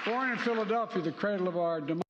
Born in Philadelphia, the cradle of our democracy.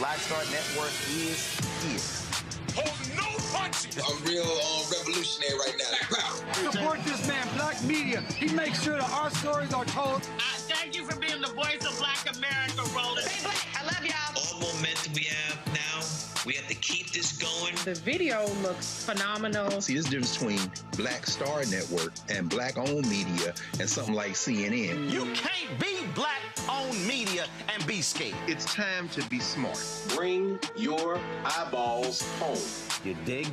Black Star Network is here. Hold no punches. I'm real revolutionary right now. Support this man, Black Media. He makes sure that our stories are told. Thank you for being the voice of Black America, Roland. Stay black. I love y'all. All momentum we have now, we have to keep this going. The video looks phenomenal. See, this difference between Black Star Network and Black-owned media and something like CNN. You can't be Black-owned media and be scared. It's time to be smart. Bring your eyeballs home. You dig?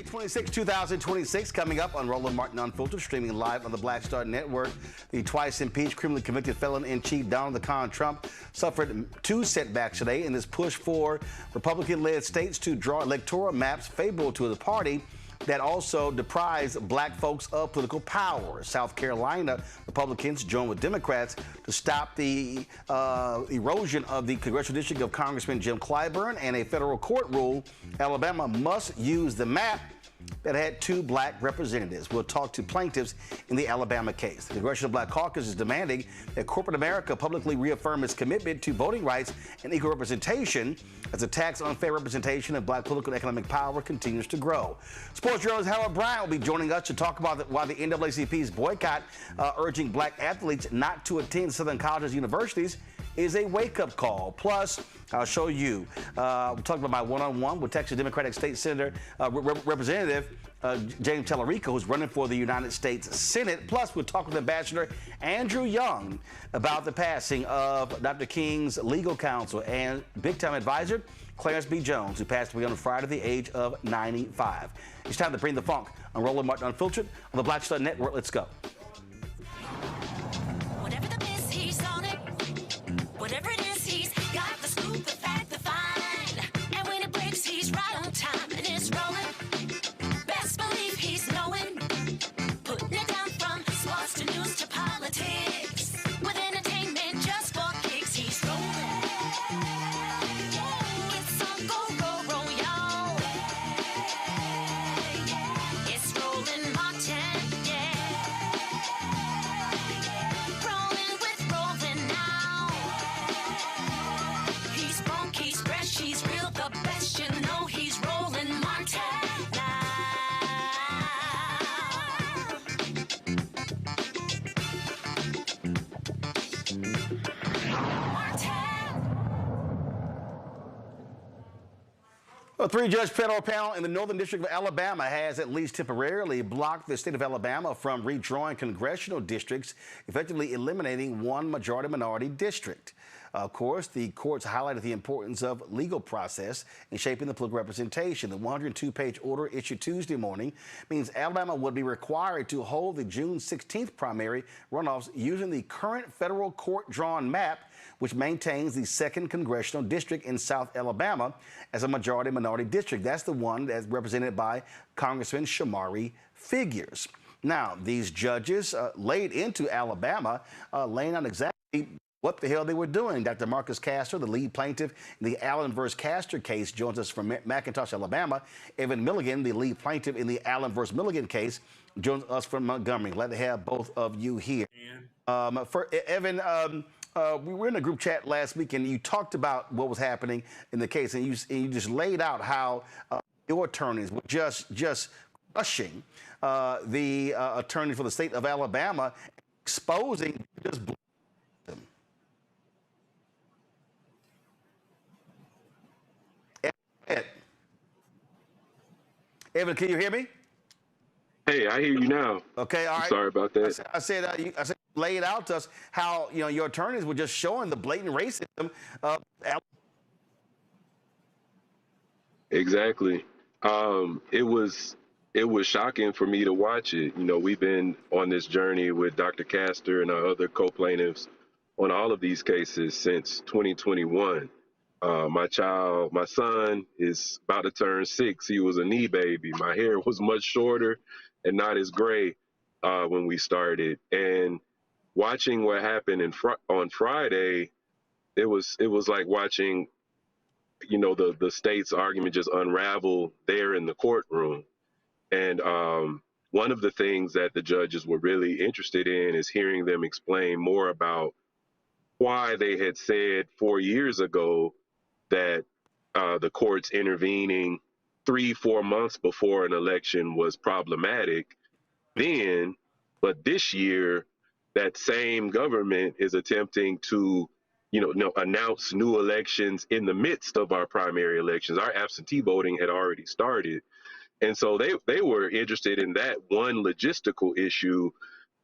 26, 2026, coming up on Roland Martin Unfiltered, streaming live on the Black Star Network. The twice impeached, criminally convicted felon-in-chief Donald the Con Trump suffered 2 setbacks today in this push for Republican-led states to draw electoral maps favorable to the party that also deprives black folks of political power. South Carolina Republicans joined with Democrats to stop the erosion of the congressional district of Congressman Jim Clyburn, and a federal court ruled Alabama must use the map that had 2 black representatives. We'll talk to plaintiffs in the Alabama case. The Congressional Black Caucus is demanding that corporate America publicly reaffirm its commitment to voting rights and equal representation as the tax on unfair representation of black political and economic power continues to grow. Sports journalist Harold Bryant will be joining us to talk about why the NAACP's boycott urging black athletes not to attend Southern colleges and universities is a wake-up call. Plus, I'll show you. We'll talk about my one-on-one with Texas Democratic State Senator Representative James Tellerico, who's running for the United States Senate. Plus, we'll talk with Ambassador Andrew Young about the passing of Dr. King's legal counsel and big-time advisor Clarence B. Jones, who passed away on Friday at the age of 95. It's time to bring the funk on Roland Martin Unfiltered on the Black Star Network. Let's go. Whatever it is, he's got the scoop, the fact, the fine. And when it breaks, he's right on time and it's rolling. Best believe he's knowing. Putting it down from sports to news to politics. With entertainment just for kicks, he's rolling. It's on go, y'all. It's Roland Martin, yeah. Rolling with Roland now. He's funky, he's fresh, he's real, the best, you know he's Roland Martin now. A 3-judge federal panel in the Northern District of Alabama has at least temporarily blocked the state of Alabama from redrawing congressional districts, effectively eliminating one majority-minority district. Of course, the courts highlighted the importance of legal process in shaping the political representation. The 102-page order issued Tuesday morning means Alabama would be required to hold the June 16th primary runoffs using the current federal court-drawn map, which maintains the 2nd Congressional District in South Alabama as a majority-minority district. That's the one that's represented by Congressman Shamari Figures. Now, these judges laid into Alabama, laying out exactly what the hell they were doing. Dr. Marcus Castor, the lead plaintiff in the Allen v. Castor case, joins us from McIntosh, Alabama. Evan Milligan, the lead plaintiff in the Allen v. Milligan case, joins us from Montgomery. Glad to have both of you here. For Evan, we were in a group chat last week, and you talked about what was happening in the case, and you just laid out how your attorneys were just crushing the attorney for the state of Alabama, exposing just them. Evan, can you hear me? Hey, I hear you now. Okay, all right. Sorry about that. I said, lay it out to us how your attorneys were just showing the blatant racism. Exactly. It was shocking for me to watch it. We've been on this journey with Dr. Castor and our other co-plaintiffs on all of these cases since 2021. My son is about to turn 6. He was a knee baby. My hair was much shorter and not as gray when we started. And watching what happened on Friday, it was like watching, the state's argument just unravel there in the courtroom. And one of the things that the judges were really interested in is hearing them explain more about why they had said 4 years ago that the courts intervening 3-4 months before an election was problematic then, but this year that same government is attempting to announce new elections in the midst of our primary elections. Our absentee voting had already started. And so they were interested in that one logistical issue,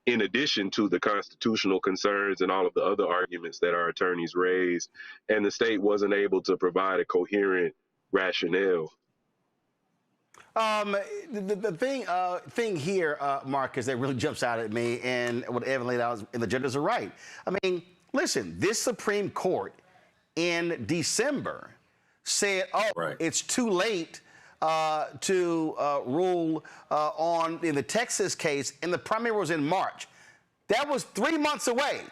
in addition to the constitutional concerns and all of the other arguments that our attorneys raised. And the state wasn't able to provide a coherent rationale. The thing here, Marcus, that really jumps out at me, and what Evan laid out, and the judges are right. I mean, listen, this Supreme Court in December said, it's too late to rule in the Texas case, and the primary was in March. That was 3 months away.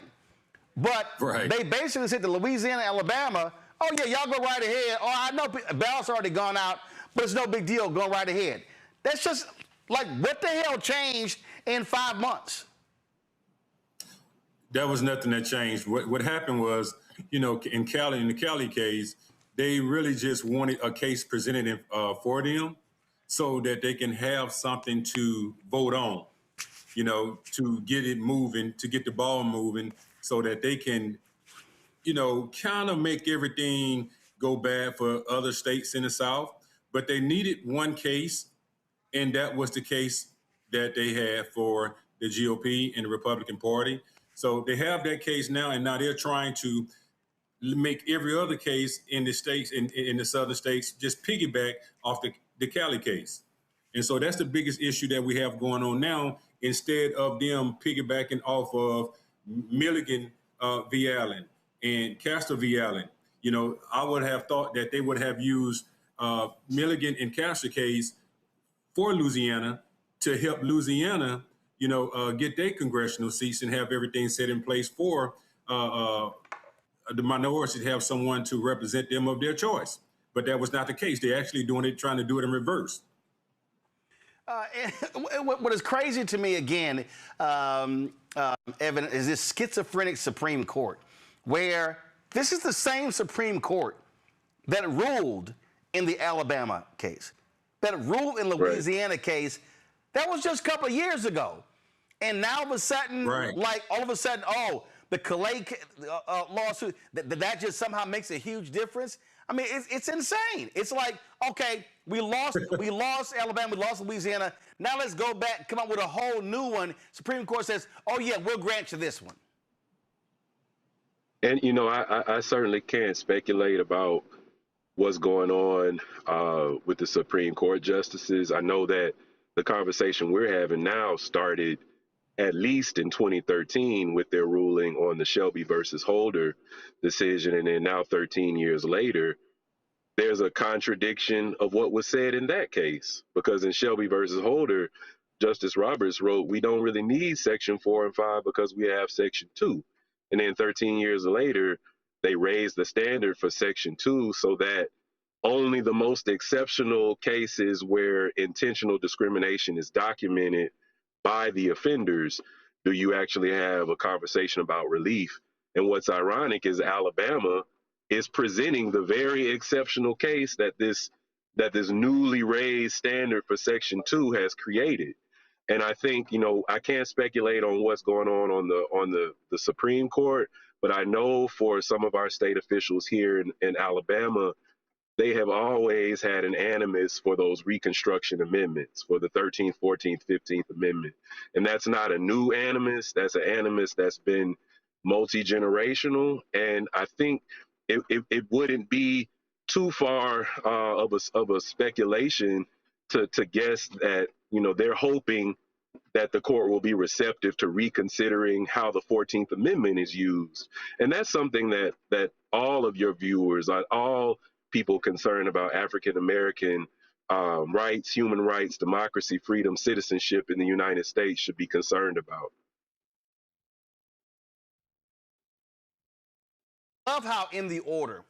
But they basically said to Louisiana, Alabama, oh, yeah, y'all go right ahead. Oh, I know ballots already gone out, but it's no big deal. Go right ahead. That's just like, what the hell changed in 5 months? That was nothing that changed. What happened was, in the Callais case, they really just wanted a case presented for them so that they can have something to vote on, to get it moving, to get the ball moving, so that they can, kind of make everything go bad for other states in the South. But they needed one case, and that was the case that they had for the GOP and the Republican Party. So they have that case now, and now they're trying to make every other case in the states, in the southern states, just piggyback off the Callais case. And so that's the biggest issue that we have going on now, instead of them piggybacking off of Milligan v. Allen and Castor v. Allen. I would have thought that they would have used Milligan and Castor case for Louisiana to help Louisiana, get their congressional seats and have everything set in place for the minorities to have someone to represent them of their choice. But that was not the case. They're actually trying to do it in reverse. What is crazy to me, again, Evan, is this schizophrenic Supreme Court, where this is the same Supreme Court that ruled in the Alabama case, that ruled in the Louisiana case. That was just a couple of years ago. And now all of a sudden, the Callais lawsuit, that just somehow makes a huge difference. I mean, it's insane. It's like, okay, we lost Alabama, we lost Louisiana. Now let's go back, come up with a whole new one. Supreme Court says, oh yeah, we'll grant you this one. And, I certainly can't speculate about what's going on with the Supreme Court justices. I know that the conversation we're having now started at least in 2013 with their ruling on the Shelby versus Holder decision. And then now 13 years later, there's a contradiction of what was said in that case, because in Shelby versus Holder, Justice Roberts wrote, we don't really need Section 4 and 5 because we have Section 2. And then 13 years later, they raised the standard for Section 2 so that only the most exceptional cases where intentional discrimination is documented by the offenders do you actually have a conversation about relief. And what's ironic is Alabama is presenting the very exceptional case that this newly raised standard for Section 2 has created. And I think, I can't speculate on what's going on the Supreme Court, but I know for some of our state officials here in Alabama, they have always had an animus for those Reconstruction amendments, for the 13th, 14th, 15th Amendment. And that's not a new animus. That's an animus that's been multi-generational. And I think it wouldn't be too far of a speculation to guess that, they're hoping that the court will be receptive to reconsidering how the 14th Amendment is used. And that's something that all of your viewers, all people concerned about African-American rights, human rights, democracy, freedom, citizenship in the United States should be concerned about. I love how in the order,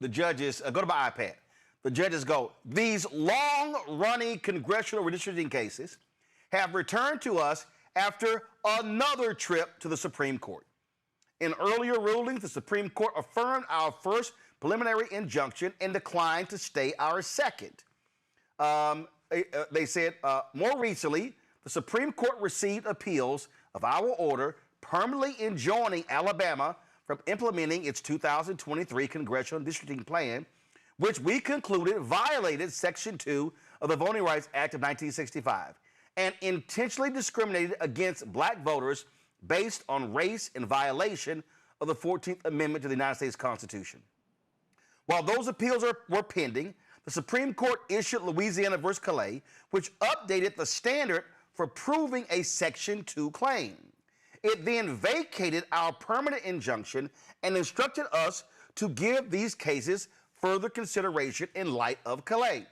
the judges, go to my iPad, the judges go, these long-running congressional redistricting cases have returned to us after another trip to the Supreme Court. In earlier rulings, the Supreme Court affirmed our first preliminary injunction and declined to stay our second. They said, more recently, the Supreme Court received appeals of our order permanently enjoining Alabama from implementing its 2023 Congressional Districting Plan, which we concluded violated Section 2 of the Voting Rights Act of 1965 and intentionally discriminated against black voters based on race in violation of the 14th Amendment to the United States Constitution. While those appeals were pending, the Supreme Court issued Louisiana versus Callais, which updated the standard for proving a Section 2 claim. It then vacated our permanent injunction and instructed us to give these cases further consideration in light of Callais.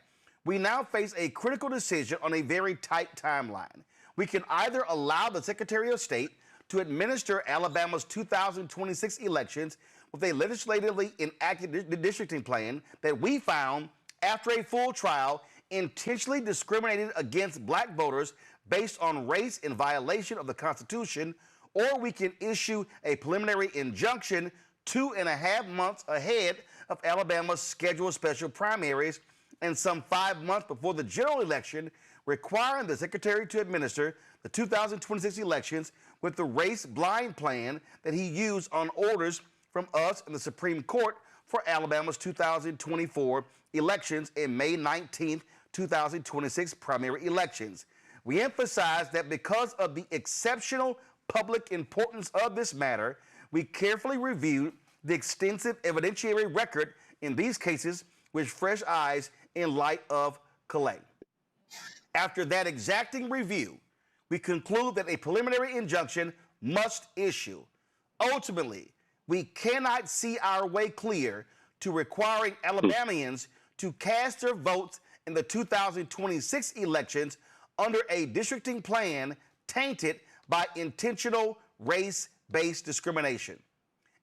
We now face a critical decision on a very tight timeline. We can either allow the Secretary of State to administer Alabama's 2026 elections with a legislatively enacted redistricting plan that we found, after a full trial, intentionally discriminated against black voters based on race in violation of the Constitution, or we can issue a preliminary injunction 2.5 months ahead of Alabama's scheduled special primaries and some 5 months before the general election, requiring the Secretary to administer the 2026 elections with the race-blind plan that he used on orders from us and the Supreme Court for Alabama's 2024 elections and May 19th, 2026 primary elections. We emphasize that because of the exceptional public importance of this matter, we carefully reviewed the extensive evidentiary record in these cases with fresh eyes in light of Callais. After that exacting review, we conclude that a preliminary injunction must issue. Ultimately, we cannot see our way clear to requiring Alabamians to cast their votes in the 2026 elections under a districting plan tainted by intentional race-based discrimination.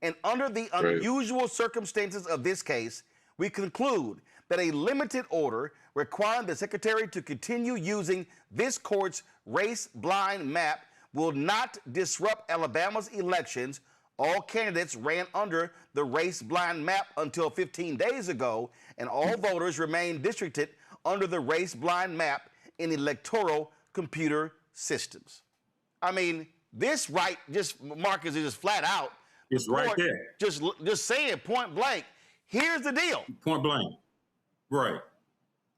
And under the unusual circumstances of this case, we conclude that a limited order requiring the Secretary to continue using this court's race-blind map will not disrupt Alabama's elections. All candidates ran under the race-blind map until 15 days ago, and all voters remain districted under the race-blind map in electoral computer systems. I mean, this right, just Marcus, is just flat out. It's right there. Just saying point blank, here's the deal. Point blank. Right.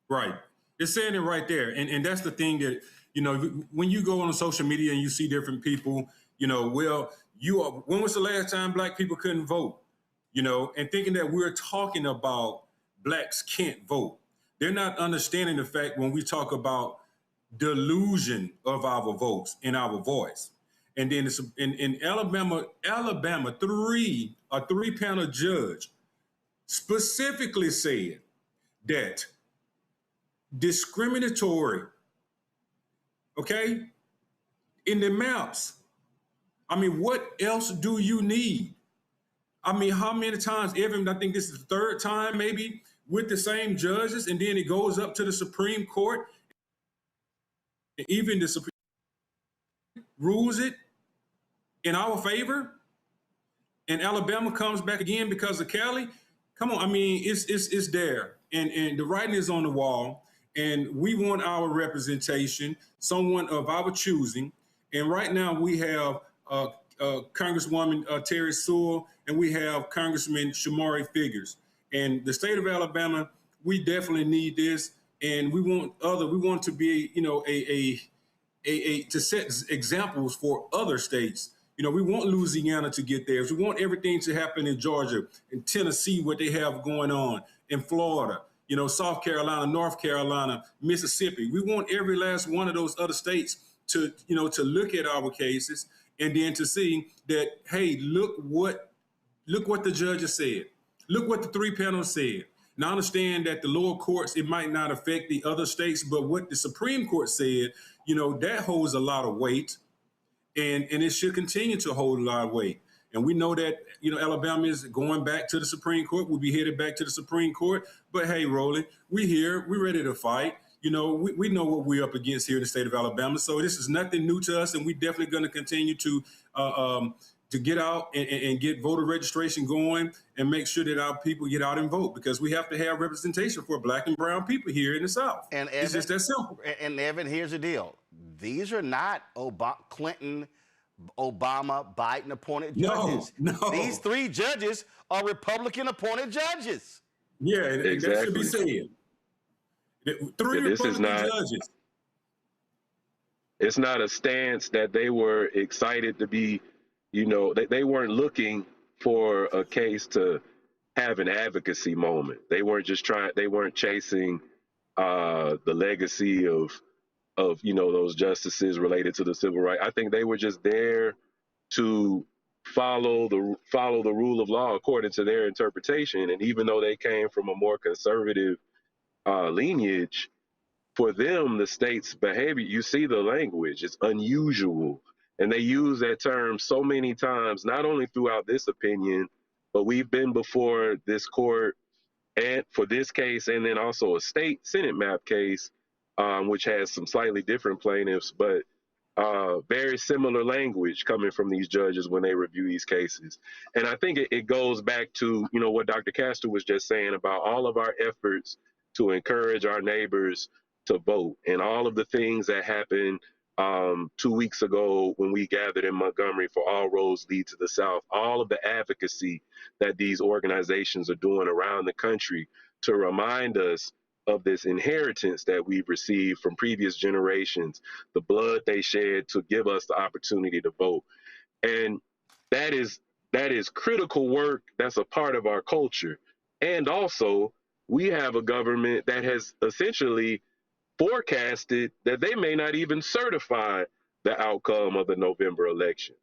Right. It's saying it right there. And that's the thing that, you know, when you go on social media and you see different people, you know, well, when was the last time black people couldn't vote? You know, and thinking that we're talking about blacks can't vote. They're not understanding the fact when we talk about delusion of our votes and our voice. And then it's, in Alabama, a three-panel judge specifically said that discriminatory, okay, in the maps. I mean, what else do you need? I mean, how many times, I think this is the third time maybe, with the same judges, and then it goes up to the Supreme Court. Even the Supreme rules it in our favor, and Alabama comes back again because of Callais. Come on, I mean, it's there, and the writing is on the wall, and we want our representation, someone of our choosing. And right now we have Congresswoman Terry Sewell, and we have Congressman Shamari Figures. And the state of Alabama, we definitely need this, and we want to be, you know, to set examples for other states. You know, we want Louisiana to get theirs. We want everything to happen in Georgia, in Tennessee, what they have going on, in Florida, you know, South Carolina, North Carolina, Mississippi. We want every last one of those other states to, you know, to look at our cases and then to see that, hey, look what the judges said. Look what the three panels said. Now, I understand that the lower courts, it might not affect the other states, but what the Supreme Court said, you know, that holds a lot of weight, and it should continue to hold a lot of weight. And we know that, you know, Alabama is going back to the Supreme Court. We'll be headed back to the Supreme Court. But hey, Roland, we're here. We're ready to fight. You know, we know what we're up against here in the state of Alabama. So this is nothing new to us, and we're definitely going to continue to get out and get voter registration going and make sure that our people get out and vote, because we have to have representation for black and brown people here in the South. And Evan, it's just that simple. And Evan, here's the deal. These are not Clinton, Obama, Biden appointed judges. No. These three judges are Republican appointed judges. Yeah, exactly. That should be said. Three Republican judges. It's not a stance that they were excited to be, you know, they weren't looking for a case to have an advocacy moment. They weren't chasing the legacy of those justices related to the civil rights. I think they were just there to follow the rule of law according to their interpretation. And even though they came from a more conservative lineage, for them, the state's behavior, you see the language, it's unusual. And they use that term so many times, not only throughout this opinion, but we've been before this court and for this case, and then also a state Senate map case, which has some slightly different plaintiffs, but very similar language coming from these judges when they review these cases. And I think it goes back to, what Dr. Castor was just saying about all of our efforts to encourage our neighbors to vote and all of the things that happened 2 weeks ago when we gathered in Montgomery for All Roads Lead to the South, all of the advocacy that these organizations are doing around the country to remind us of this inheritance that we've received from previous generations, the blood they shed to give us the opportunity to vote. And that is critical work that's a part of our culture. And also, we have a government that has essentially forecasted that they may not even certify the outcome of the November elections.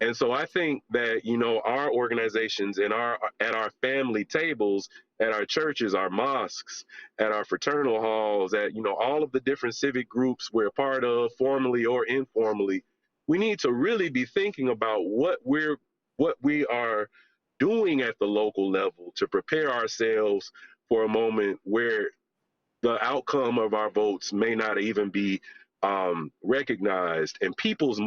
And so I think that, our organizations and at our family tables, at our churches, our mosques, at our fraternal halls, at, all of the different civic groups we're a part of, formally or informally, we need to really be thinking about what we are doing at the local level to prepare ourselves for a moment where the outcome of our votes may not even be recognized. And people's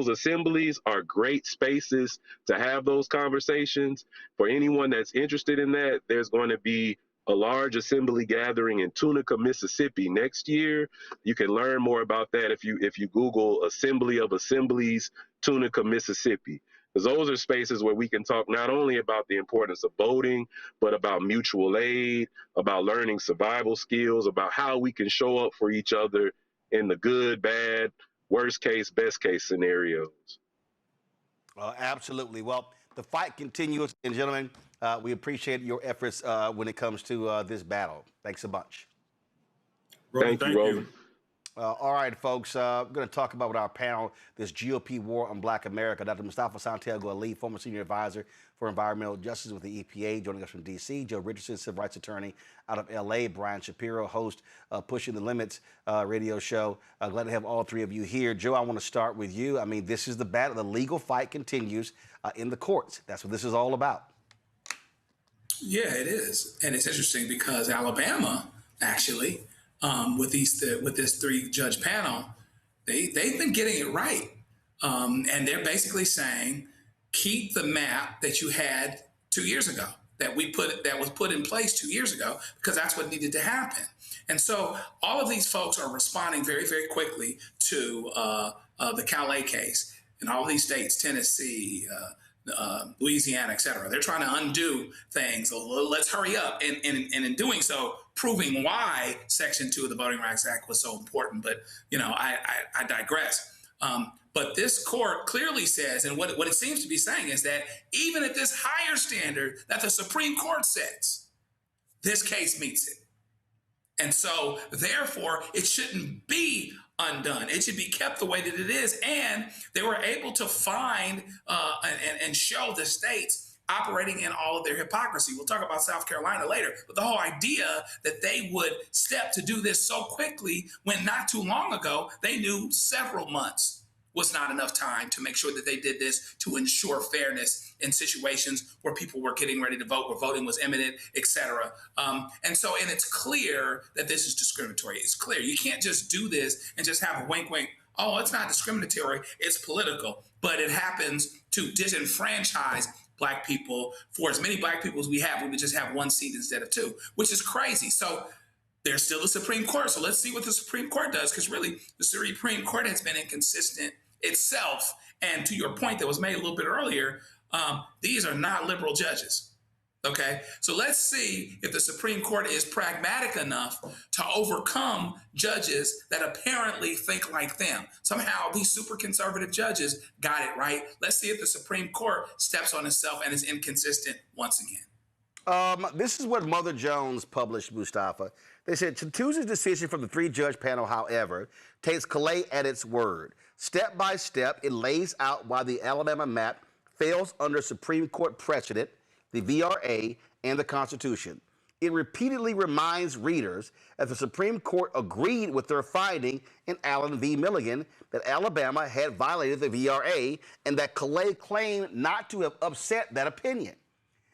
assemblies are great spaces to have those conversations. For anyone that's interested in that, there's going to be a large assembly gathering in Tunica, Mississippi next year. You can learn more about that if you Google Assembly of Assemblies, Tunica, Mississippi. Because those are spaces where we can talk not only about the importance of voting, but about mutual aid, about learning survival skills, about how we can show up for each other in the good, bad, worst case, best case scenarios. Absolutely. Well, the fight continues. And gentlemen, we appreciate your efforts when it comes to this battle. Thanks a bunch. Thank you, Roland. All right, folks, we're going to talk about with our panel this GOP war on Black America. Dr. Mustafa Santiago Ali, former senior advisor for environmental justice with the EPA, joining us from D.C. Joe Richardson, civil rights attorney out of L.A. Brian Shapiro, host of Pushing the Limits radio show. Glad to have all three of you here. Joe, I want to start with you. I mean, this is the battle. The legal fight continues in the courts. That's what this is all about. Yeah, it is. And it's interesting because Alabama, actually, with this three-judge panel, they've been getting it right. And they're basically saying, keep the map that you had 2 years ago, that was put in place 2 years ago, because that's what needed to happen. And so all of these folks are responding very, very quickly to the Callais case in all of these states, Tennessee, Louisiana, et cetera. They're trying to undo things. So let's hurry up. And in doing so, proving why Section 2 of the Voting Rights Act was so important. But, I digress. But this court clearly says, and what it seems to be saying is that even at this higher standard that the Supreme Court sets, this case meets it. And so, therefore, it shouldn't be undone. It should be kept the way that it is. And they were able to find and show the states operating in all of their hypocrisy. We'll talk about South Carolina later, but the whole idea that they would step to do this so quickly when not too long ago, they knew several months was not enough time to make sure that they did this to ensure fairness in situations where people were getting ready to vote, where voting was imminent, et cetera. And it's clear that this is discriminatory. It's clear. You can't just do this and just have a wink, wink. Oh, it's not discriminatory. It's political. But it happens to disenfranchise Black people. For as many Black people as we would just have one seat instead of two, which is crazy. So there's still the Supreme Court. So let's see what the Supreme Court does, because really the Supreme Court has been inconsistent itself. And to your point that was made a little bit earlier, these are not liberal judges. Okay, so let's see if the Supreme Court is pragmatic enough to overcome judges that apparently think like them. Somehow these super conservative judges got it right. Let's see if the Supreme Court steps on itself and is inconsistent once again. This is what Mother Jones published, Mustafa. They said, Tuesday's decision from the three-judge panel, however, takes Callais at its word. Step by step, it lays out why the Alabama map fails under Supreme Court precedent, the VRA, and the Constitution. It repeatedly reminds readers that the Supreme Court agreed with their finding in Allen v. Milligan that Alabama had violated the VRA and that Callais claimed not to have upset that opinion.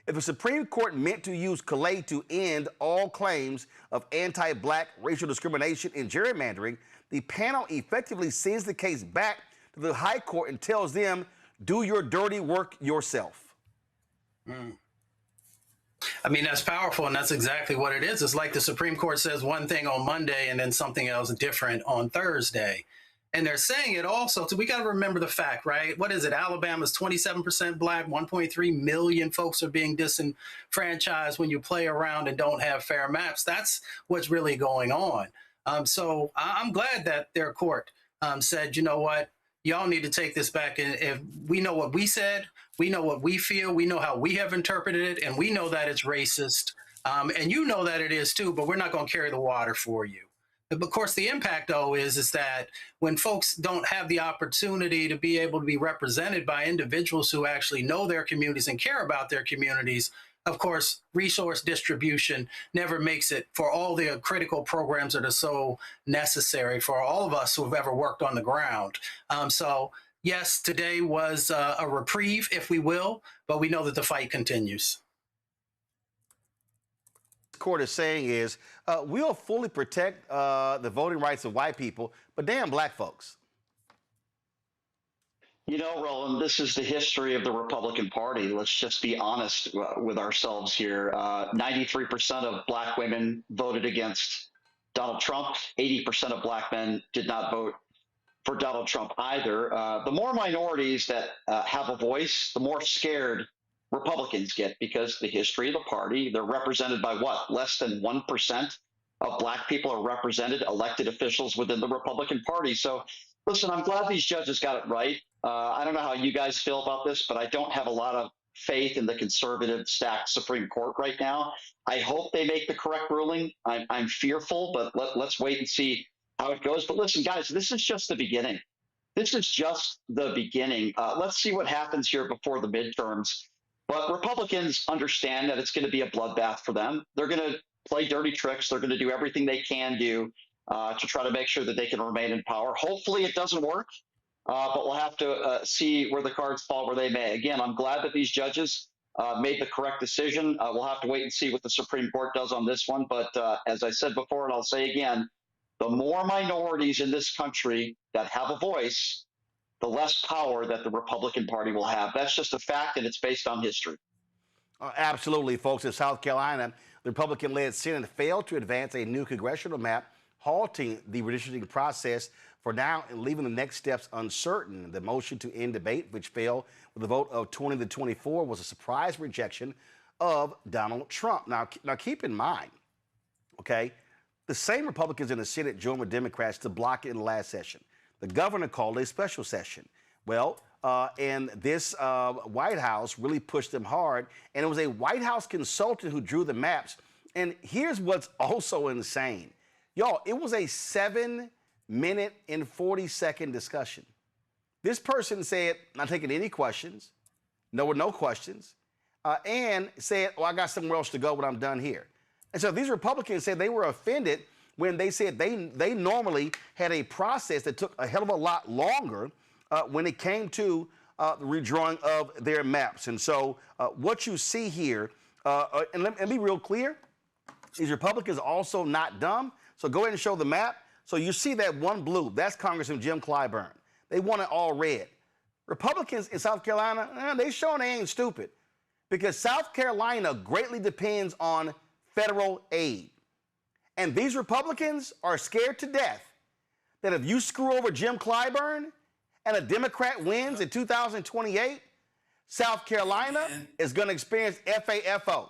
If the Supreme Court meant to use Callais to end all claims of anti-black racial discrimination and gerrymandering, the panel effectively sends the case back to the High Court and tells them, do your dirty work yourself. I mean, that's powerful, and that's exactly what it is. It's like the Supreme Court says one thing on Monday and then something else different on Thursday. And they're saying it also, so we got to remember the fact, right? What is it? Alabama's 27% black, 1.3 million folks are being disenfranchised when you play around and don't have fair maps. That's what's really going on. So I'm glad that their court said, you know what, y'all need to take this back. And if we know what we said, we know what we feel, we know how we have interpreted it, and we know that it's racist. And you know that it is too, but we're not going to carry the water for you. But of course, the impact, though, is that when folks don't have the opportunity to be able to be represented by individuals who actually know their communities and care about their communities, of course, resource distribution never makes it for all the critical programs that are so necessary for all of us who have ever worked on the ground. So, yes, today was a reprieve, if we will, but we know that the fight continues. Court is saying is we'll fully protect the voting rights of white people, but damn black folks. You know, Roland, this is the history of the Republican Party. Let's just be honest with ourselves here. 93% of black women voted against Donald Trump. 80% of black men did not vote for Donald Trump either. The more minorities that have a voice, the more scared Republicans get, because the history of the party, they're represented by what? Less than 1% of black people are represented, elected officials within the Republican Party. So listen, I'm glad these judges got it right. I don't know how you guys feel about this, but I don't have a lot of faith in the conservative stacked Supreme Court right now. I hope they make the correct ruling. I'm fearful, but let's wait and see how it goes. But listen, guys, this is just the beginning. This is just the beginning. Let's see what happens here before the midterms. But Republicans understand that it's going to be a bloodbath for them. They're going to play dirty tricks. They're going to do everything they can do to try to make sure that they can remain in power. Hopefully it doesn't work, but we'll have to see where the cards fall where they may. Again, I'm glad that these judges made the correct decision. We'll have to wait and see what the Supreme Court does on this one. But as I said before, and I'll say again, the more minorities in this country that have a voice, the less power that the Republican Party will have. That's just a fact, and it's based on history. Absolutely, folks. In South Carolina, the Republican-led Senate failed to advance a new congressional map, halting the redistricting process for now and leaving the next steps uncertain. The motion to end debate, which failed with a vote of 20-24, was a surprise rejection of Donald Trump. Now keep in mind, okay, the same Republicans in the Senate joined with Democrats to block it in the last session. The governor called a special session. Well, and this White House really pushed them hard, and it was a White House consultant who drew the maps. And here's what's also insane. Y'all, it was a 7-minute and 40-second discussion. This person said, not taking any questions, no questions, and said, oh, I got somewhere else to go when I'm done here. And so these Republicans said they were offended when they said they normally had a process that took a hell of a lot longer when it came to the redrawing of their maps. And so what you see here, and let me be real clear, these Republicans are also not dumb. So go ahead and show the map. So you see that one blue, that's Congressman Jim Clyburn. They want it all red. Republicans in South Carolina, they showing they ain't stupid, because South Carolina greatly depends on federal aid. And these Republicans are scared to death that if you screw over Jim Clyburn and a Democrat wins in 2028, South Carolina is going to experience FAFO.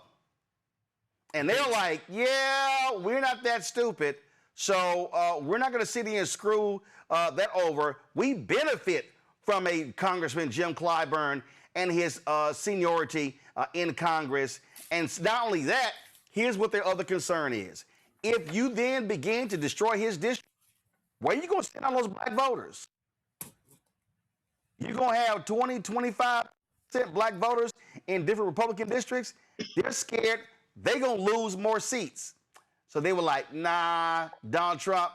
And they're like, yeah, we're not that stupid, so we're not going to sit here and screw that over. We benefit from a Congressman Jim Clyburn and his seniority in Congress. And not only that, here's what their other concern is. If you then begin to destroy his district, where are you going to stand on those black voters? You're going to have 20, 25% black voters in different Republican districts. They're scared they're going to lose more seats. So they were like, nah, Donald Trump,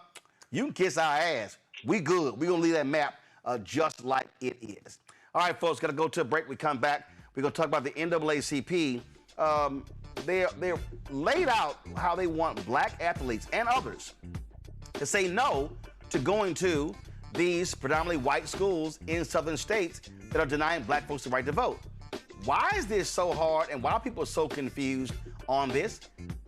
you can kiss our ass. We good. We're going to leave that map just like it is. All right, folks, got to go to a break. We come back. We're going to talk about the NAACP. They're laid out how they want black athletes and others to say no to going to these predominantly white schools in southern states that are denying black folks the right to vote. Why is this so hard, and why are people so confused on this?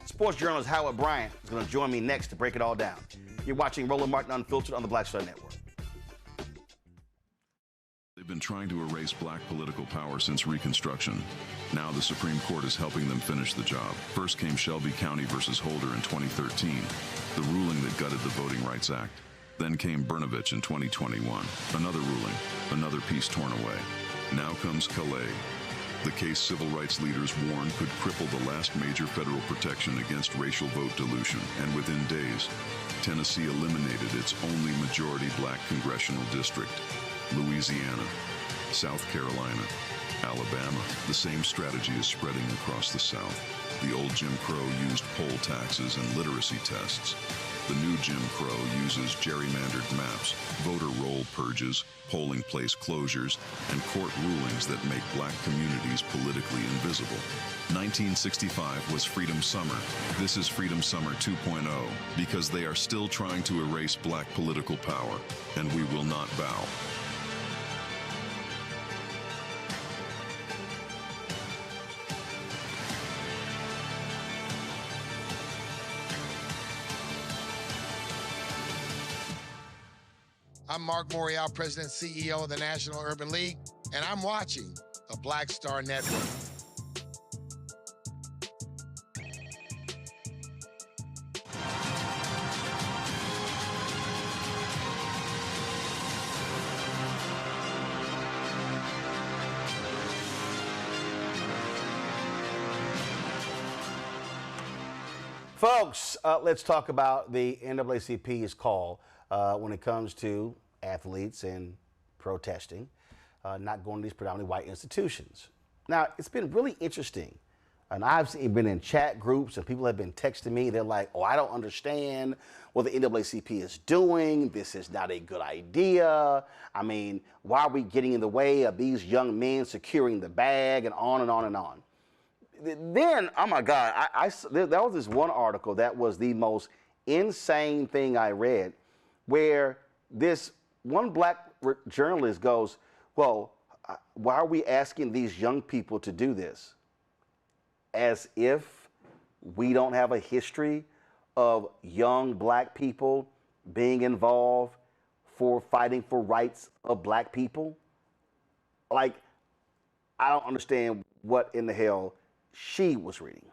Sports journalist Howard Bryant is going to join me next to break it all down. You're watching Roland Martin Unfiltered on the Black Star Network. They've been trying to erase black political power since Reconstruction. Now the Supreme Court is helping them finish the job. First came Shelby County versus Holder in 2013, the ruling that gutted the Voting Rights Act. Then came Brnovich in 2021, another ruling, another piece torn away. Now comes Callais, the case civil rights leaders warned could cripple the last major federal protection against racial vote dilution, and within days, Tennessee eliminated its only majority black congressional district. Louisiana, South Carolina, Alabama. The same strategy is spreading across the South. The old Jim Crow used poll taxes and literacy tests. The new Jim Crow uses gerrymandered maps, voter roll purges, polling place closures, and court rulings that make black communities politically invisible. 1965 was Freedom Summer. This is Freedom Summer 2.0, because they are still trying to erase black political power, and we will not bow. I'm Mark Morial, President and CEO of the National Urban League, and I'm watching the Black Star Network. Folks, let's talk about the NAACP's call when it comes to athletes and protesting, not going to these predominantly white institutions. Now, it's been really interesting, and I've been in chat groups, and people have been texting me. They're like, oh, I don't understand what the NAACP is doing. This is not a good idea. I mean, why are we getting in the way of these young men securing the bag, and on and on and on. Then, oh my God, there was this one article that was the most insane thing I read, where this one black journalist goes, well, why are we asking these young people to do this? As if we don't have a history of young black people being involved for fighting for rights of black people. Like, I don't understand what in the hell she was reading.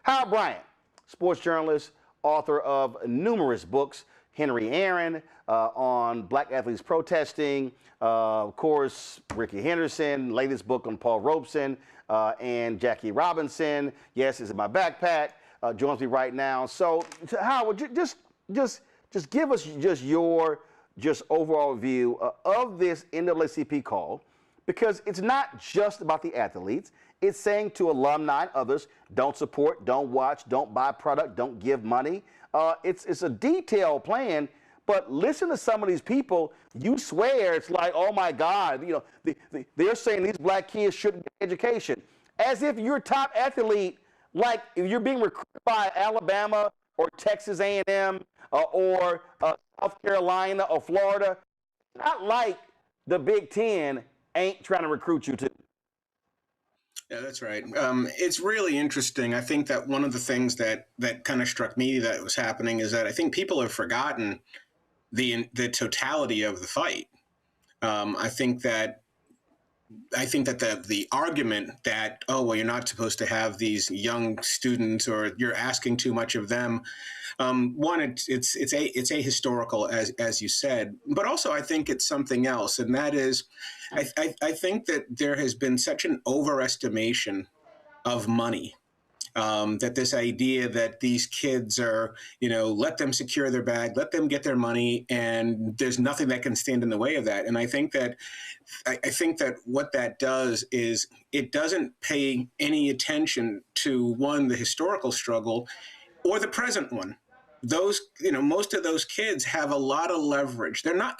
Howard Bryant, sports journalist, author of numerous books, Henry Aaron on black athletes protesting, of course, Ricky Henderson, latest book on Paul Robeson and Jackie Robinson. Yes, it's in my backpack. Joins me right now. So, Howard, just give us your overall view of this NAACP call, because it's not just about the athletes. It's saying to alumni and others, don't support, don't watch, don't buy product, don't give money. It's a detailed plan, but listen to some of these people. You swear it's like, oh my God, you know, they're saying these black kids shouldn't get education, as if you're a top athlete, like if you're being recruited by Alabama or Texas A&M or South Carolina or Florida. Not like the Big Ten ain't trying to recruit you too. Yeah, that's right. It's really interesting. I think that one of the things that kind of struck me that was happening is that I think people have forgotten the totality of the fight. I think that I think that the argument that, oh, well, you're not supposed to have these young students or you're asking too much of them. One, it's ahistorical, as you said, but also I think it's something else. And that is, I think that there has been such an overestimation of money. That this idea that these kids are, let them secure their bag, let them get their money, and there's nothing that can stand in the way of that. And I think that what that does is it doesn't pay any attention to, one, the historical struggle or the present one. Those, most of those kids have a lot of leverage. They're not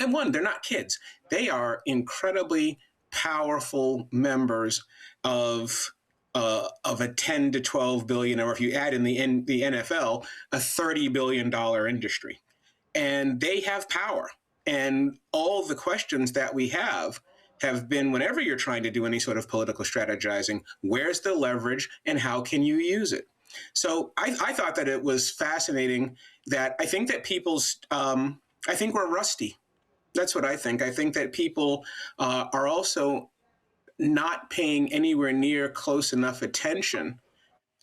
kids. They are incredibly powerful members of a 10 to 12 billion, or if you add in the NFL, a $30 billion industry. And they have power. And all the questions that we have been, whenever you're trying to do any sort of political strategizing, where's the leverage and how can you use it? So I thought that it was fascinating that I think that I think we're rusty. That's what I think. I think that people are also not paying anywhere near close enough attention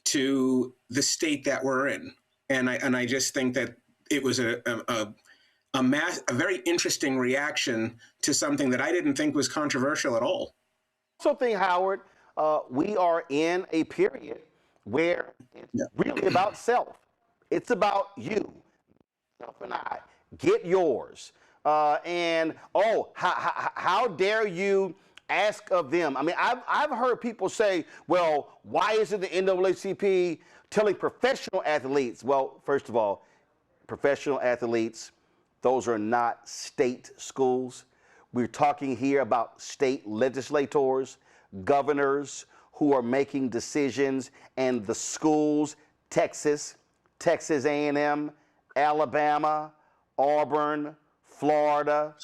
to the state that we're in. And I just think that it was a very interesting reaction to something that I didn't think was controversial at all. I also think, Howard, we are in a period where it's really about self. It's about you, self and I. Get yours. How dare you ask of them? I mean, I've heard people say, well, why isn't the NAACP telling professional athletes? Well, first of all, professional athletes, those are not state schools. We're talking here about state legislators, governors who are making decisions, and the schools, Texas A&M, Alabama, Auburn, Florida,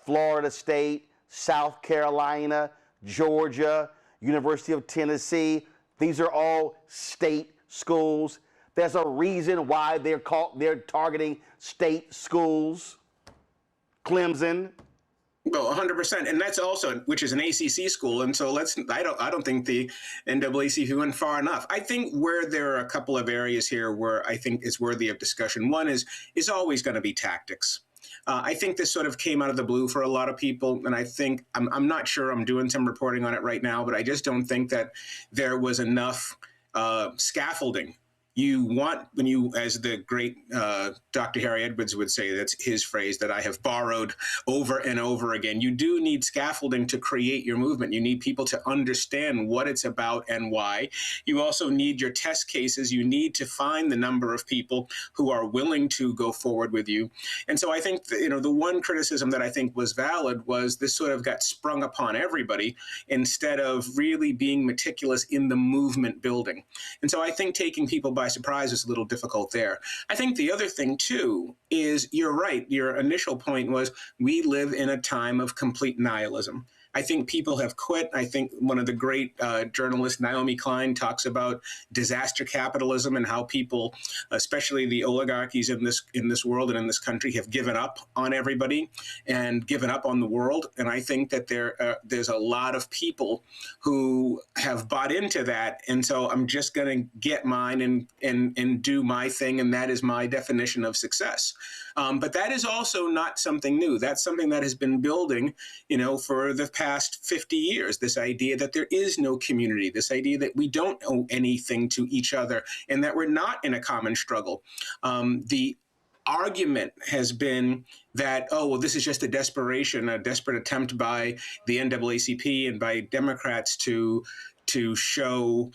Florida State, South Carolina, Georgia, University of Tennessee. These are all state schools. There's a reason why they're targeting state schools. Clemson. Well, 100%, and that's also, which is an ACC school, and so I don't think the NAACP went far enough. I think where there are a couple of areas here where I think is worthy of discussion. One is always going to be tactics. I think this sort of came out of the blue for a lot of people, and I think I'm not sure. I'm doing some reporting on it right now, but I just don't think that there was enough scaffolding. You want, when you, as the great Dr. Harry Edwards would say, that's his phrase that I have borrowed over and over again, you do need scaffolding to create your movement. You need people to understand what it's about and why. You also need your test cases. You need to find the number of people who are willing to go forward with you. And so I think that, the one criticism that I think was valid was this sort of got sprung upon everybody instead of really being meticulous in the movement building. And so I think taking people by surprise is a little difficult there. I think the other thing, too, is you're right. Your initial point was we live in a time of complete nihilism. I think people have quit. I think one of the great journalists, Naomi Klein, talks about disaster capitalism and how people, especially the oligarchies in this world and in this country, have given up on everybody and given up on the world. And I think that there's a lot of people who have bought into that. And so I'm just going to get mine and do my thing. And that is my definition of success. But that is also not something new. That's something that has been building, for the past 50 years, this idea that there is no community, this idea that we don't owe anything to each other and that we're not in a common struggle. The argument has been that, oh, well, this is just a desperate attempt by the NAACP and by Democrats to show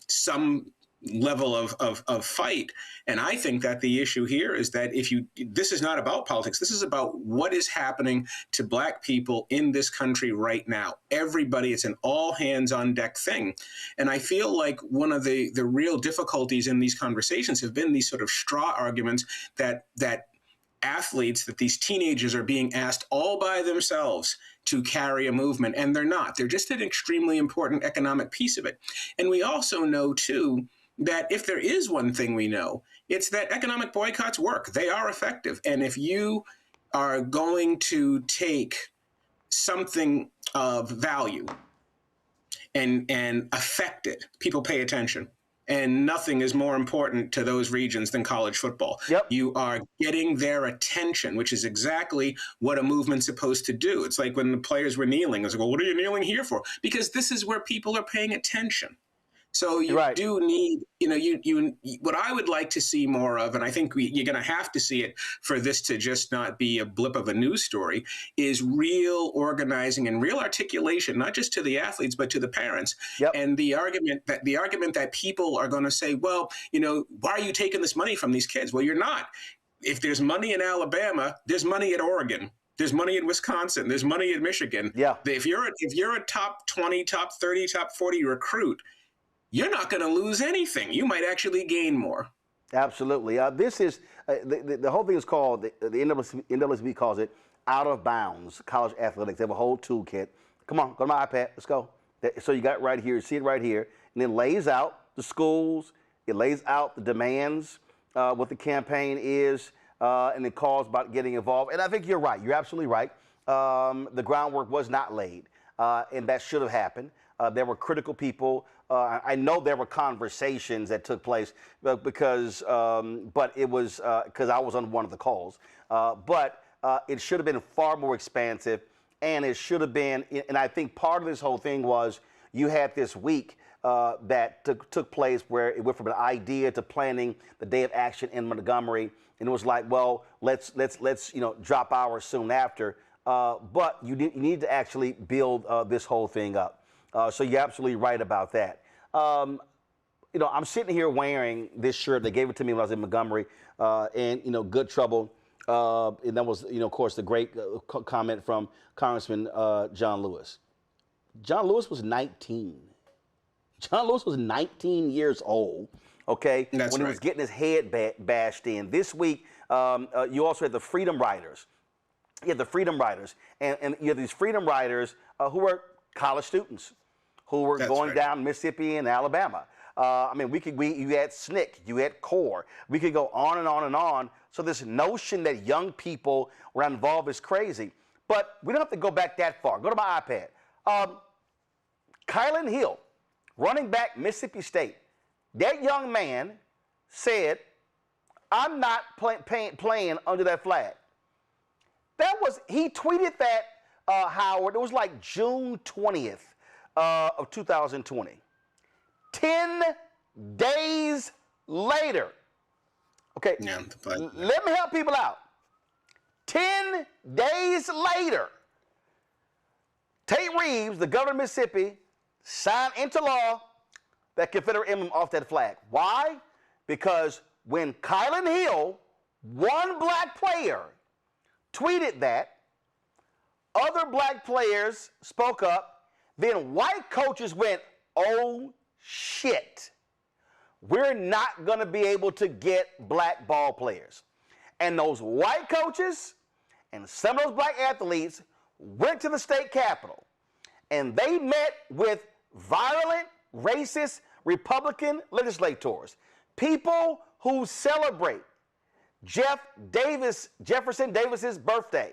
some level of fight. And I think that the issue here is that this is not about politics. This is about what is happening to Black people in this country right now. Everybody, it's an all hands on deck thing. And I feel like one of the real difficulties in these conversations have been these sort of straw arguments that athletes, that these teenagers are being asked all by themselves to carry a movement, and they're not. They're just an extremely important economic piece of it. And we also know, too, that if there is one thing we know, it's that economic boycotts work. They are effective. And if you are going to take something of value and affect it, people pay attention. And nothing is more important to those regions than college football. Yep. You are getting their attention, which is exactly what a movement's supposed to do. It's like when the players were kneeling. It's like, well, what are you kneeling here for? Because this is where people are paying attention. So you do need, what I would like to see more of, and I think you're going to have to see it for this to just not be a blip of a news story, is real organizing and real articulation, not just to the athletes, but to the parents. Yep. And the argument that people are going to say, well, why are you taking this money from these kids? Well, you're not. If there's money in Alabama, there's money at Oregon. There's money in Wisconsin. There's money in Michigan. Yeah. If you're a top 20, top 30, top 40 recruit, you're not going to lose anything. You might actually gain more. Absolutely. This is the whole thing is called, the NAACP calls it out of bounds college athletics. They have a whole toolkit. Come on, go to my iPad. Let's go. So you got it right here. See it right here. And it lays out the schools. It lays out the demands, what the campaign is, and it calls about getting involved. And I think you're right. You're absolutely right. The groundwork was not laid, and that should have happened. There were critical people. I know there were conversations that took place because, but it was because I was on one of the calls. But it should have been far more expansive, and it should have been. And I think part of this whole thing was you had this week that took place where it went from an idea to planning the day of action in Montgomery, and it was like, well, let's drop ours soon after. But you need to actually build this whole thing up. So you're absolutely right about that. I'm sitting here wearing this shirt. They gave it to me when I was in Montgomery, and good trouble. And that was, of course, the great comment from Congressman John Lewis. John Lewis was 19. John Lewis was 19 years old. Okay, when he was getting his head bashed in. This week, you also had the Freedom Riders. You had the Freedom Riders, and you have these Freedom Riders who were college students who were going down Mississippi and Alabama. You had SNCC, you had CORE. We could go on and on and on. So this notion that young people were involved is crazy. But we don't have to go back that far. Go to my iPad. Kylan Hill, running back, Mississippi State. That young man said, I'm not playing under that flag. He tweeted that, Howard, it was like June 20th. Of 2020. 10 days later. Okay, let me help people out. 10 days later, Tate Reeves, the governor of Mississippi, signed into law that Confederate emblem off that flag. Why? Because when Kylan Hill, one black player, tweeted that, other black players spoke up. Then white coaches went, oh, shit. We're not going to be able to get black ball players. And those white coaches and some of those black athletes went to the state capitol. And they met with violent, racist, Republican legislators, people who celebrate Jefferson Davis's birthday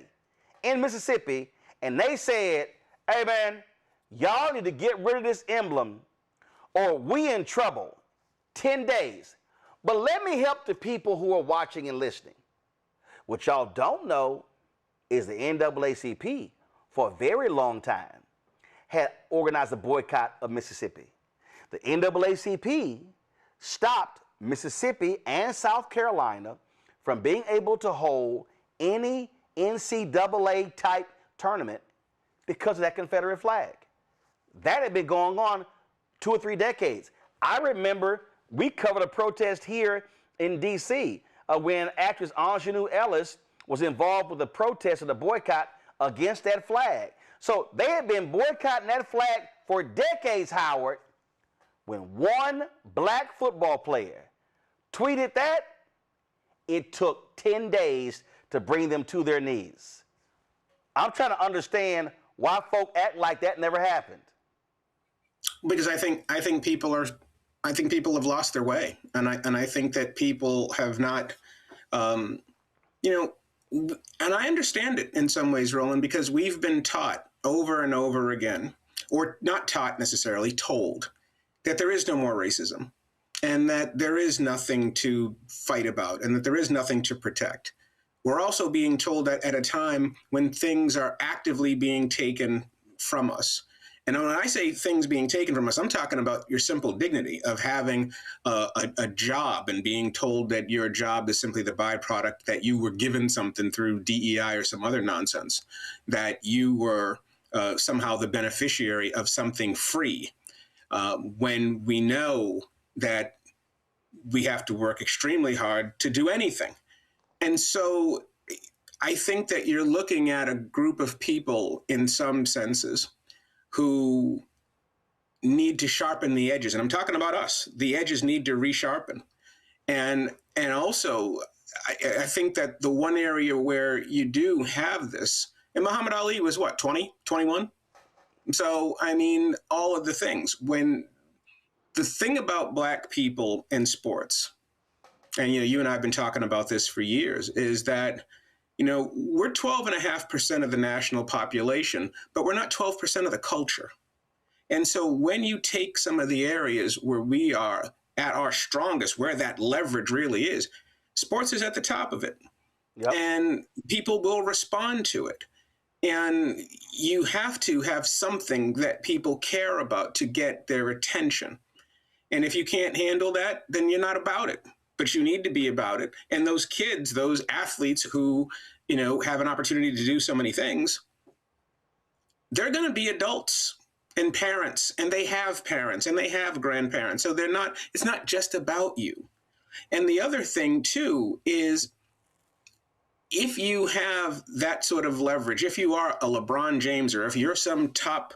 in Mississippi. And they said, hey, man, y'all need to get rid of this emblem or we in trouble. 10 days. But let me help the people who are watching and listening. What y'all don't know is the NAACP, for a very long time, had organized a boycott of Mississippi. The NAACP stopped Mississippi and South Carolina from being able to hold any NCAA type tournament because of that Confederate flag. That had been going on 2 or 3 decades. I remember we covered a protest here in D.C. When actress Ingenue Ellis was involved with the protest of the boycott against that flag. So they had been boycotting that flag for decades, Howard. When one black football player tweeted that, it took 10 days to bring them to their knees. I'm trying to understand why folk act like that never happened. Because I think people have lost their way, and I think that people have not, and I understand it in some ways, Roland, because we've been taught over and over again, or not taught necessarily, told that there is no more racism and that there is nothing to fight about and that there is nothing to protect. We're also being told that at a time when things are actively being taken from us. And when I say things being taken from us, I'm talking about your simple dignity of having a job and being told that your job is simply the byproduct, that you were given something through DEI or some other nonsense, that you were somehow the beneficiary of something free, when we know that we have to work extremely hard to do anything. And so I think that you're looking at a group of people in some senses who need to sharpen the edges. And I'm talking about us. The edges need to resharpen. And also, I think that the one area where you do have this, and Muhammad Ali was what, 20, 21? So, I mean, all of the things. When the thing about Black people in sports, and you and I have been talking about this for years, is that we're 12.5% of the national population, but we're not 12% of the culture. And so when you take some of the areas where we are at our strongest, where that leverage really is, sports is at the top of it. Yep. And people will respond to it. And you have to have something that people care about to get their attention. And if you can't handle that, then you're not about it. But you need to be about it. And those kids, those athletes who, have an opportunity to do so many things, they're going to be adults and parents, and they have parents and they have grandparents. So it's not just about you. And the other thing too is, if you have that sort of leverage, if you are a LeBron James, or if you're some top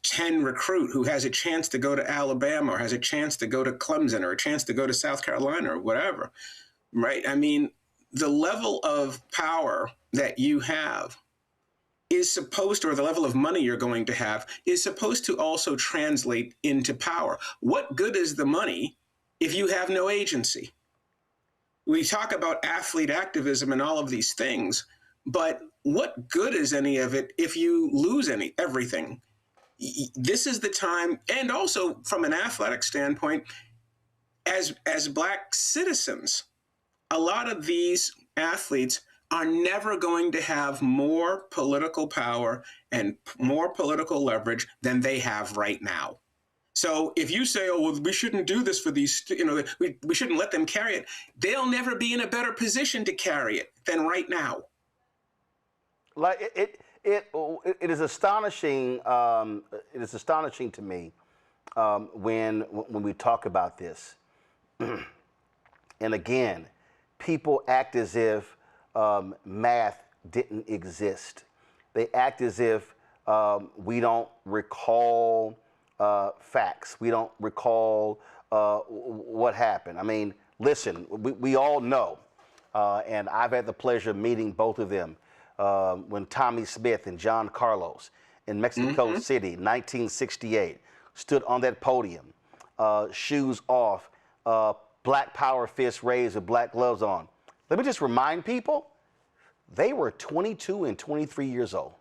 10 recruit who has a chance to go to Alabama or has a chance to go to Clemson or a chance to go to South Carolina or whatever, right? I mean, the level of power that you have is supposed to, or the level of money you're going to have is supposed to also translate into power. What good is the money if you have no agency? We talk about athlete activism and all of these things, but what good is any of it if you lose everything? This is the time, and also from an athletic standpoint, as Black citizens, a lot of these athletes are never going to have more political power and more political leverage than they have right now. So if you say, oh, well, we shouldn't do this for these, we shouldn't let them carry it, they'll never be in a better position to carry it than right now. Like it is astonishing. It is astonishing to me when we talk about this. And again, people act as if math didn't exist. They act as if we don't recall facts. We don't recall what happened. I mean, listen, we all know, and I've had the pleasure of meeting both of them, when Tommy Smith and John Carlos in Mexico City, 1968, stood on that podium, shoes off, Black power fists raised with black gloves on. Let me just remind people, they were 22 and 23 years old.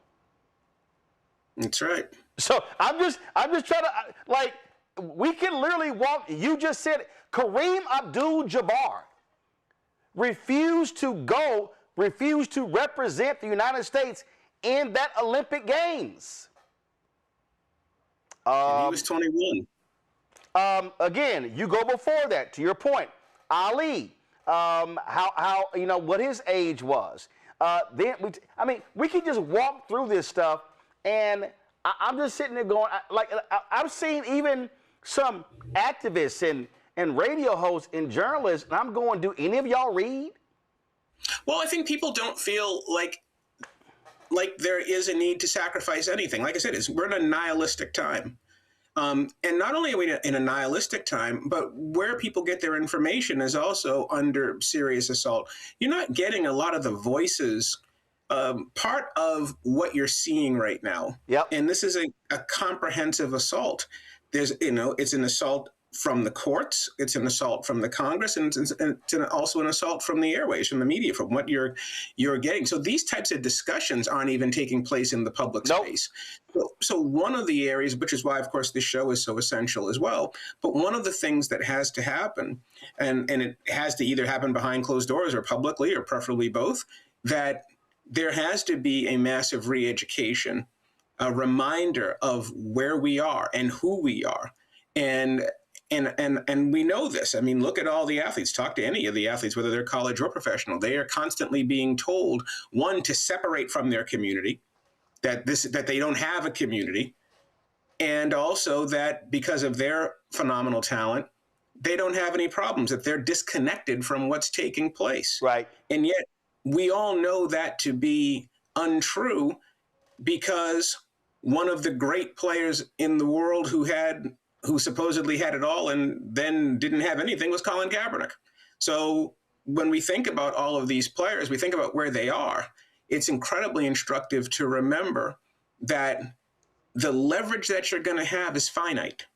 That's right. So I'm just trying to, we can literally walk, you just said it, Kareem Abdul-Jabbar refused to represent the United States in that Olympic Games. And he was 21. Again, you go before that, to your point, Ali, what his age was. We can just walk through this stuff, and I'm just sitting there going, I've seen even some activists and radio hosts and journalists, and I'm going, do any of y'all read? Well, I think people don't feel like there is a need to sacrifice anything. Like I said, we're in a nihilistic time. And not only are we in a nihilistic time, but where people get their information is also under serious assault. You're not getting a lot of the voices, part of what you're seeing right now. Yep. And this is a comprehensive assault. It's an assault from the courts, it's an assault from the Congress, and it's also an assault from the airways, from the media, from what you're getting. So these types of discussions aren't even taking place in the public space. So one of the areas, which is why, of course, this show is so essential as well, but one of the things that has to happen, and it has to either happen behind closed doors or publicly, or preferably both, that there has to be a massive re-education, a reminder of where we are and who we are. And we know this. I mean, look at all the athletes. Talk to any of the athletes, whether they're college or professional. They are constantly being told, one, to separate from their community, that they don't have a community, and also that because of their phenomenal talent, they don't have any problems, that they're disconnected from what's taking place. Right. And yet we all know that to be untrue, because one of the great players in the world who supposedly had it all and then didn't have anything was Colin Kaepernick. So when we think about all of these players, we think about where they are. It's incredibly instructive to remember that the leverage that you're going to have is finite,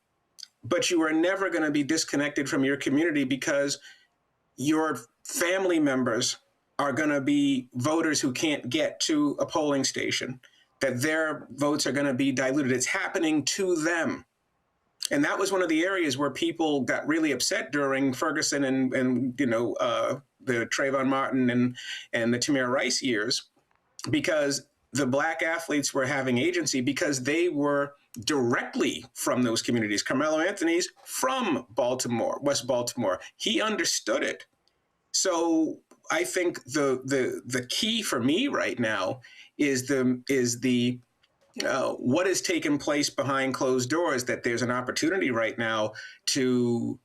but you are never going to be disconnected from your community, because your family members are going to be voters who can't get to a polling station, that their votes are going to be diluted. It's happening to them. And that was one of the areas where people got really upset during Ferguson and the Trayvon Martin and the Tamir Rice years, because the Black athletes were having agency because they were directly from those communities. Carmelo Anthony's from Baltimore, West Baltimore. He understood it. So I think the key for me right now is what has taken place behind closed doors, that there's an opportunity right now to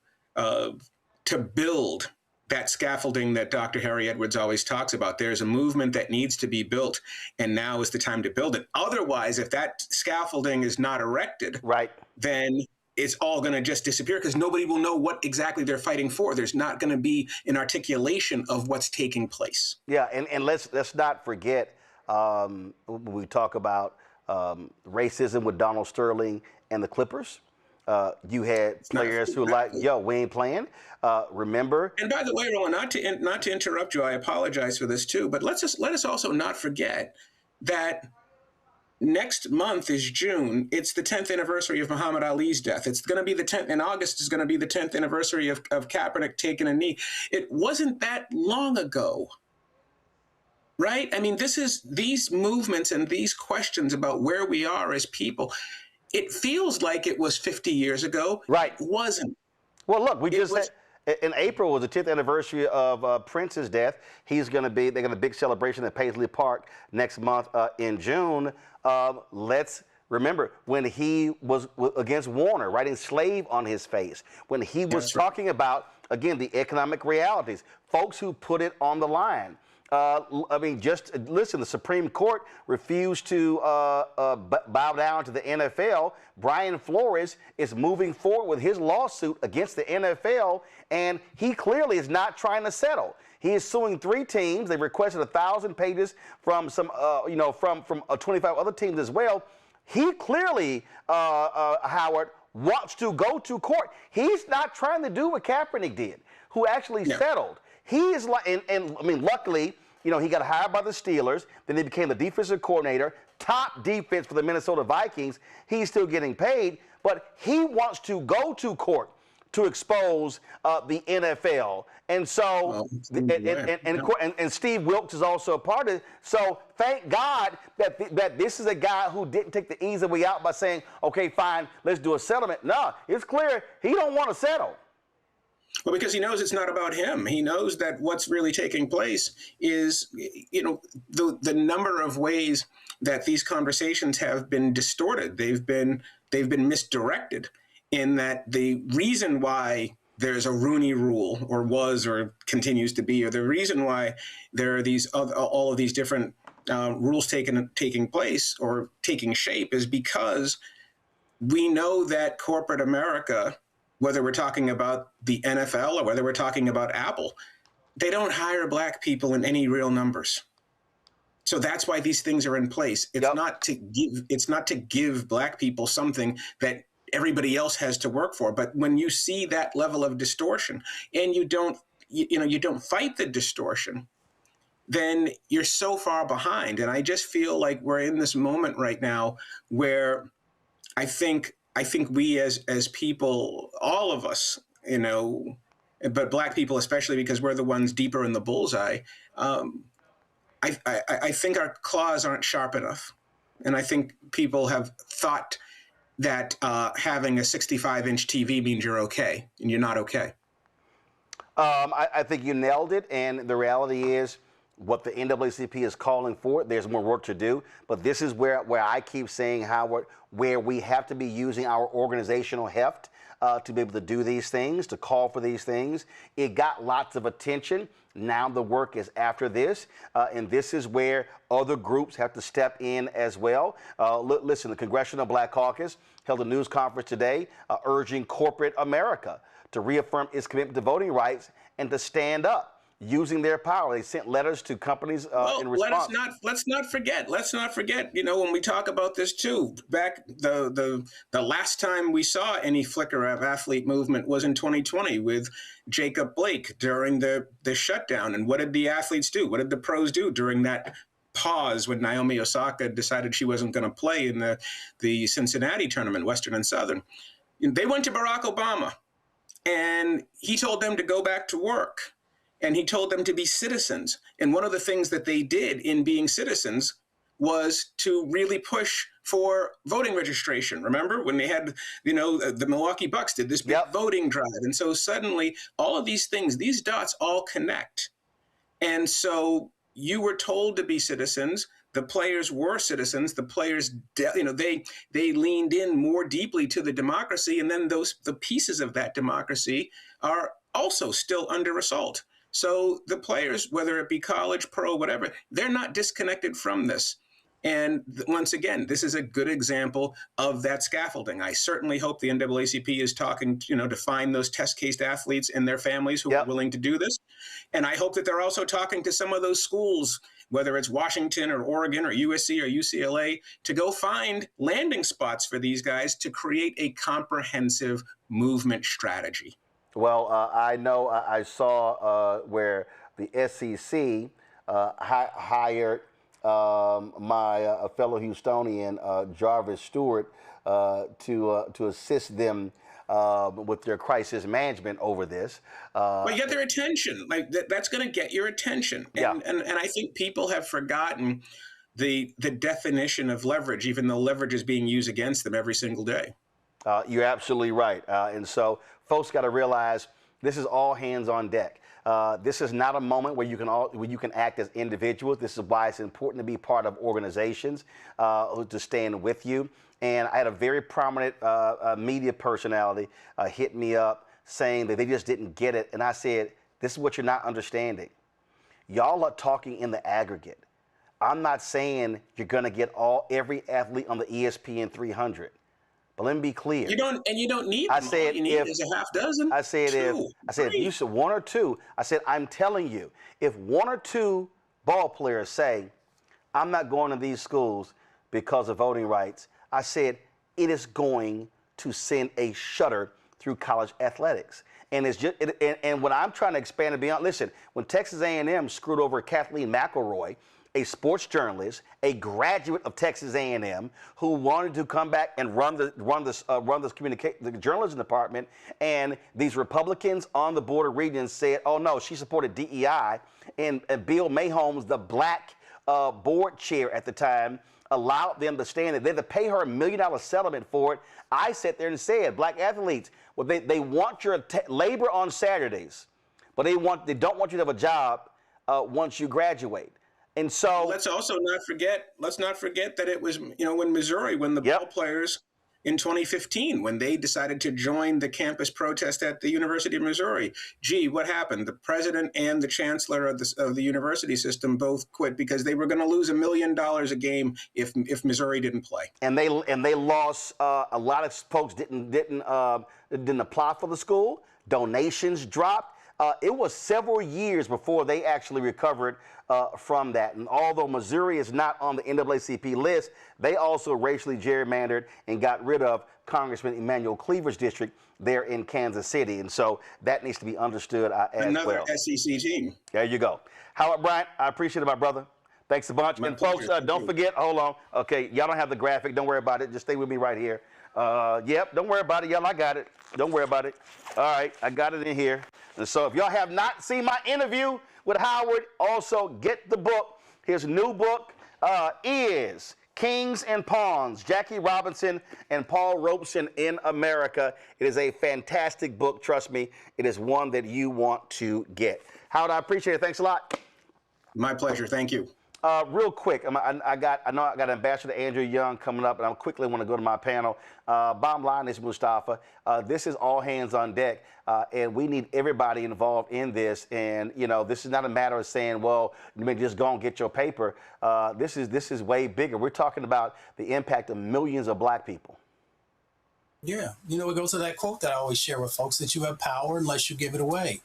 build that scaffolding that Dr. Harry Edwards always talks about. There's a movement that needs to be built, and now is the time to build it. Otherwise, if that scaffolding is not erected, right, then it's all going to just disappear, because nobody will know what exactly they're fighting for. There's not going to be an articulation of what's taking place. Yeah, and let's not forget, when we talk about racism with Donald Sterling and the Clippers, you had players who like, yo, we ain't playing. Remember? And by the way, Roland, not to interrupt you, I apologize for this too, but let us also not forget that next month is June. It's the 10th anniversary of Muhammad Ali's death. It's going to be the 10th, in August is going to be the 10th anniversary of Kaepernick taking a knee. It wasn't that long ago. Right? I mean, these movements and these questions about where we are as people, it feels like it was 50 years ago. Right. It wasn't. Well, look, in April was the 10th anniversary of Prince's death. They're going to a big celebration at Paisley Park next month in June. Let's remember when he was against Warner, writing slave on his face, when he was talking about, again, the economic realities, folks who put it on the line. I mean, just listen, the Supreme Court refused to bow down to the NFL. Brian Flores is moving forward with his lawsuit against the NFL, and he clearly is not trying to settle. He is suing 3 teams. They requested 1,000 pages from some, from 25 other teams as well. He clearly, Howard, wants to go to court. He's not trying to do what Kaepernick did, who actually settled. He is like, and I mean, luckily, he got hired by the Steelers. Then he became the defensive coordinator, top defense for the Minnesota Vikings. He's still getting paid, but he wants to go to court to expose the NFL. And so, and Steve Wilkes is also a part of it. So thank God that this is a guy who didn't take the easy way out by saying, okay, fine, let's do a settlement. No, it's clear he don't want to settle. Well, because he knows it's not about him. He knows that what's really taking place is, the number of ways that these conversations have been distorted. They've been misdirected, in that the reason why there's a Rooney Rule, or was, or continues to be, or the reason why there are all of these different rules taking place or taking shape, is because we know that corporate America, whether we're talking about the NFL or whether we're talking about Apple, they don't hire Black people in any real numbers. So that's why these things are in place. It's not to give Black people something that everybody else has to work for. But when you see that level of distortion and you don't fight the distortion, then you're so far behind. And I just feel like we're in this moment right now where I think we as people, all of us, but Black people especially, because we're the ones deeper in the bullseye, I think our claws aren't sharp enough. And I think people have thought that having a 65-inch TV means you're okay, and you're not okay. I think you nailed it, and the reality is what the NAACP is calling for. There's more work to do, but this is where I keep saying where we have to be using our organizational heft to be able to do these things, to call for these things. It got lots of attention. Now the work is after this, and this is where other groups have to step in as well. Listen, the Congressional Black Caucus held a news conference today urging corporate America to reaffirm its commitment to voting rights and to stand up using their power. They sent letters to companies in response. Let's not forget, when we talk about this too, back the last time we saw any flicker of athlete movement was in 2020 with Jacob Blake during the shutdown. And what did the athletes do? What did the pros do during that pause when Naomi Osaka decided she wasn't going to play in the Cincinnati tournament, Western and Southern? They went to Barack Obama and he told them to go back to work. And he told them to be citizens. And one of the things that they did in being citizens was to really push for voting registration. Remember when they had, the Milwaukee Bucks did this big voting drive. And so suddenly all of these things, these dots all connect. And so you were told to be citizens. The players were citizens. The players, they leaned in more deeply to the democracy. And then the pieces of that democracy are also still under assault. So the players, whether it be college, pro, whatever, they're not disconnected from this. And once again, this is a good example of that scaffolding. I certainly hope the NAACP is talking, to find those test-cased athletes and their families who are willing to do this. And I hope that they're also talking to some of those schools, whether it's Washington or Oregon or USC or UCLA, to go find landing spots for these guys to create a comprehensive movement strategy. Well, I know I saw where the SEC hired my fellow Houstonian, Jarvis Stewart, to assist them with their crisis management over this. Well, you get their attention. Like that's going to get your attention. And I think people have forgotten the definition of leverage, even though leverage is being used against them every single day. You're absolutely right. And so folks got to realize this is all hands on deck. This is not a moment where you can act as individuals. This is why it's important to be part of organizations to stand with you. And I had a very prominent media personality hit me up saying that they just didn't get it. And I said, this is what you're not understanding. Y'all are talking in the aggregate. I'm not saying you're going to get every athlete on the ESPN 300. But let me be clear. You don't need them. All you need is a half dozen. I said if you said one or two, I said, I'm telling you, if one or two ball players say, I'm not going to these schools because of voting rights, I said, it is going to send a shudder through college athletics. And it's just, and when I'm trying to expand it beyond, listen, when Texas A&M screwed over Kathleen McElroy, a sports journalist, a graduate of Texas A&M, who wanted to come back and run the journalism department, and these Republicans on the Board of Regents said, "Oh no, she supported DEI," and Bill Mahomes, the black board chair at the time, allowed them to stand it. They had to pay her $1 million settlement for it. I sat there and said, black athletes, well, they want your labor on Saturdays, but they don't want you to have a job once you graduate. And so let's not forget that it was, when Missouri, when the ball players in 2015, when they decided to join the campus protest at the University of Missouri, what happened? The president and the chancellor of the university system both quit because they were going to lose $1 million a game if Missouri didn't play. And they lost. A lot of folks didn't apply for the school. Donations dropped. It was several years before they actually recovered from that. And although Missouri is not on the NAACP list, they also racially gerrymandered and got rid of Congressman Emmanuel Cleaver's district there in Kansas City. And so that needs to be understood as Another well. SEC team. There you go. Howard Bryant, I appreciate it, my brother. Thanks a bunch. And folks, don't forget, hold on. Okay, y'all don't have the graphic. Don't worry about it. Just stay with me right here. Yep, don't worry about it, y'all. I got it. Don't worry about it. All right, I got it in here. And so if y'all have not seen my interview with Howard, also get the book. His new book is Kings and Pawns, Jackie Robinson and Paul Robeson in America. It is a fantastic book. Trust me, it is one that you want to get. Howard, I appreciate it. Thanks a lot. My pleasure. Thank you. Real quick, I know I got Ambassador Andrew Young coming up, and I quickly want to go to my panel. Bottom line is, Mustafa, this is all hands on deck, and we need everybody involved in this. And you know, this is not a matter of saying, well, you may just go and get your paper. This is way bigger. We're talking about the impact of millions of black people. Yeah, you know, it goes to that quote that I always share with folks, that you have power unless you give it away.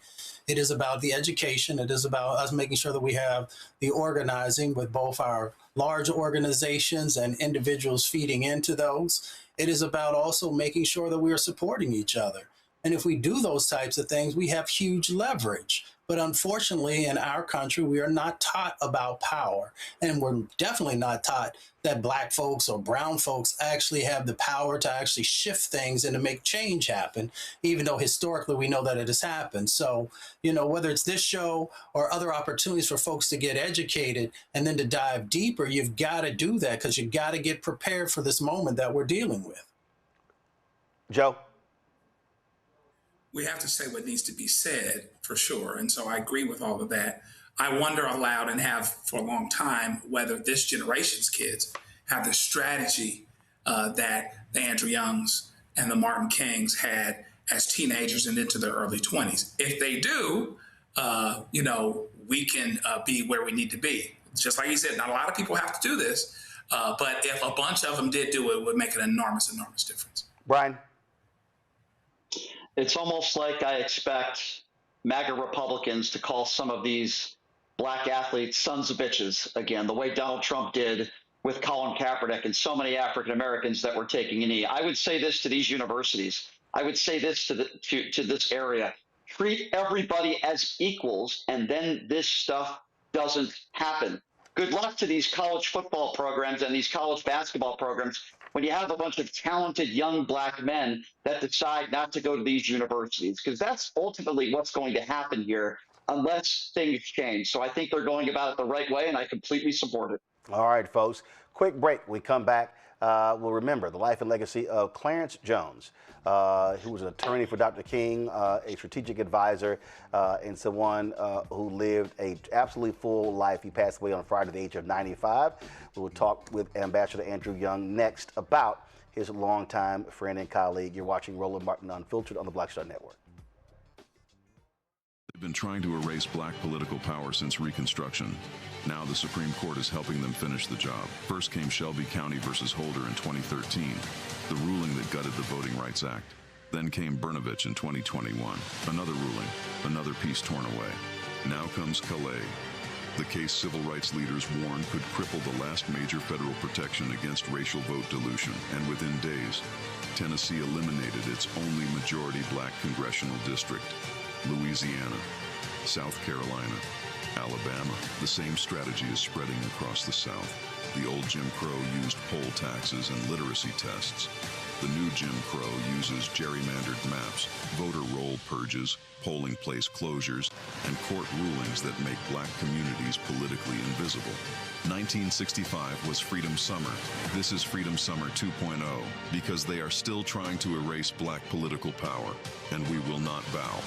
It is about the education. It is about us making sure that we have the organizing with both our large organizations and individuals feeding into those. It is about also making sure that we are supporting each other. And if we do those types of things, we have huge leverage. But unfortunately, in our country, we are not taught about power. And we're definitely not taught that black folks or brown folks actually have the power to actually shift things and to make change happen, even though historically we know that it has happened. So, you know, whether it's this show or other opportunities for folks to get educated and then to dive deeper, you've got to do that, because you've got to get prepared for this moment that we're dealing with. Joe? We have to say what needs to be said, for sure. And so I agree with all of that. I wonder aloud, and have for a long time, whether this generation's kids have the strategy that the Andrew Youngs and the Martin Kings had as teenagers and into their early 20s. If they do, you know, we can be where we need to be. Just like you said, not a lot of people have to do this, but if a bunch of them did do it, it would make an enormous, enormous difference. Brian? It's almost like I expect MAGA Republicans to call some of these black athletes sons of bitches again, the way Donald Trump did with Colin Kaepernick and so many African Americans that were taking a knee. I would say this to these universities. I would say this to this area. Treat everybody as equals, and then this stuff doesn't happen. Good luck to these college football programs and these college basketball programs when you have a bunch of talented young black men that decide not to go to these universities, because that's ultimately what's going to happen here unless things change. So I think they're going about it the right way, and I completely support it. All right, folks. Quick break. We come back. We'll remember the life and legacy of Clarence Jones, who was an attorney for Dr. King, a strategic advisor, and someone who lived an absolutely full life. He passed away on Friday at the age of 95. We will talk with Ambassador Andrew Young next about his longtime friend and colleague. You're watching Roland Martin Unfiltered on the Black Star Network. They've been trying to erase black political power since Reconstruction. Now the Supreme Court is helping them finish the job. First came Shelby County versus Holder in 2013, the ruling that gutted the Voting Rights Act. Then came Brnovich in 2021, another ruling, another piece torn away. Now comes Callais, the case civil rights leaders warned could cripple the last major federal protection against racial vote dilution. And within days, Tennessee eliminated its only majority black congressional district. Louisiana, South Carolina, Alabama. The same strategy is spreading across the South. The old Jim Crow used poll taxes and literacy tests. The new Jim Crow uses gerrymandered maps, voter roll purges, polling place closures, and court rulings that make black communities politically invisible. 1965 was Freedom Summer. This is Freedom Summer 2.0, because they are still trying to erase black political power, and we will not bow.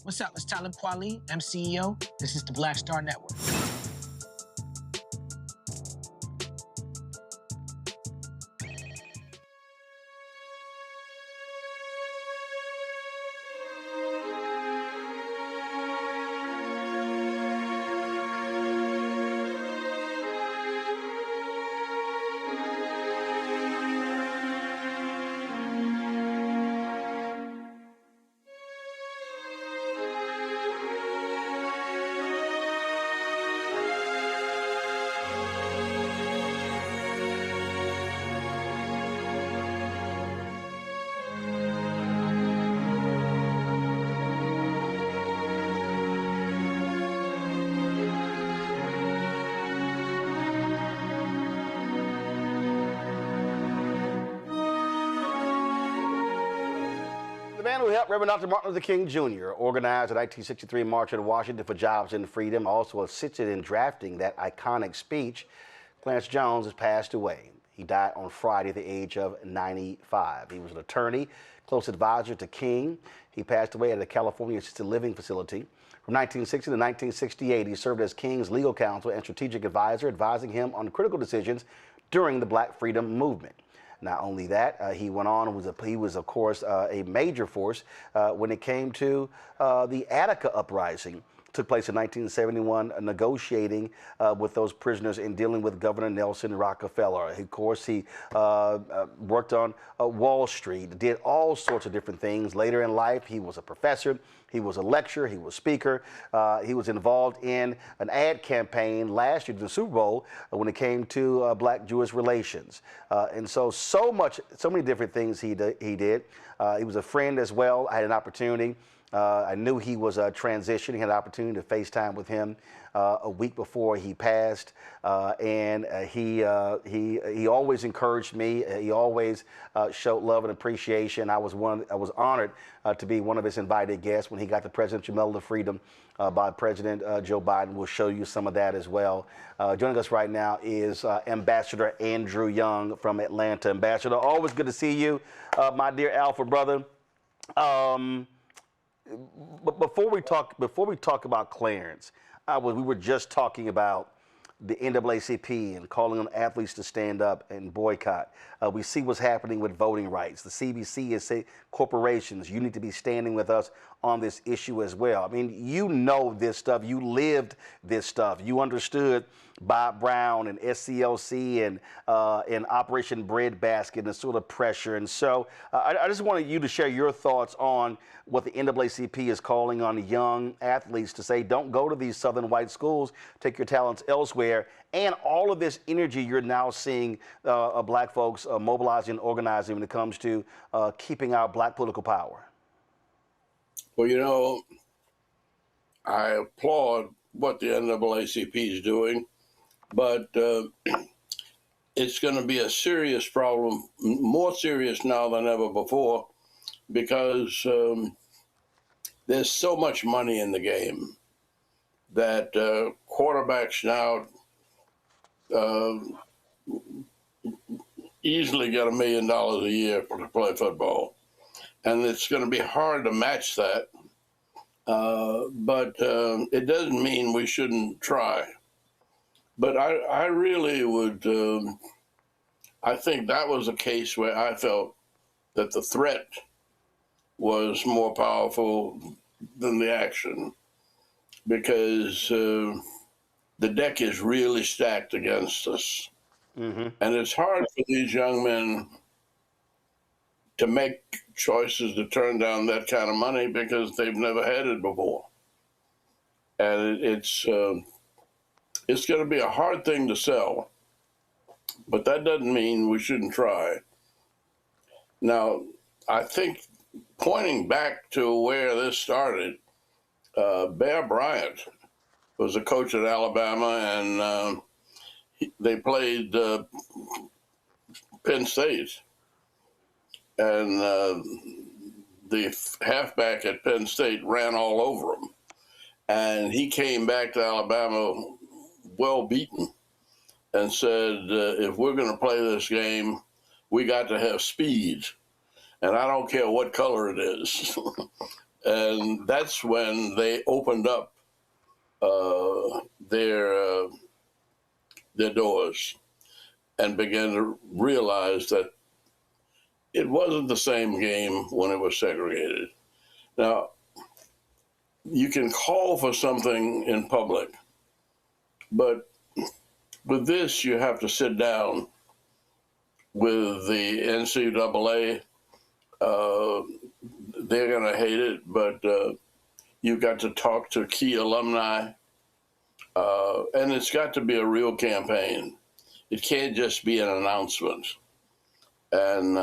What's up? It's Talib Kweli. I'm CEO. This is the Black Star Network. The man who helped Reverend Dr. Martin Luther King Jr. organize the 1963 March in Washington for Jobs and Freedom, also assisted in drafting that iconic speech, Clarence Jones, has passed away. He died on Friday at the age of 95. He was an attorney, close advisor to King. He passed away at a California assisted living facility. From 1960 to 1968, he served as King's legal counsel and strategic advisor, advising him on critical decisions during the Black Freedom Movement. Not only that, he went on, he was of course a major force when it came to the Attica uprising. Took place in 1971, negotiating with those prisoners and dealing with Governor Nelson Rockefeller. Of course, he worked on Wall Street, did all sorts of different things. Later in life, he was a professor, he was a lecturer, he was speaker. He was involved in an ad campaign last year, the Super Bowl, when it came to Black-Jewish relations. And so many different things he did. He was a friend as well. I had an opportunity. I knew he was transitioning, had an opportunity to FaceTime with him a week before he passed, and he always encouraged me. He always showed love and appreciation. I was honored to be one of his invited guests when he got the Presidential Medal of Freedom by President Joe Biden. We'll show you some of that as well. Joining us right now is Ambassador Andrew Young from Atlanta. Ambassador, always good to see you, my dear Alpha brother. But before we talk about Clarence, we were just talking about the NAACP and calling on athletes to stand up and boycott. We see what's happening with voting rights. The CBC is saying, corporations, you need to be standing with us on this issue as well. I mean, you know this stuff. You lived this stuff. You understood Bob Brown and SCLC and Operation Breadbasket and the sort of pressure. And so I just wanted you to share your thoughts on what the NAACP is calling on young athletes to say, don't go to these Southern white schools, take your talents elsewhere, and all of this energy you're now seeing Black folks mobilizing and organizing when it comes to keeping our Black political power. Well, you know, I applaud what the NAACP is doing, but it's going to be a serious problem, more serious now than ever before, because there's so much money in the game that quarterbacks now easily get $1 million a year to play football. And it's going to be hard to match that. But it doesn't mean we shouldn't try. But I really would, I think that was a case where I felt that the threat was more powerful than the action, because the deck is really stacked against us. Mm-hmm. And it's hard for these young men to make choices to turn down that kind of money because they've never had it before. And it's going to be a hard thing to sell, but that doesn't mean we shouldn't try. Now, I think pointing back to where this started, Bear Bryant was a coach at Alabama, and they played Penn State. And the halfback at Penn State ran all over him. And he came back to Alabama well beaten and said, if we're going to play this game, we got to have speed. And I don't care what color it is. And that's when they opened up their doors and began to realize that it wasn't the same game when it was segregated. Now, you can call for something in public, but with this, you have to sit down with the NCAA. They're going to hate it, but you've got to talk to key alumni, and it's got to be a real campaign. It can't just be an announcement. And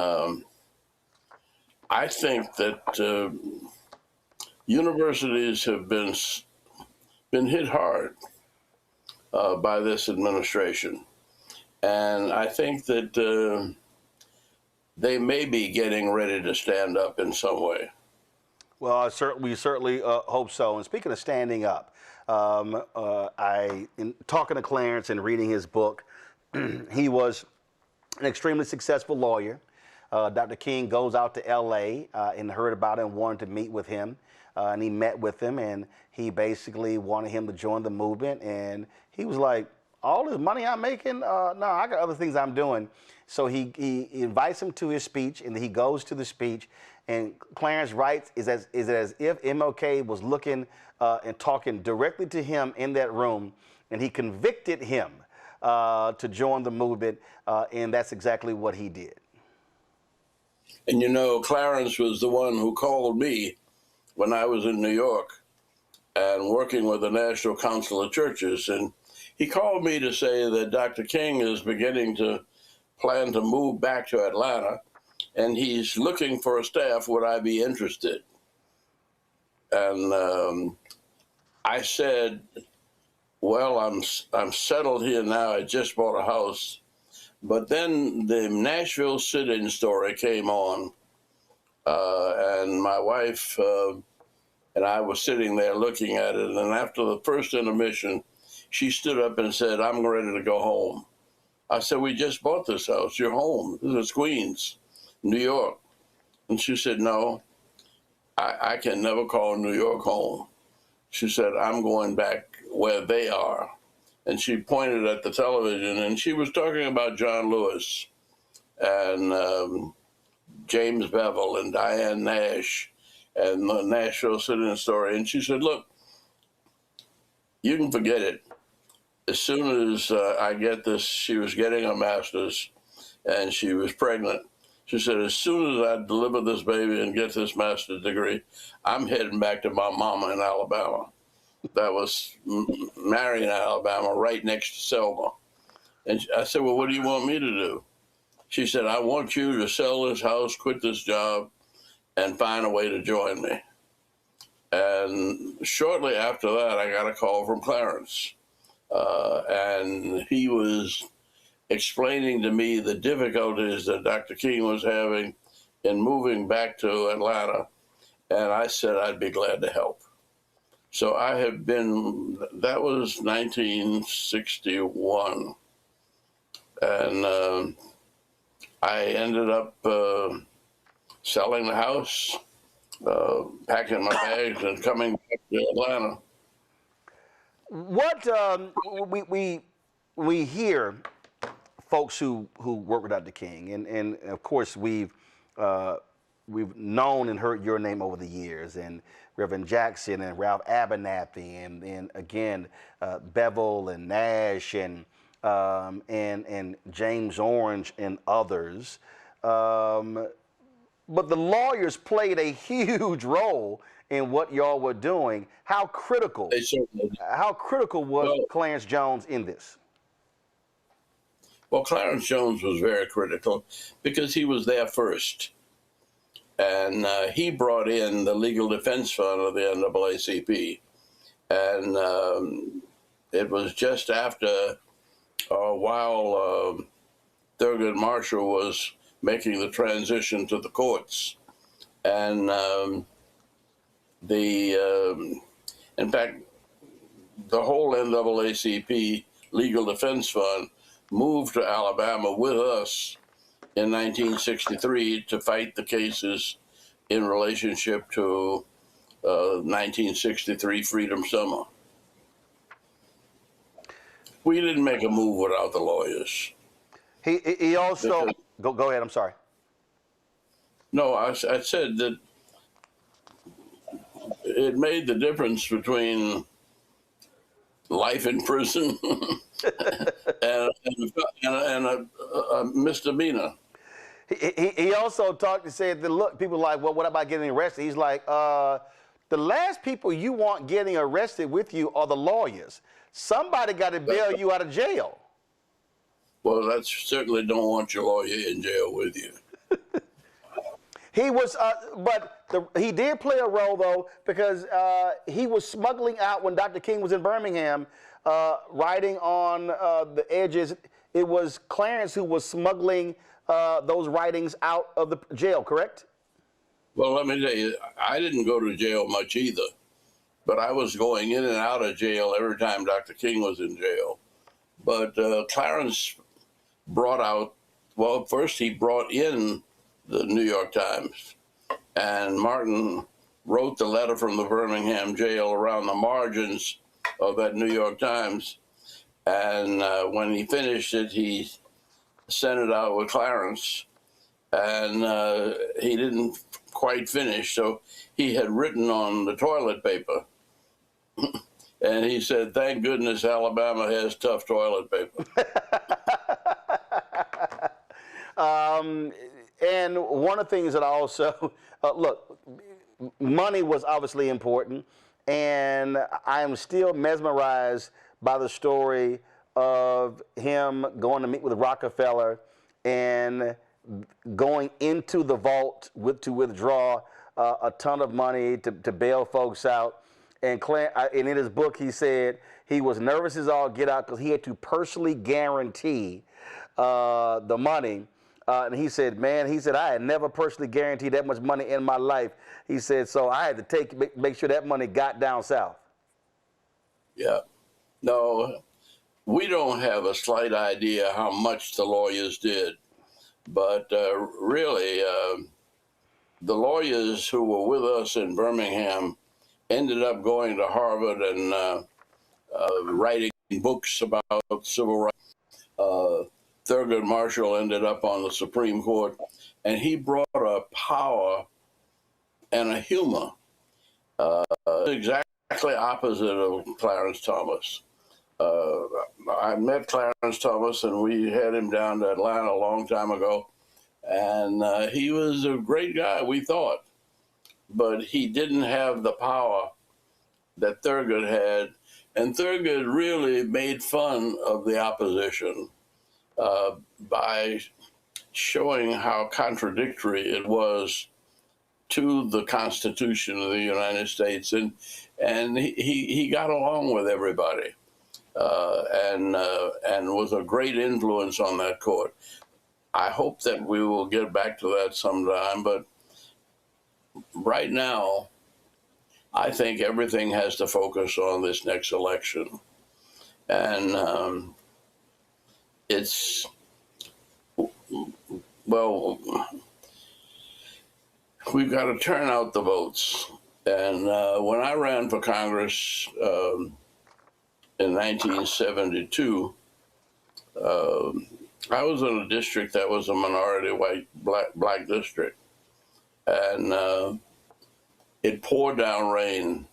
I think that universities have been hit hard by this administration. And I think that they may be getting ready to stand up in some way. Well, we certainly hope so. And speaking of standing up, in talking to Clarence and reading his book, he was an extremely successful lawyer. Dr. King goes out to L.A. And heard about him, wanted to meet with him. And he met with him, and he basically wanted him to join the movement. And he was like, all this money I'm making? No, I got other things I'm doing. So he invites him to his speech, and he goes to the speech. And Clarence writes, is it as if MLK was looking and talking directly to him in that room, and he convicted him to join the movement, and that's exactly what he did. And you know, Clarence was the one who called me when I was in New York and working with the National Council of Churches. And he called me to say that Dr. King is beginning to plan to move back to Atlanta, and he's looking for a staff. Would I be interested? And I said, well, I'm settled here now. I just bought a house. But then the Nashville sit-in story came on, and my wife and I were sitting there looking at it. And after the first intermission, she stood up and said, I'm ready to go home. I said, we just bought this house. You're home. This is Queens, New York. And she said, no, I can never call New York home. She said, I'm going back where they are. And she pointed at the television, and she was talking about John Lewis and James Bevel and Diane Nash and the Nashville sit-in story. And she said, look, you can forget it. As soon as I get this, she was getting a master's, and she was pregnant. She said, as soon as I deliver this baby and get this master's degree, I'm heading back to my mama in Alabama. That was Marion, Alabama, right next to Selma. And I said, well, what do you want me to do? She said, I want you to sell this house, quit this job, and find a way to join me. And shortly after that, I got a call from Clarence. And he was explaining to me the difficulties that Dr. King was having in moving back to Atlanta. And I said I'd be glad to help. So I have been, that was 1961. And I ended up selling the house, packing my bags, and coming back to Atlanta. What we hear folks who work with Dr. King, and of course we've known and heard your name over the years, and Reverend Jackson and Ralph Abernathy, and again Bevel and Nash and James Orange and others. But the lawyers played a huge role in what y'all were doing. How critical was Clarence Jones in this? Well, Clarence Jones was very critical because he was there first. And he brought in the Legal Defense Fund of the NAACP. And it was just after while Thurgood Marshall was making the transition to the courts. And in fact, the whole NAACP Legal Defense Fund moved to Alabama with us in 1963 to fight the cases in relationship to 1963 Freedom Summer. We didn't make a move without the lawyers. He also, go ahead, I'm sorry. No, I said that it made the difference between life in prison and a misdemeanor. He also talked and said that, look, people are like, well, what about getting arrested? He's like, the last people you want getting arrested with you are the lawyers. Somebody got to bail you out of jail. Well, that's certainly don't want your lawyer in jail with you. He was, he did play a role, though, because he was smuggling out when Dr. King was in Birmingham, writing on the edges. It was Clarence who was smuggling those writings out of the jail, correct? Well, let me tell you, I didn't go to jail much either, but I was going in and out of jail every time Dr. King was in jail. But Clarence brought out, well, first he brought in the New York Times, and Martin wrote the letter from the Birmingham jail around the margins of that New York Times. And when he finished it, he sent it out with Clarence, and he didn't quite finish, so he had written on the toilet paper. And he said, "Thank goodness Alabama has tough toilet paper." And one of the things that I also, look, money was obviously important, and I am still mesmerized by the story of him going to meet with Rockefeller and going into the vault to withdraw a ton of money to bail folks out. And in his book, he said he was nervous as all get out because he had to personally guarantee the money. And he said, man, I had never personally guaranteed that much money in my life. He said, so I had to make sure that money got down south. Yeah. No, we don't have a slight idea how much the lawyers did. But really, the lawyers who were with us in Birmingham ended up going to Harvard and writing books about civil rights. Thurgood Marshall ended up on the Supreme Court, and he brought a power and a humor exactly opposite of Clarence Thomas. I met Clarence Thomas, and we had him down to Atlanta a long time ago, and he was a great guy, we thought, but he didn't have the power that Thurgood had, and Thurgood really made fun of the opposition by showing how contradictory it was to the Constitution of the United States, and he got along with everybody. And was a great influence on that court. I hope that we will get back to that sometime, but right now, I think everything has to focus on this next election. And it's, well, we've got to turn out the votes. And when I ran for Congress, in 1972, I was in a district that was a minority white black district, and it poured down rain.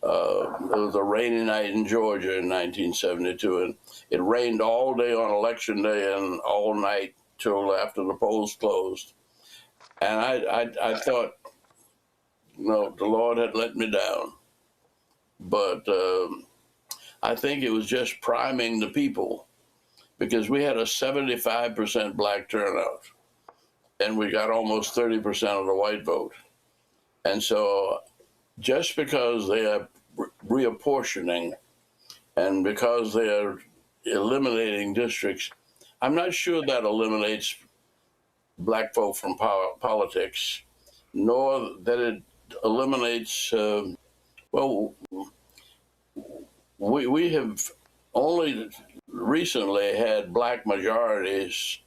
It was a rainy night in Georgia in 1972, and it rained all day on Election Day and all night till after the polls closed. And I thought, no, the Lord had let me down, but I think it was just priming the people, because we had a 75% black turnout and we got almost 30% of the white vote. And so just because they are reapportioning and because they are eliminating districts, I'm not sure that eliminates black folk from politics, nor that it eliminates, well, we have only recently had black majorities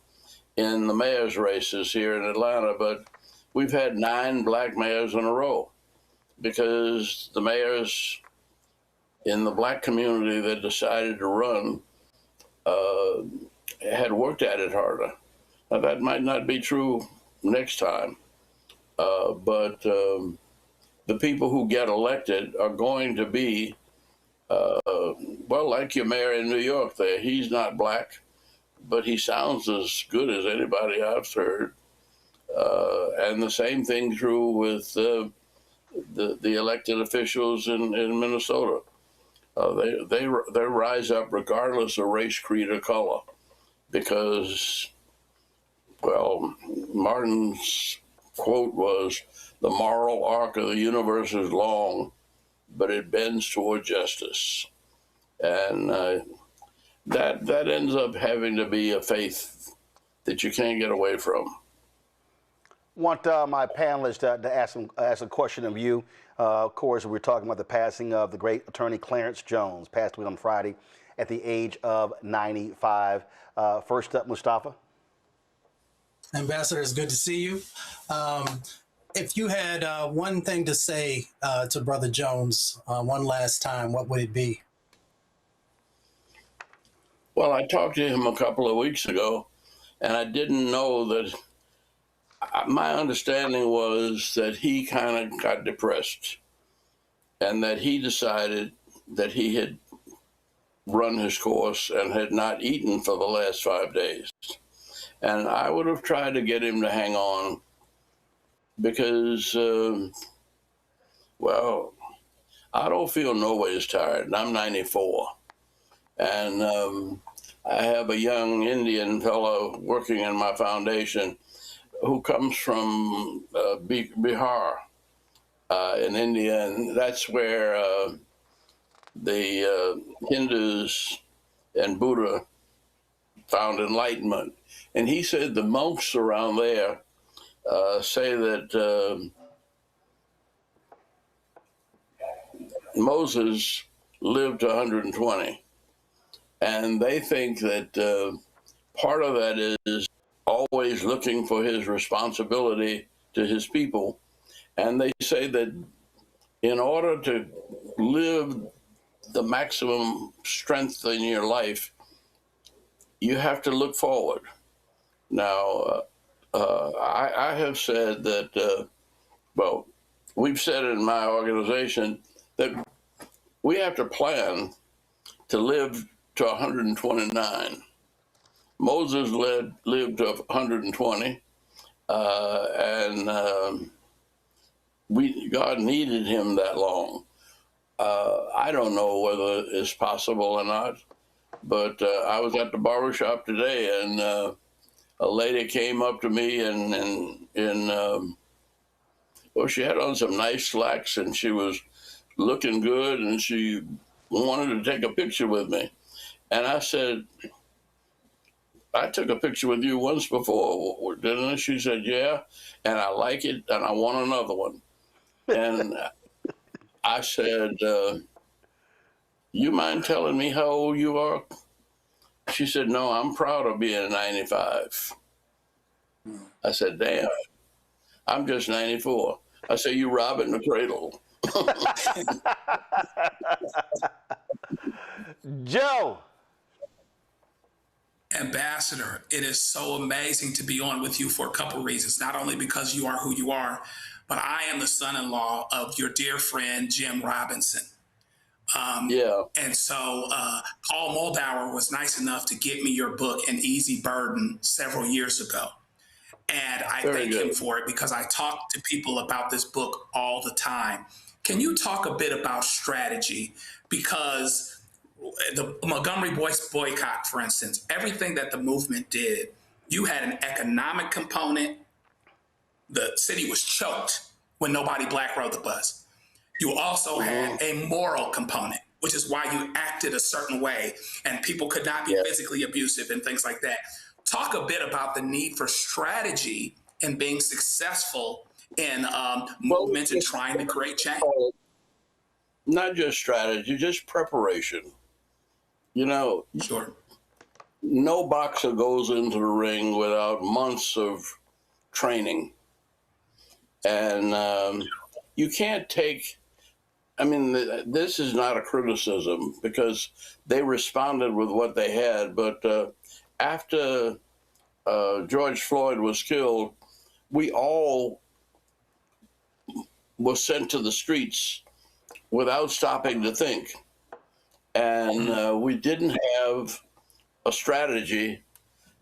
in the mayor's races here in Atlanta, but we've had 9 black mayors in a row because the mayors in the black community that decided to run had worked at it harder. Now, that might not be true next time, but the people who get elected are going to be well, like your mayor in New York there, he's not black, but he sounds as good as anybody I've heard. And the same thing true with the elected officials in Minnesota. They rise up regardless of race, creed, or color, because, well, Martin's quote was, "The moral arc of the universe is long, but it bends toward justice." And that ends up having to be a faith that you can't get away from. Want my panelists to ask a question of you. Of course, we're talking about the passing of the great attorney Clarence Jones, passed away on Friday at the age of 95. First up, Mustafa. Ambassador, it's good to see you. If you had one thing to say to Brother Jones one last time, what would it be? Well, I talked to him a couple of weeks ago, and I didn't know that. My understanding was that he kind of got depressed and that he decided that he had run his course and had not eaten for the last 5 days. And I would have tried to get him to hang on because, well, I don't feel no ways tired. I'm 94. And I have a young Indian fellow working in my foundation who comes from Bihar in India, and that's where the Hindus and Buddha found enlightenment. And he said the monks around there say that Moses lived to 120. And they think that part of that is always looking for his responsibility to his people. And they say that in order to live the maximum strength in your life, you have to look forward. Now, I have said that, well, we've said in my organization that we have to plan to live to 129. Moses lived to 120, and God needed him that long. I don't know whether it's possible or not, but I was at the barbershop today, and a lady came up to me well, she had on some nice slacks, and she was looking good, and she wanted to take a picture with me. And I said, I took a picture with you once before, didn't I? She said, yeah, and I like it, and I want another one. And I said, you mind telling me how old you are? She said, no, I'm proud of being 95. I said, damn, I'm just 94. I said, you robbing the cradle. Joe. Ambassador, it is so amazing to be on with you for a couple reasons. Not only because you are who you are, but I am the son-in-law of your dear friend, Jim Robinson. And so Paul Moldauer was nice enough to get me your book, An Easy Burden, several years ago. And I thank him for it because I talk to people about this book all the time. Can you talk a bit about strategy? Because the Montgomery Boyce boycott, for instance, everything that the movement did, you had an economic component. The city was choked when nobody black rode the bus. You also had a moral component, which is why you acted a certain way and people could not be physically abusive and things like that. Talk a bit about the need for strategy in being successful in movements and trying to create change. Not just strategy, just preparation. You know, no boxer goes into the ring without months of training. And you can't take, I mean, this is not a criticism because they responded with what they had. But after George Floyd was killed, we all were sent to the streets without stopping to think. And we didn't have a strategy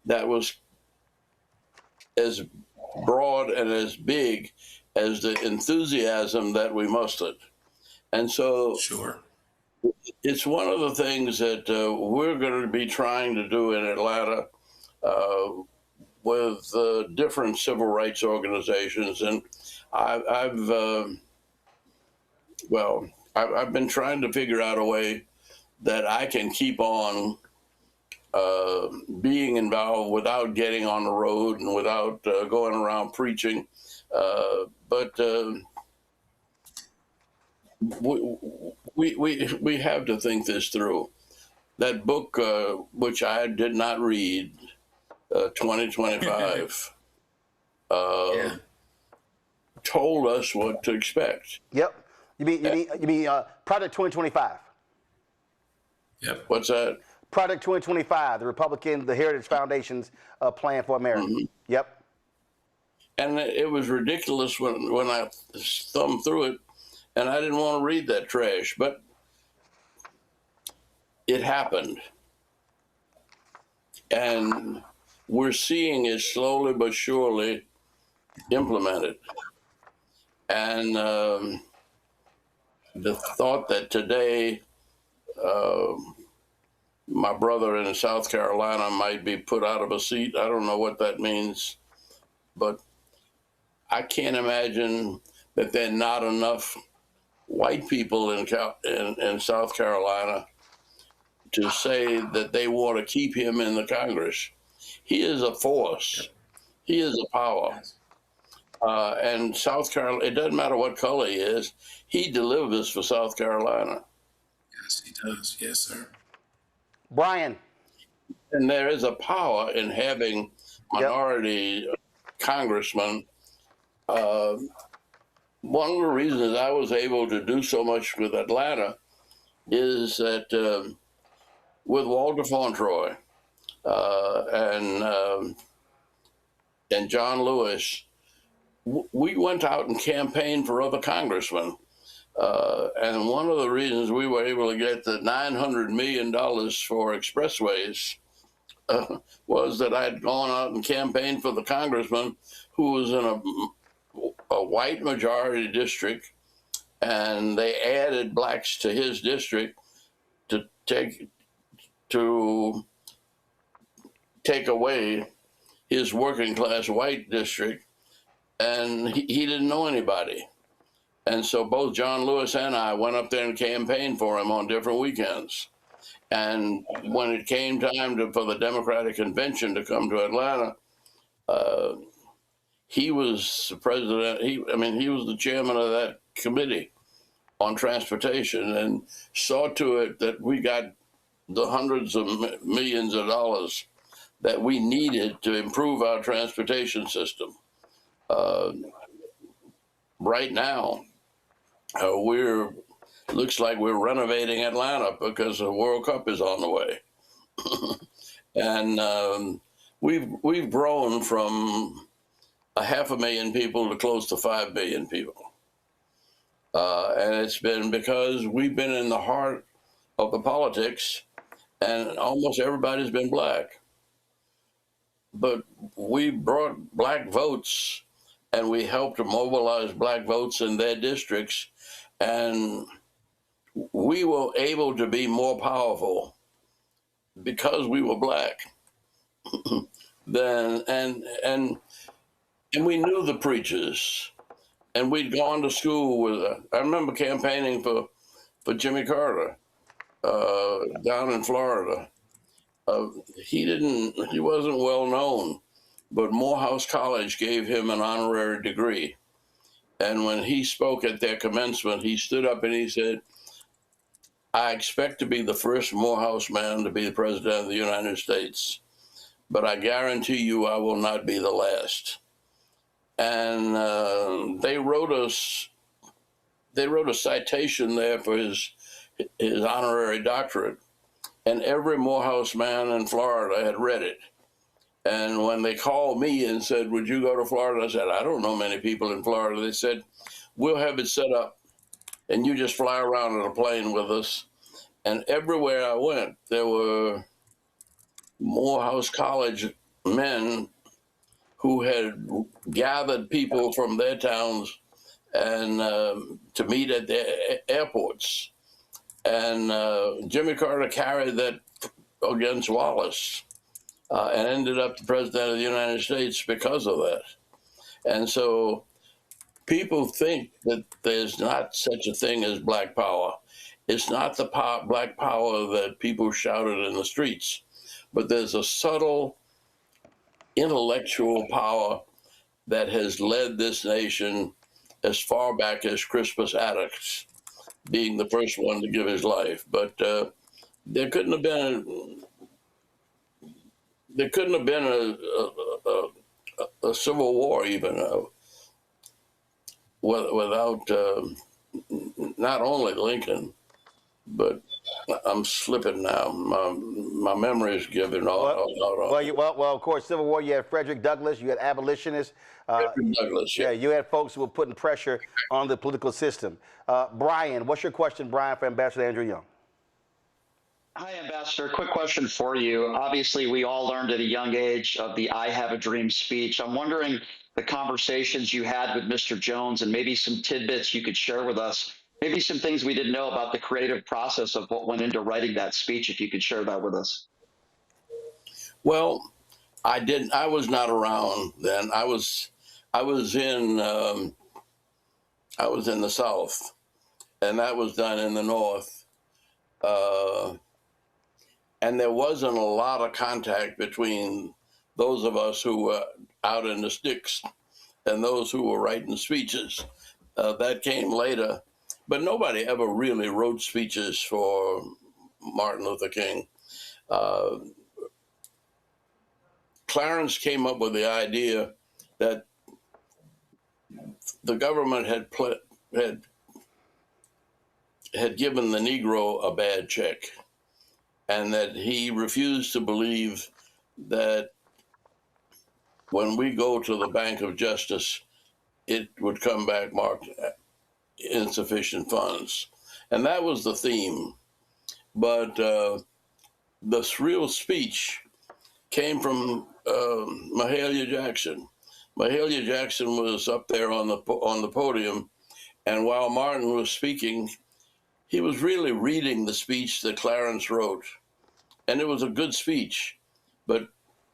that was as broad and as big as the enthusiasm that we mustered. And so it's one of the things that we're going to be trying to do in Atlanta with different civil rights organizations. And I've been trying to figure out a way that I can keep on being involved without getting on the road and without going around preaching. But we have to think this through. That book, which I did not read, 2025, told us what to expect. Yep. You mean Project 2025? Yep. What's that? Project 2025, the Heritage Foundation's plan for America. Mm-hmm. Yep. And it was ridiculous when I thumbed through it, and I didn't want to read that trash, but it happened. And we're seeing it slowly but surely implemented. And the thought that today my brother in South Carolina might be put out of a seat, I don't know what that means, but I can't imagine that there are not enough white people in South Carolina to say that they want to keep him in the Congress. He is a force. He is a power. And South Carolina, it doesn't matter what color he is, he delivers for South Carolina. Yes, he does. Yes, sir. Brian. And there is a power in having minority congressmen. One of the reasons I was able to do so much with Atlanta is that with Walter Fauntroy and John Lewis, we went out and campaigned for other congressmen. And one of the reasons we were able to get the $900 million for expressways was that I'd gone out and campaigned for the congressman who was in a white majority district, and they added blacks to his district to take away his working class white district, and he didn't know anybody. And so both John Lewis and I went up there and campaigned for him on different weekends. And when it came time for the Democratic Convention to come to Atlanta, he was the president. He was the chairman of that committee on transportation and saw to it that we got the hundreds of millions of dollars that we needed to improve our transportation system. Right now, looks like we're renovating Atlanta because the World Cup is on the way. And we've grown from 500,000 people to close to 5 billion people. And it's been because we've been in the heart of the politics, and almost everybody's been black. But we brought black votes, and we helped to mobilize black votes in their districts, and we were able to be more powerful because we were black. And we knew the preachers, and we'd gone to school with. I remember campaigning for Jimmy Carter down in Florida. He wasn't well known, but Morehouse College gave him an honorary degree. And when he spoke at their commencement, he stood up and he said, "I expect to be the first Morehouse man to be the president of the United States, but I guarantee you I will not be the last." And they wrote a citation there for his honorary doctorate, and every Morehouse man in Florida had read it. And when they called me and said, "Would you go to Florida?" I said, "I don't know many people in Florida." They said, "We'll have it set up, and you just fly around on a plane with us." And everywhere I went, there were Morehouse College men who had gathered people from their towns and to meet at their airports. And Jimmy Carter carried that against Wallace and ended up the president of the United States because of that. And so people think that there's not such a thing as black power. It's not the black power that people shouted in the streets, but there's a subtle intellectual power that has led this nation as far back as Crispus Attucks being the first one to give his life. But there couldn't have been a civil war even without not only Lincoln, but I'm slipping now. My memory is giving all. Well, of course, Civil War. You had Frederick Douglass. You had abolitionists. Frederick Douglass. Yeah, you had folks who were putting pressure on the political system. Brian, what's your question, Brian, for Ambassador Andrew Young? Hi, Ambassador. Quick question for you. Obviously, we all learned at a young age of the I Have a Dream speech. I'm wondering the conversations you had with Mr. Jones and maybe some tidbits you could share with us, maybe some things we didn't know about the creative process of what went into writing that speech, if you could share that with us. Well, I was not around then. I was in the South, and that was done in the North. And there wasn't a lot of contact between those of us who were out in the sticks and those who were writing speeches. That came later. But nobody ever really wrote speeches for Martin Luther King. Clarence came up with the idea that the government had given the Negro a bad check, and that he refused to believe that when we go to the Bank of Justice, it would come back marked insufficient funds. And that was the theme. But this real speech came from Mahalia Jackson. Mahalia Jackson was up there on the podium, and while Martin was speaking, he was really reading the speech that Clarence wrote. And it was a good speech, but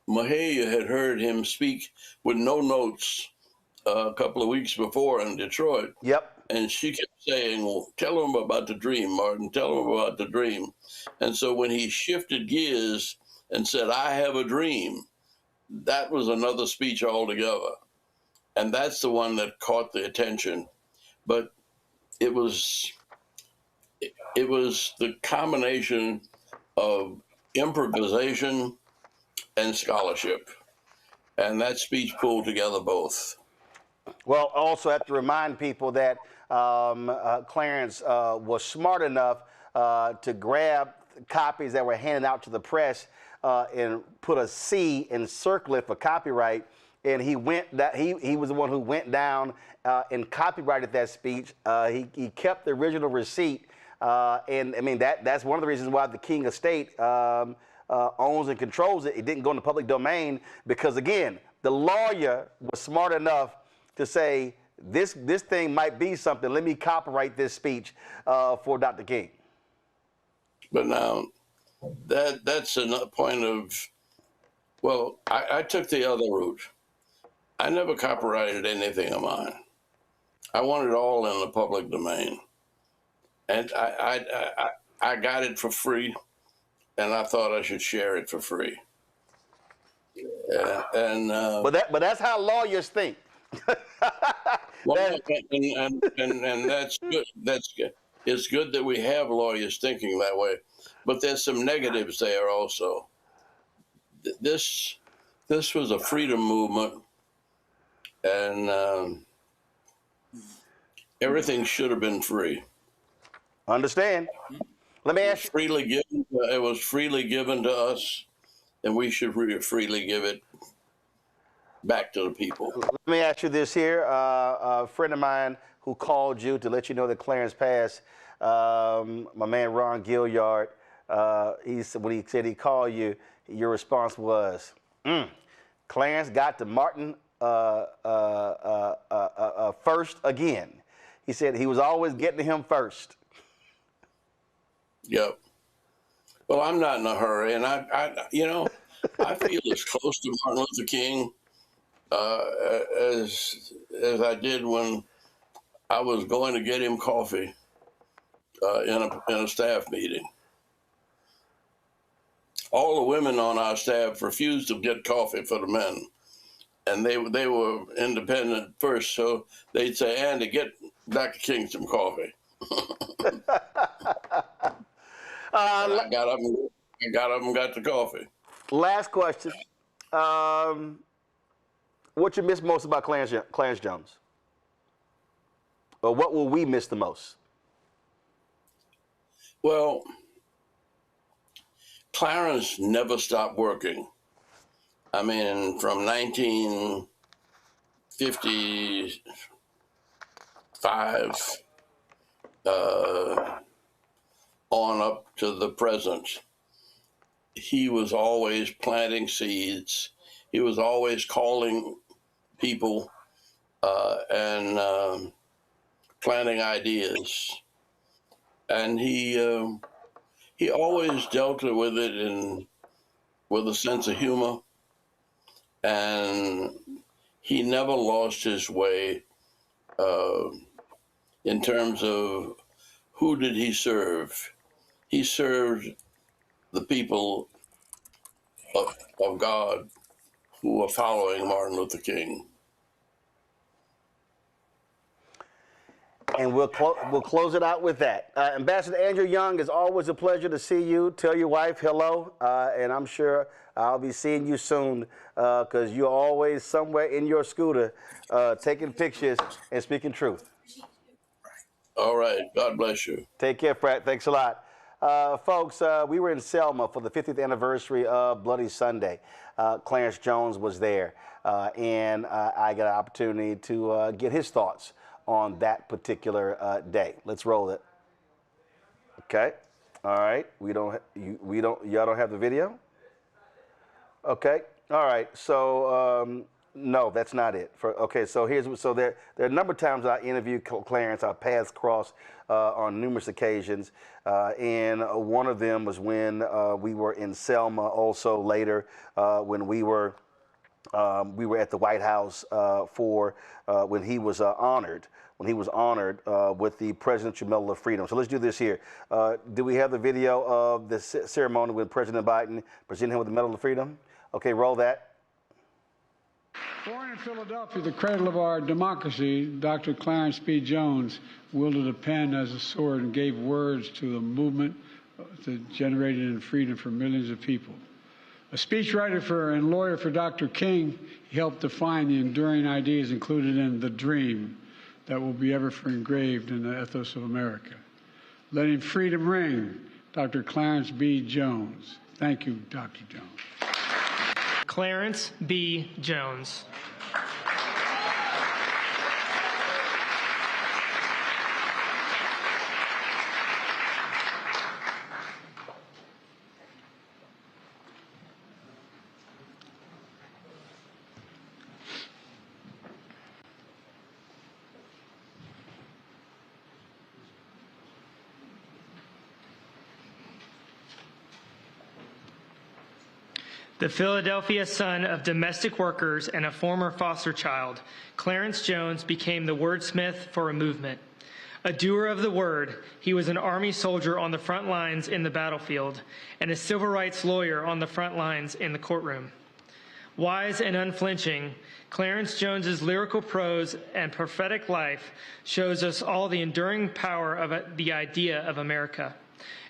Mahalia had heard him speak with no notes a couple of weeks before in Detroit. Yep. And she kept saying, well, tell him about the dream, Martin, tell him about the dream. And so when he shifted gears and said, I have a dream, that was another speech altogether. And that's the one that caught the attention. But it was the combination of improvisation and scholarship. And that speech pulled together both. Well, also have to remind people that Clarence was smart enough to grab copies that were handed out to the press and put a C and circle it for copyright. And he was the one who went down and copyrighted that speech. He kept the original receipt. And I mean, that's one of the reasons why the King estate owns and controls it. It didn't go in the public domain because, again, the lawyer was smart enough to say, this thing might be something. Let me copyright this speech for Dr. King. But now, that's a point of, well, I took the other route. I never copyrighted anything of mine. I want it all in the public domain. And I got it for free, and I thought I should share it for free. But that's how lawyers think. Well, and that's good. That's good. It's good that we have lawyers thinking that way, but there's some negatives there also. This was a freedom movement, and everything should have been free. Understand? Let me ask you. Freely given. It was freely given to us, and we should freely give it back to the people. Let me ask you this here. A friend of mine who called you to let you know that Clarence passed, my man Ron Gilliard, when he said he called you, your response was, Clarence got to Martin first again. He said he was always getting to him first. Yep. Well, I'm not in a hurry, and I feel as close to Martin Luther King as I did when I was going to get him coffee in a staff meeting. all the women on our staff refused to get coffee for the men. And they were independent first, so they'd say, Andy, get Dr. King some coffee. I got up and got the coffee. Last question. What you miss most about Clarence Jones? Or what will we miss the most? Well, Clarence never stopped working. I mean, from 1955 on up to the present, he was always planting seeds. He was always calling people and planting ideas. And he always dealt with it with a sense of humor. And he never lost his way in terms of who did he serve. He served the people of God who were following Martin Luther King. And we'll close it out with that. Ambassador Andrew Young, it's always a pleasure to see you. Tell your wife hello, and I'm sure I'll be seeing you soon because you're always somewhere in your scooter taking pictures and speaking truth. All right. God bless you. Take care, Pratt. Thanks a lot. Folks, we were in Selma for the 50th anniversary of Bloody Sunday. Clarence Jones was there, and I got an opportunity to get his thoughts on that particular day. Let's roll it. Okay. All right. Y'all don't have the video? Okay. All right. So no, that's not it. So there are a number of times I interviewed Clarence. Our paths crossed on numerous occasions, and one of them was when we were in Selma. Also later, when we were at the White House for when he was honored. When he was honored with the Presidential Medal of Freedom. So let's do this here. Do we have the video of the ceremony when President Biden presented him with the Medal of Freedom? Okay, roll that. Born in Philadelphia, the cradle of our democracy, Dr. Clarence B. Jones wielded a pen as a sword and gave words to a movement that generated in freedom for millions of people. A speechwriter and lawyer for Dr. King, he helped define the enduring ideas included in The Dream that will be ever engraved in the ethos of America. Letting freedom ring, Dr. Clarence B. Jones. Thank you, Dr. Jones. Clarence B. Jones. The Philadelphia son of domestic workers and a former foster child, Clarence Jones became the wordsmith for a movement. A doer of the word, he was an Army soldier on the front lines in the battlefield and a civil rights lawyer on the front lines in the courtroom. Wise and unflinching, Clarence Jones's lyrical prose and prophetic life shows us all the enduring power of the idea of America.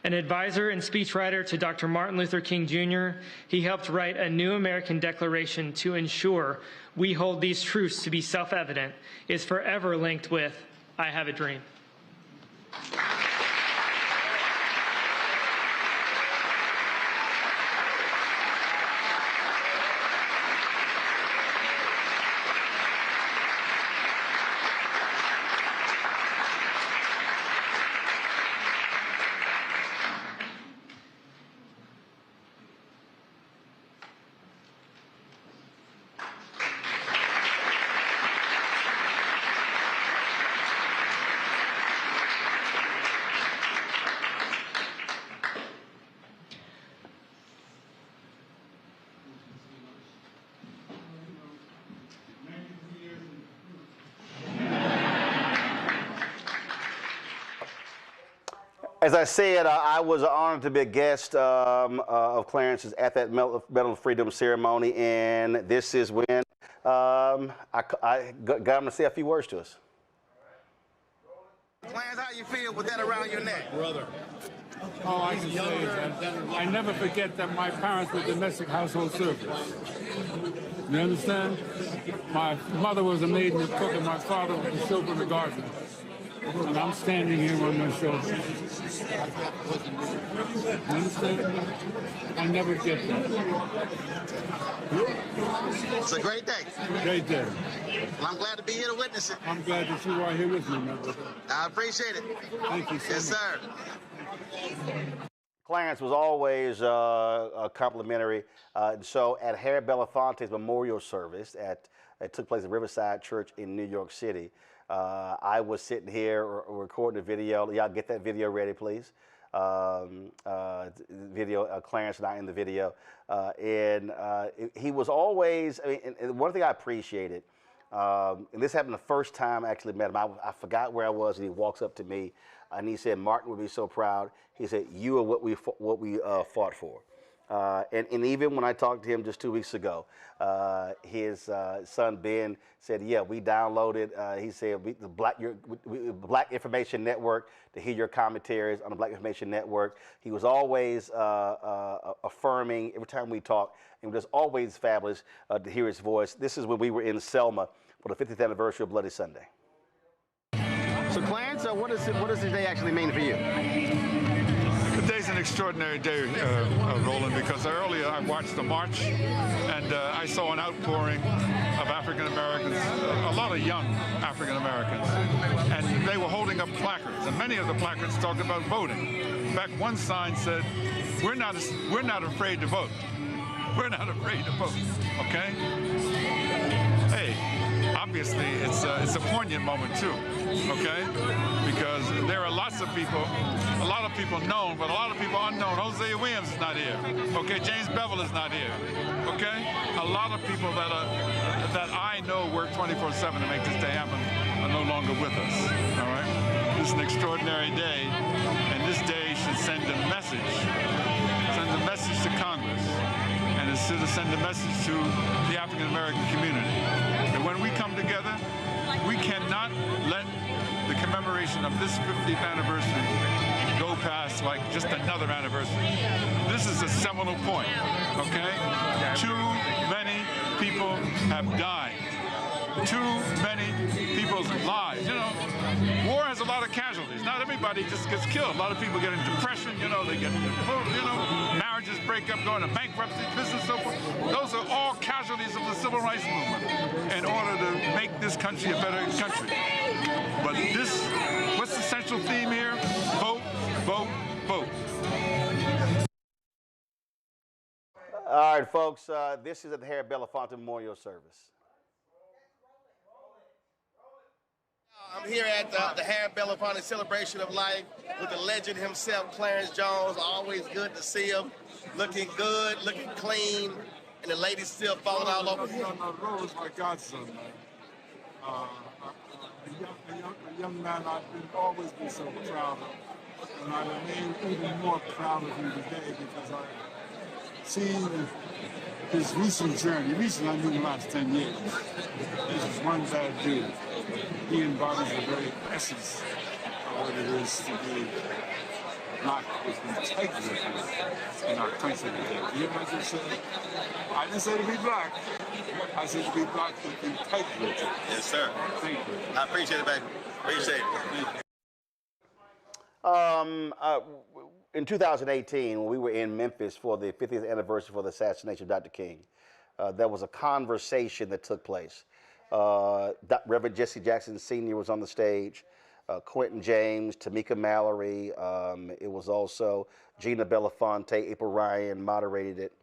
An advisor and speechwriter to Dr. Martin Luther King Jr., he helped write a new American Declaration to ensure we hold these truths to be self-evident, is forever linked with, I have a dream. As I said, I was honored to be a guest of Clarence's at that Medal of Freedom ceremony, and this is when I got him to say a few words to us. Clarence, how you feel with that around your neck? Brother. Oh, I can say that I never forget that my parents were domestic household servants. You understand? My mother was a maid and a cook, and my father was a chauffeur and a gardener. And I'm standing here on my shoulders. You understand? I never get that. It's a great day. Great day. Well, I'm glad to be here to witness it. I'm glad that you are here with me, my brother. I appreciate it. Thank you so much. Yes, sir. Clarence was always complimentary. So at Harry Belafonte's memorial service it took place at Riverside Church in New York City, I was sitting here recording a video. Y'all get that video ready, please. Video, Clarence and I in the video. He was always, and one thing I appreciated, and this happened the first time I actually met him. I forgot where I was, and he walks up to me, and he said, "Martin would be so proud." He said, "You are what we fought for." And even when I talked to him just 2 weeks ago, his son Ben said, "Yeah, we downloaded." He said, "The Black Information Network to hear your commentaries on the Black Information Network." He was always affirming every time we talked, and it was always fabulous to hear his voice. This is when we were in Selma for the 50th anniversary of Bloody Sunday. So, Clarence, what does this day actually mean for you? Today's an extraordinary day, Roland, because earlier I watched the march, and I saw an outpouring of African Americans, a lot of young African Americans, and they were holding up placards, and many of the placards talked about voting. In fact, one sign said, "We're not afraid to vote. We're not afraid to vote." Okay? Hey, obviously it's a poignant moment too. Okay? Because there are lots of people, a lot of people known, but a lot of people unknown. Hosea Williams is not here. Okay, James Bevel is not here. Okay? A lot of people that I know work 24/7 to make this day happen are no longer with us. All right? This is an extraordinary day, and this day should send a message to Congress, and it should send a message to the African American community. That when we come together, we cannot let the commemoration of this 50th anniversary go past like just another anniversary. This is a seminal point, okay? Too many people have died. Too many people's lives. You know, war has a lot of casualties. Not everybody just gets killed. A lot of people get in depression, you know, they get, marriages break up, go into bankruptcy, business, so forth. Those are all casualties of the civil rights movement in order to make this country a better country. But what's the central theme here? Vote, vote, vote. All right, folks, this is at the Harry Belafonte Memorial Service. I'm here at the Harry Belafonte Celebration of Life with the legend himself, Clarence Jones. Always good to see him. Looking good, looking clean, and the ladies still falling all over him. Roland is my godson, man. A young man I've always been so proud of. And I remain even more proud of him today because I've seen his recent journey. Recent, I mean the last 10 years. This is one bad dude. He embodies the very essence of what it is to be black with integrity in our country today. You know what I just said? I didn't say to be black. I said to be black with integrity. Yes, sir. Thank you. I appreciate it, baby. Appreciate it. In 2018, when we were in Memphis for the 50th anniversary for the assassination of Dr. King, there was a conversation that took place. Reverend Jesse Jackson Sr. was on the stage, Quentin James, Tamika Mallory. It was also Gina Belafonte, April Ryan moderated it.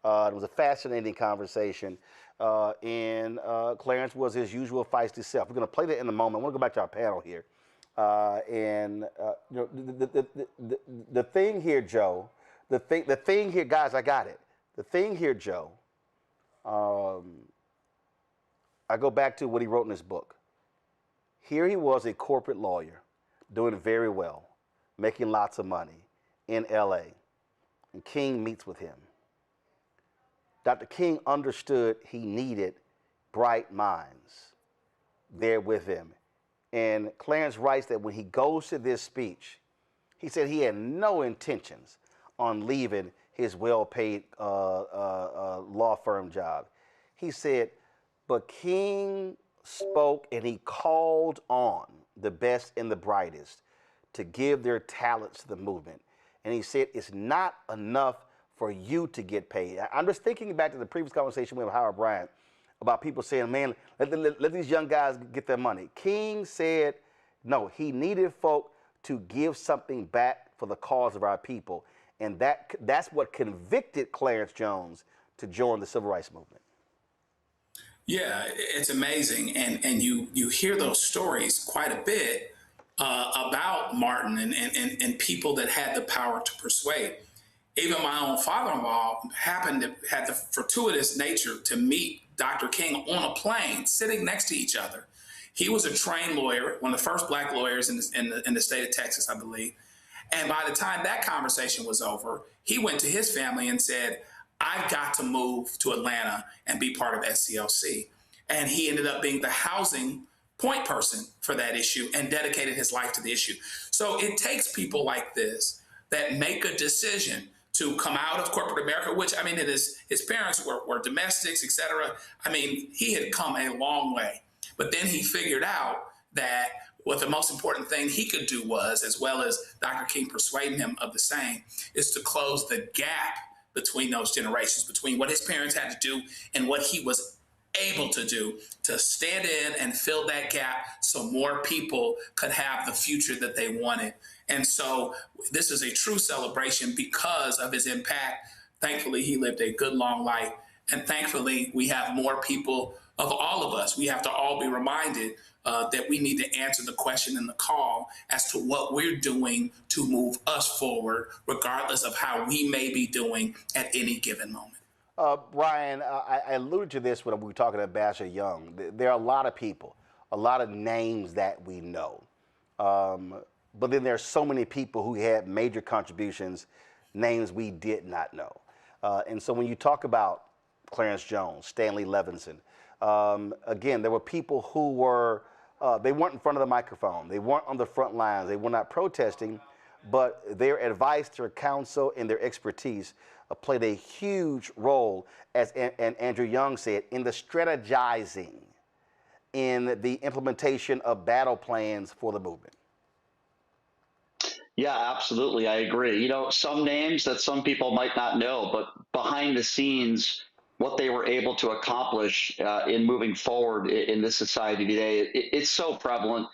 It was a fascinating conversation. And Clarence was his usual feisty self. We're going to play that in a moment. I want to go back to our panel here. The thing here, Joe, the thing here, guys, I got it. The thing here, Joe, I go back to what he wrote in his book. Here he was, a corporate lawyer, doing very well, making lots of money in LA, and King meets with him. Dr. King understood he needed bright minds there with him. And Clarence writes that when he goes to this speech, he said he had no intentions on leaving his well-paid law firm job. He said, but King spoke and he called on the best and the brightest to give their talents to the movement. And he said, it's not enough for you to get paid. I'm just thinking back to the previous conversation with Howard Bryant about people saying, man, let these young guys get their money. King said, no, he needed folk to give something back for the cause of our people. And that's what convicted Clarence Jones to join the civil rights movement. Yeah, it's amazing. And you hear those stories quite a bit about Martin and people that had the power to persuade. Even my own father-in-law had the fortuitous nature to meet Dr. King on a plane, sitting next to each other. He was a trained lawyer, one of the first black lawyers in the state of Texas, I believe. And by the time that conversation was over, he went to his family and said, I've got to move to Atlanta and be part of SCLC. And he ended up being the housing point person for that issue and dedicated his life to the issue. So it takes people like this that make a decision to come out of corporate America, which, I mean, his parents were domestics, et cetera. I mean, he had come a long way. But then he figured out that what the most important thing he could do was, as well as Dr. King persuading him of the same, is to close the gap between those generations, between what his parents had to do and what he was able to do, to stand in and fill that gap so more people could have the future that they wanted. And so this is a true celebration because of his impact. Thankfully, he lived a good, long life. And thankfully, we have more people of all of us. We have to all be reminded that we need to answer the question and the call as to what we're doing to move us forward, regardless of how we may be doing at any given moment. Brian, I alluded to this when we were talking to Ambassador Young. There are a lot of people, a lot of names that we know. But then there's so many people who had major contributions, names we did not know. And so when you talk about Clarence Jones, Stanley Levinson, again, there were people who were, they weren't in front of the microphone. They weren't on the front lines. They were not protesting, but their advice, their counsel, and their expertise played a huge role, as Andrew Young said, in the strategizing, in the implementation of battle plans for the movement. Yeah, absolutely. I agree. You know, some names that some people might not know, but behind the scenes, what they were able to accomplish in moving forward in this society today, it's so prevalent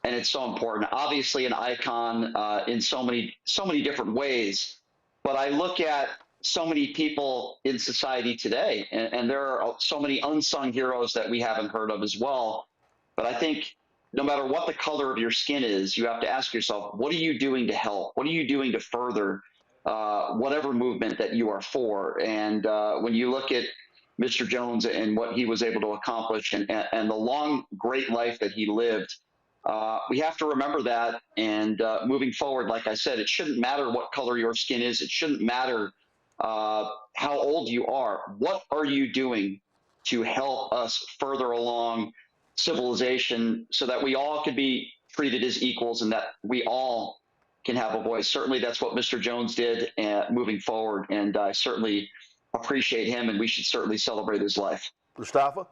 and it's so important. Obviously an icon in so many different ways, but I look at so many people in society today, and there are so many unsung heroes that we haven't heard of as well. But I think no matter what the color of your skin is, you have to ask yourself, what are you doing to help? What are you doing to further whatever movement that you are for? And when you look at Mr. Jones and what he was able to accomplish and the long, great life that he lived, we have to remember that. And moving forward, like I said, it shouldn't matter what color your skin is. It shouldn't matter how old you are. What are you doing to help us further along civilization so that we all can be treated as equals and that we all can have a voice? Certainly that's what Mr. Jones did moving forward, and I certainly appreciate him, and we should certainly celebrate his life. Mustafa?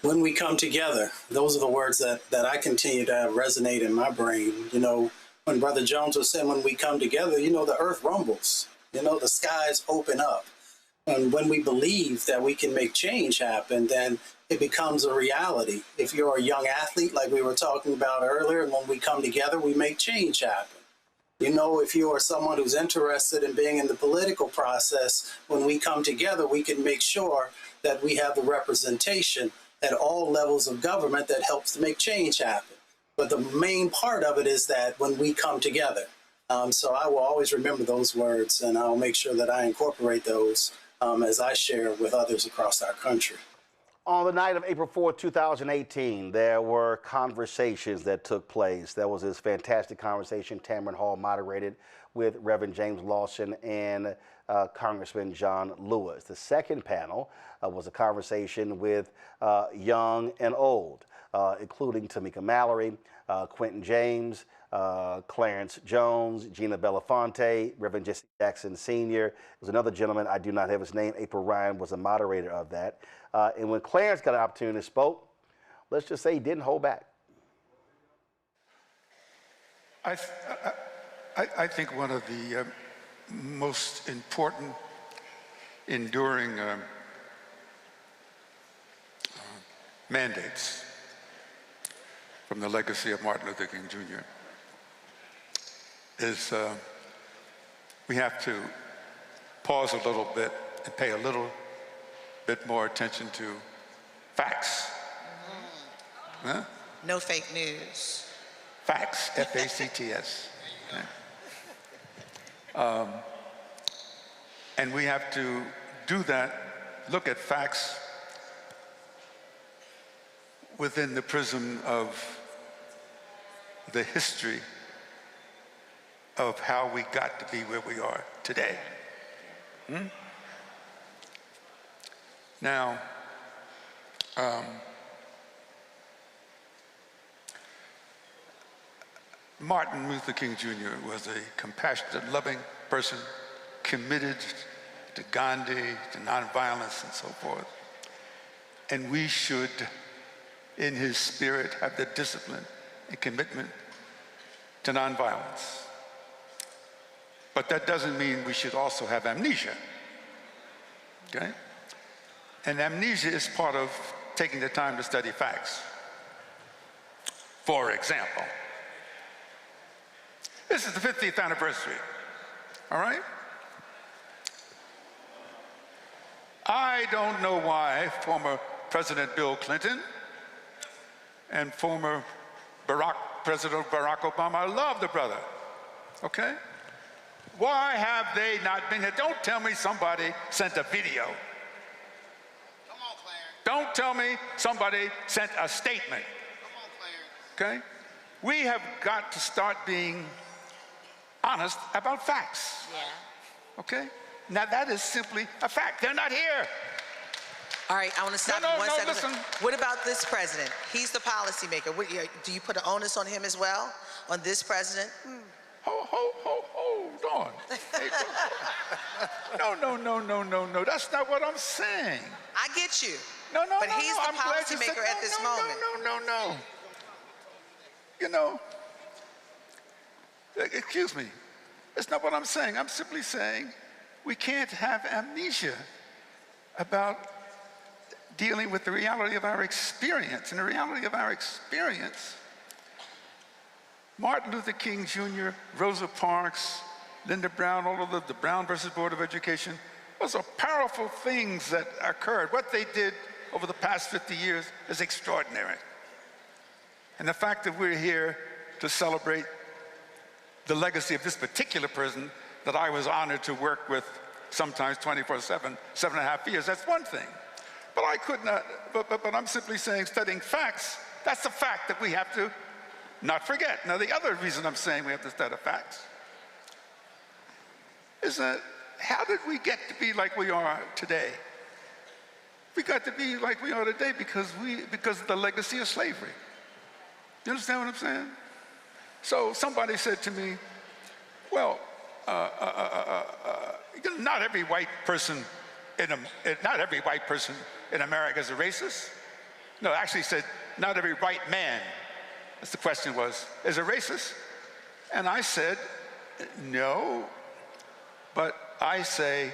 When we come together, those are the words that I continue to have resonate in my brain. You know, when Brother Jones was saying, when we come together, you know, the earth rumbles, you know, the skies open up. And when we believe that we can make change happen, then it becomes a reality. If you're a young athlete, like we were talking about earlier, when we come together, we make change happen. You know, if you are someone who's interested in being in the political process, when we come together, we can make sure that we have the representation at all levels of government that helps to make change happen. But the main part of it is that when we come together. So I will always remember those words, and I'll make sure that I incorporate those as I share with others across our country. On the night of April 4, 2018, there were conversations that took place. There was this fantastic conversation Tamron Hall moderated with Reverend James Lawson and Congressman John Lewis. The second panel was a conversation with young and old, including Tamika Mallory, Quentin James, Clarence Jones, Gina Belafonte, Reverend Jesse Jackson Sr. There was another gentleman, I do not have his name, April Ryan was a moderator of that. And when Clarence got an opportunity to spoke, let's just say he didn't hold back. I think one of the most important, enduring mandates from the legacy of Martin Luther King Jr. is we have to pause a little bit and pay a little bit more attention to facts. Huh? No fake news. Facts, F-A-C-T-S. Okay. And we have to do that, look at facts within the prism of the history of how we got to be where we are today. Now, Martin Luther King Jr. was a compassionate, loving person, committed to Gandhi, to nonviolence and so forth. And we should, in his spirit, have the discipline and commitment to nonviolence. But that doesn't mean we should also have amnesia, okay? And amnesia is part of taking the time to study facts. For example, this is the 50th anniversary, all right? I don't know why former President Bill Clinton and former President Barack Obama, I love the brother, okay? Why have they not been here? Don't tell me somebody sent a video. Come on, Clarence. Don't tell me somebody sent a statement. Come on, Clarence. Okay? We have got to start being honest about facts. Yeah. Okay? Now that is simply a fact. They're not here. All right, I want to stop you one second. Listen. What about this president? He's the policymaker. Do you put an onus on him as well, on this president? Hold on. No. That's not what I'm saying. I get you. No. But he's the policymaker at this moment. No. You know, excuse me. That's not what I'm saying. I'm simply saying we can't have amnesia about dealing with the reality of our experience. And the reality of our experience, Martin Luther King Jr., Rosa Parks, Linda Brown, all of the Brown versus Board of Education, those are powerful things that occurred. What they did over the past 50 years is extraordinary. And the fact that we're here to celebrate the legacy of this particular person that I was honored to work with sometimes 24/7, 7.5 years, that's one thing. But I could not, but I'm simply saying studying facts, that's a fact that we have to not forget. Now, the other reason I'm saying we have to study facts is that how did we get to be like we are today? We got to be like we are today because of the legacy of slavery. You understand what I'm saying? So somebody said to me, well, not every white person in America is a racist. No, actually said, not every white man, as the question was, is a racist. And I said, no, but I say,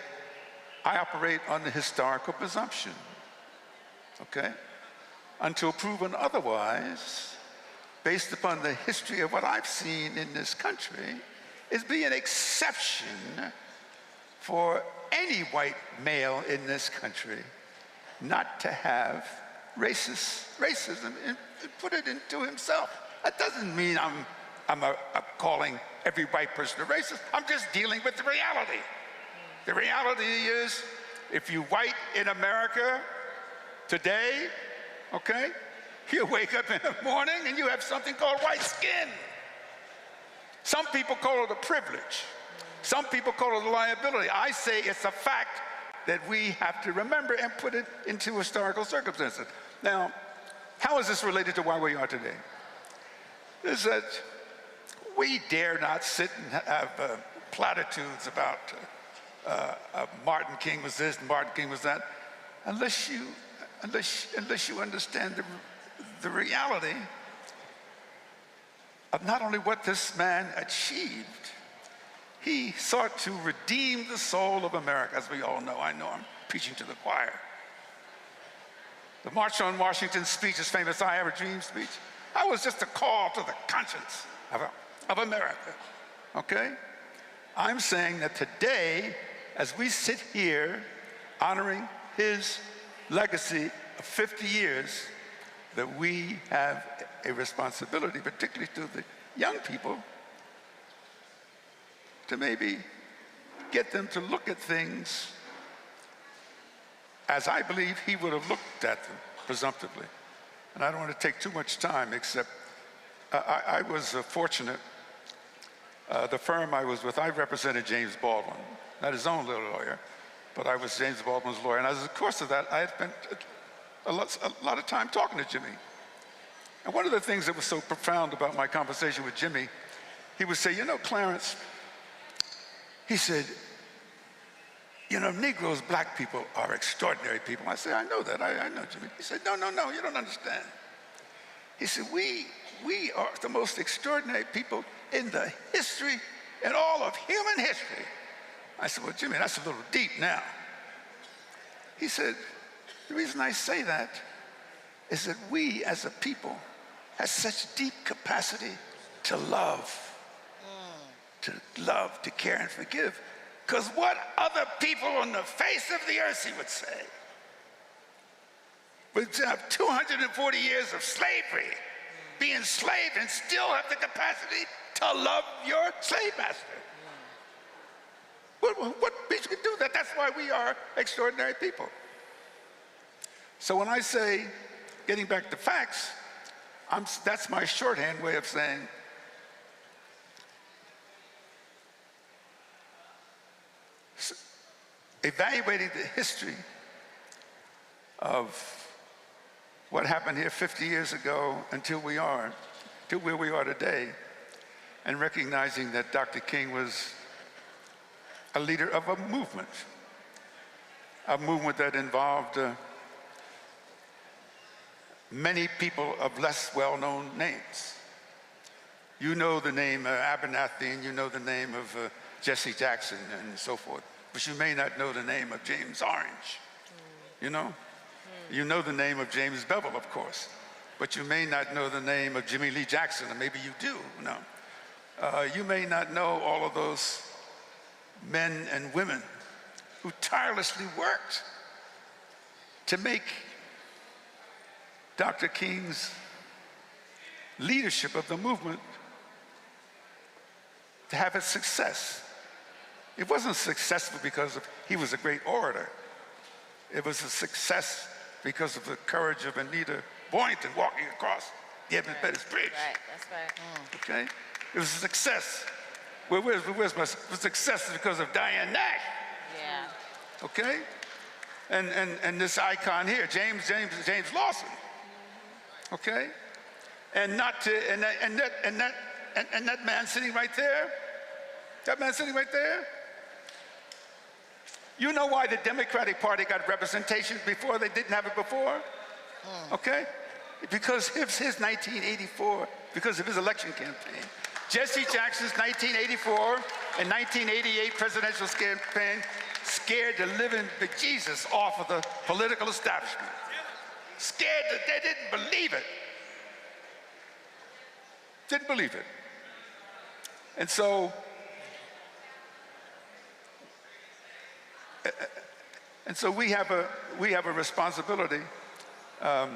I operate on the historical presumption, okay? Until proven otherwise, based upon the history of what I've seen in this country, is be an exception for any white male in this country not to have racism and put it into himself. That doesn't mean I'm calling every white person a racist. I'm just dealing with the reality. The reality is, if you're white in America, Today, okay, you wake up in the morning and you have something called white skin. Some people call it a privilege. Some people call it a liability. I say it's a fact that we have to remember and put it into historical circumstances. Now, how is this related to why we are today? Is that we dare not sit and have platitudes about Martin King was this and Martin King was that, unless you understand the reality of not only what this man achieved. He sought to redeem the soul of America, as we all know. I know I'm preaching to the choir. The March on Washington speech, his famous I Have a Dream speech, that was just a call to the conscience of America, okay? I'm saying that today, as we sit here honoring his legacy of 50 years, that we have a responsibility, particularly to the young people, to maybe get them to look at things as I believe he would have looked at them, presumptively. And I don't want to take too much time, except I was fortunate. The firm I was with, I represented James Baldwin, not his own little lawyer, but I was James Baldwin's lawyer. And as a course of that, I had spent a lot of time talking to Jimmy. And one of the things that was so profound about my conversation with Jimmy, he would say, you know, Clarence, he said, you know, Negroes, black people are extraordinary people. I said, I know that, I know, Jimmy. He said, no, you don't understand. He said, we are the most extraordinary people in the history, in all of human history. I said, well, Jimmy, that's a little deep now. He said, the reason I say that is that we as a people have such deep capacity to love, to care and forgive. Because what other people on the face of the earth, he would say, would have 240 years of slavery, be enslaved and still have the capacity to love your slave master. What bitch could do that? That's why we are extraordinary people. So when I say, getting back to facts, that's my shorthand way of saying, evaluating the history of what happened here 50 years ago until where we are today, and recognizing that Dr. King was a leader of a movement that involved many people of less well-known names. You know the name Abernathy, and you know the name of Jesse Jackson and so forth, but you may not know the name of James Orange, you know? You know the name of James Bevel, of course, but you may not know the name of Jimmy Lee Jackson, or maybe you do, no. You may not know all of those men and women who tirelessly worked to make Dr. King's leadership of the movement to have its success. It wasn't successful because he was a great orator. It was a success because of the courage of Anita Boynton walking across the Edmund Pettus Bridge. Right, that's right. Okay? It was a success. Where's my success is because of Diane Nash. Yeah. Okay? And this icon here, James Lawson. Okay? And that man sitting right there, you know why the Democratic Party got representation before they didn't have it before? Okay? Because of his 1984, because of his election campaign. Jesse Jackson's 1984 and 1988 presidential campaign scared the living bejesus off of the political establishment. Scared that they didn't believe it. Didn't believe it. And so, we have a responsibility to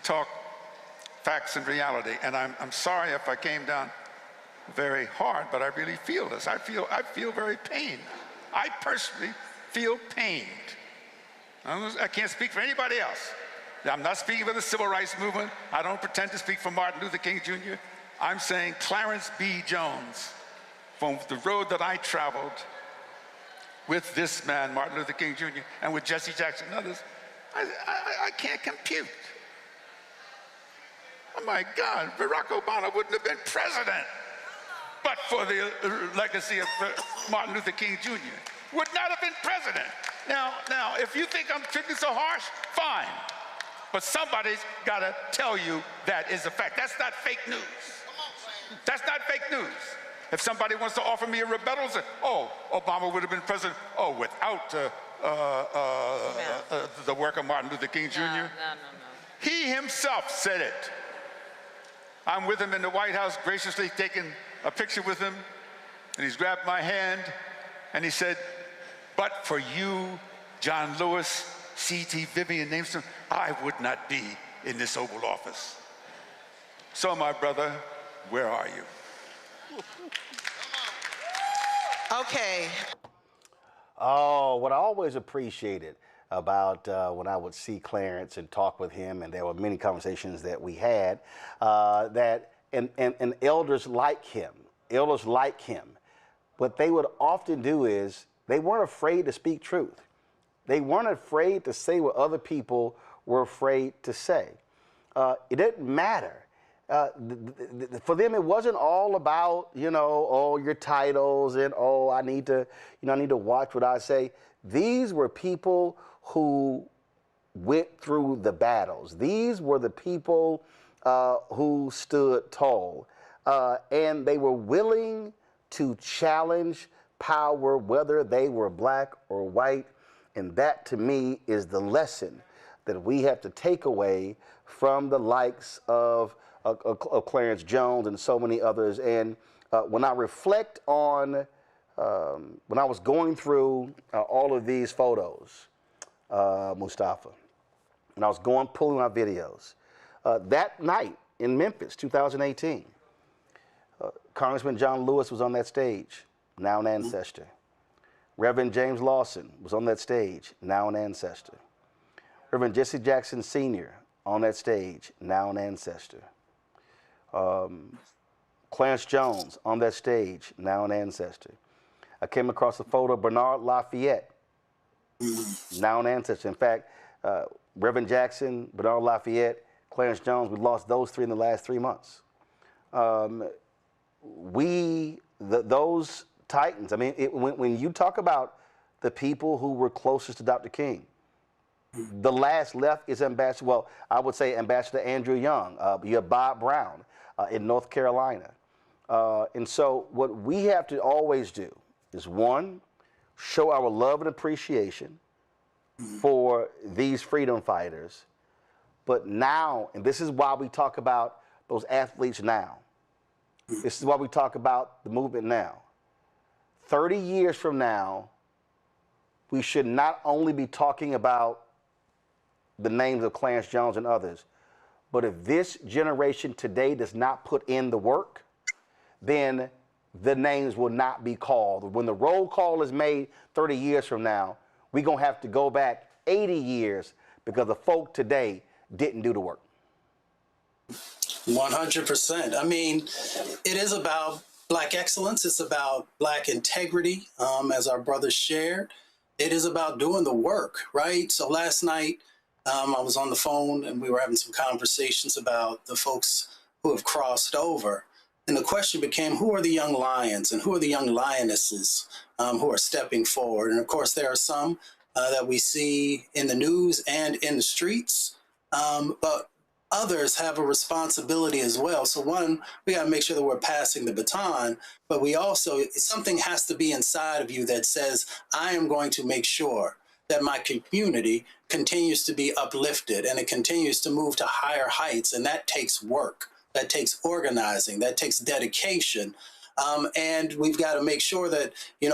talk facts and reality. And I'm sorry if I came down very hard, but I really feel this. I feel very pained. I personally feel pained I can't speak for anybody else. I'm not speaking for the civil rights movement. I don't pretend to speak for Martin Luther King Jr. I'm saying Clarence B. Jones, from the road that I traveled with this man, Martin Luther King Jr., and with Jesse Jackson and others, I can't compute. Oh my God, Barack Obama wouldn't have been president but for the legacy of Martin Luther King Jr. Would not have been president. Now, if you think I'm treating so harsh, fine. But somebody's got to tell you that is a fact. That's not fake news. That's not fake news. If somebody wants to offer me a rebuttal, say, oh, Obama would have been president, without the work of Martin Luther King Jr. No. He himself said it. I'm with him in the White House, graciously taking a picture with him, and he's grabbed my hand, and he said, but for you, John Lewis, C.T. Vivian, name some, I would not be in this Oval Office. So, my brother, where are you? Okay. Oh, what I always appreciated about when I would see Clarence and talk with him, and there were many conversations that we had, and elders like him, what they would often do is they weren't afraid to speak truth. They weren't afraid to say what other people were afraid to say. It didn't matter. For them, it wasn't all about, your titles and, I need to watch what I say. These were people who went through the battles. These were the people who stood tall. And they were willing to challenge power, whether they were black or white. And that, to me, is the lesson that we have to take away from the likes of Clarence Jones and so many others. And when I reflect on when I was going through all of these photos, Mustafa, and I was pulling my videos, that night in Memphis, 2018, Congressman John Lewis was on that stage, now an ancestor. Reverend James Lawson was on that stage, now an ancestor. Reverend Jesse Jackson Sr. on that stage, now an ancestor. Clarence Jones on that stage, now an ancestor. I came across a photo of Bernard Lafayette, now an ancestor. In fact, Reverend Jackson, Bernard Lafayette, Clarence Jones, we lost those three in the last 3 months. Those titans, I mean, when you talk about the people who were closest to Dr. King, the last left is I would say Ambassador Andrew Young. You have Bob Brown in North Carolina. And so what we have to always do is, one, show our love and appreciation for these freedom fighters. But now, and this is why we talk about those athletes now. This is why we talk about the movement now. 30 years from now, we should not only be talking about the names of Clarence Jones and others, but if this generation today does not put in the work, then the names will not be called. When the roll call is made 30 years from now, we're going to have to go back 80 years because the folk today didn't do the work. 100%. I mean, it is about Black excellence. It's about Black integrity, as our brothers shared. It is about doing the work, right? So last night, I was on the phone and we were having some conversations about the folks who have crossed over. And the question became, who are the young lions and who are the young lionesses who are stepping forward? And of course, there are some that we see in the news and in the streets, but others have a responsibility as well. So one, we got to make sure that we're passing the baton, but we also, something has to be inside of you that says, I am going to make sure that my community continues to be uplifted and it continues to move to higher heights. And that takes work, that takes organizing, that takes dedication. And we've got to make sure that,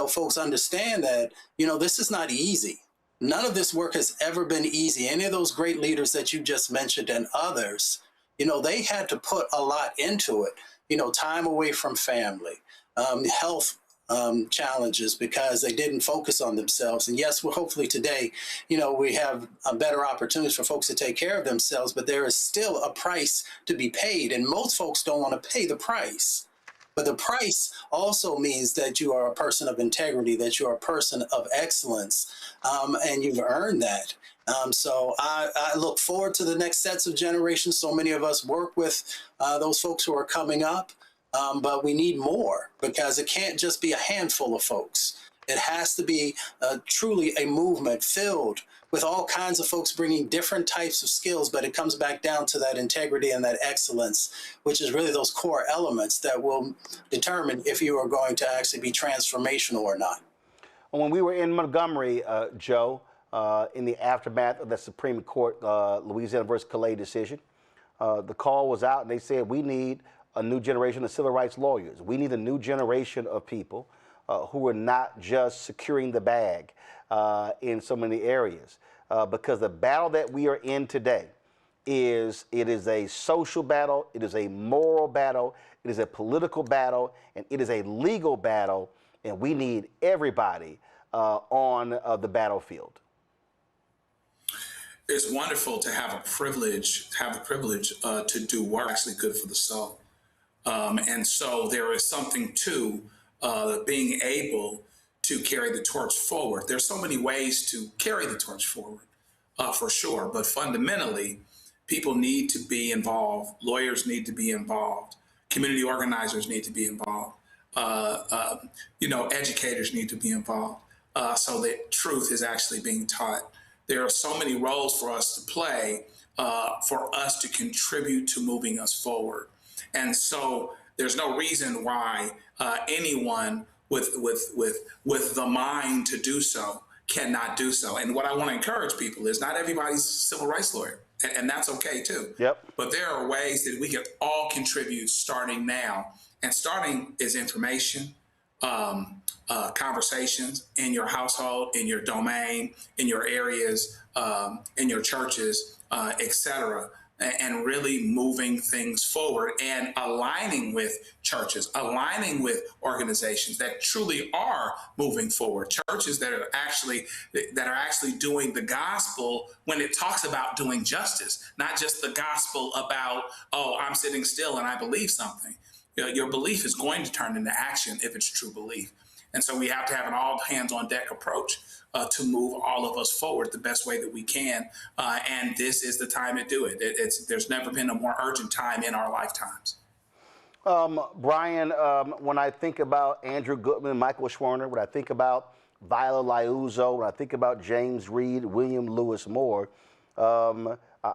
folks understand that, this is not easy. None of this work has ever been easy. Any of those great leaders that you just mentioned and others, they had to put a lot into it, time away from family, health challenges because they didn't focus on themselves. And yes, well, hopefully today, we have better opportunities for folks to take care of themselves, but there is still a price to be paid. And most folks don't want to pay the price. But the price also means that you are a person of integrity, that you are a person of excellence, and you've earned that. So I look forward to the next sets of generations. So many of us work with those folks who are coming up. But we need more because it can't just be a handful of folks. It has to be truly a movement filled with all kinds of folks bringing different types of skills, but it comes back down to that integrity and that excellence, which is really those core elements that will determine if you are going to actually be transformational or not. When we were in Montgomery, Joe, in the aftermath of the Supreme Court Louisiana versus Callais decision, the call was out and they said, we need a new generation of civil rights lawyers. We need a new generation of people who are not just securing the bag in so many areas. Because the battle that we are in today it is a social battle, it is a moral battle, it is a political battle, and it is a legal battle, and we need everybody on the battlefield. It's wonderful to have the privilege to do work actually good for the soul. And so there is something to being able to carry the torch forward. There's so many ways to carry the torch forward, for sure. But fundamentally, people need to be involved. Lawyers need to be involved. Community organizers need to be involved. Educators need to be involved so that truth is actually being taught. There are so many roles for us to play, for us to contribute to moving us forward. And so there's no reason why anyone with the mind to do so cannot do so. And what I want to encourage people is not everybody's a civil rights lawyer, and that's okay too. Yep. But there are ways that we can all contribute starting now. And starting is information, conversations in your household, in your domain, in your areas, in your churches, etc., and really moving things forward and aligning with churches, aligning with organizations that truly are moving forward, churches that are actually doing the gospel when it talks about doing justice, not just the gospel about, oh, I'm sitting still and I believe something. Your belief is going to turn into action if it's true belief. And so we have to have an all hands on deck approach to move all of us forward the best way that we can. And this is the time to do it. There's never been a more urgent time in our lifetimes. Brian, when I think about Andrew Goodman, Michael Schwerner, when I think about Viola Liuzzo, when I think about James Reed, William Lewis Moore,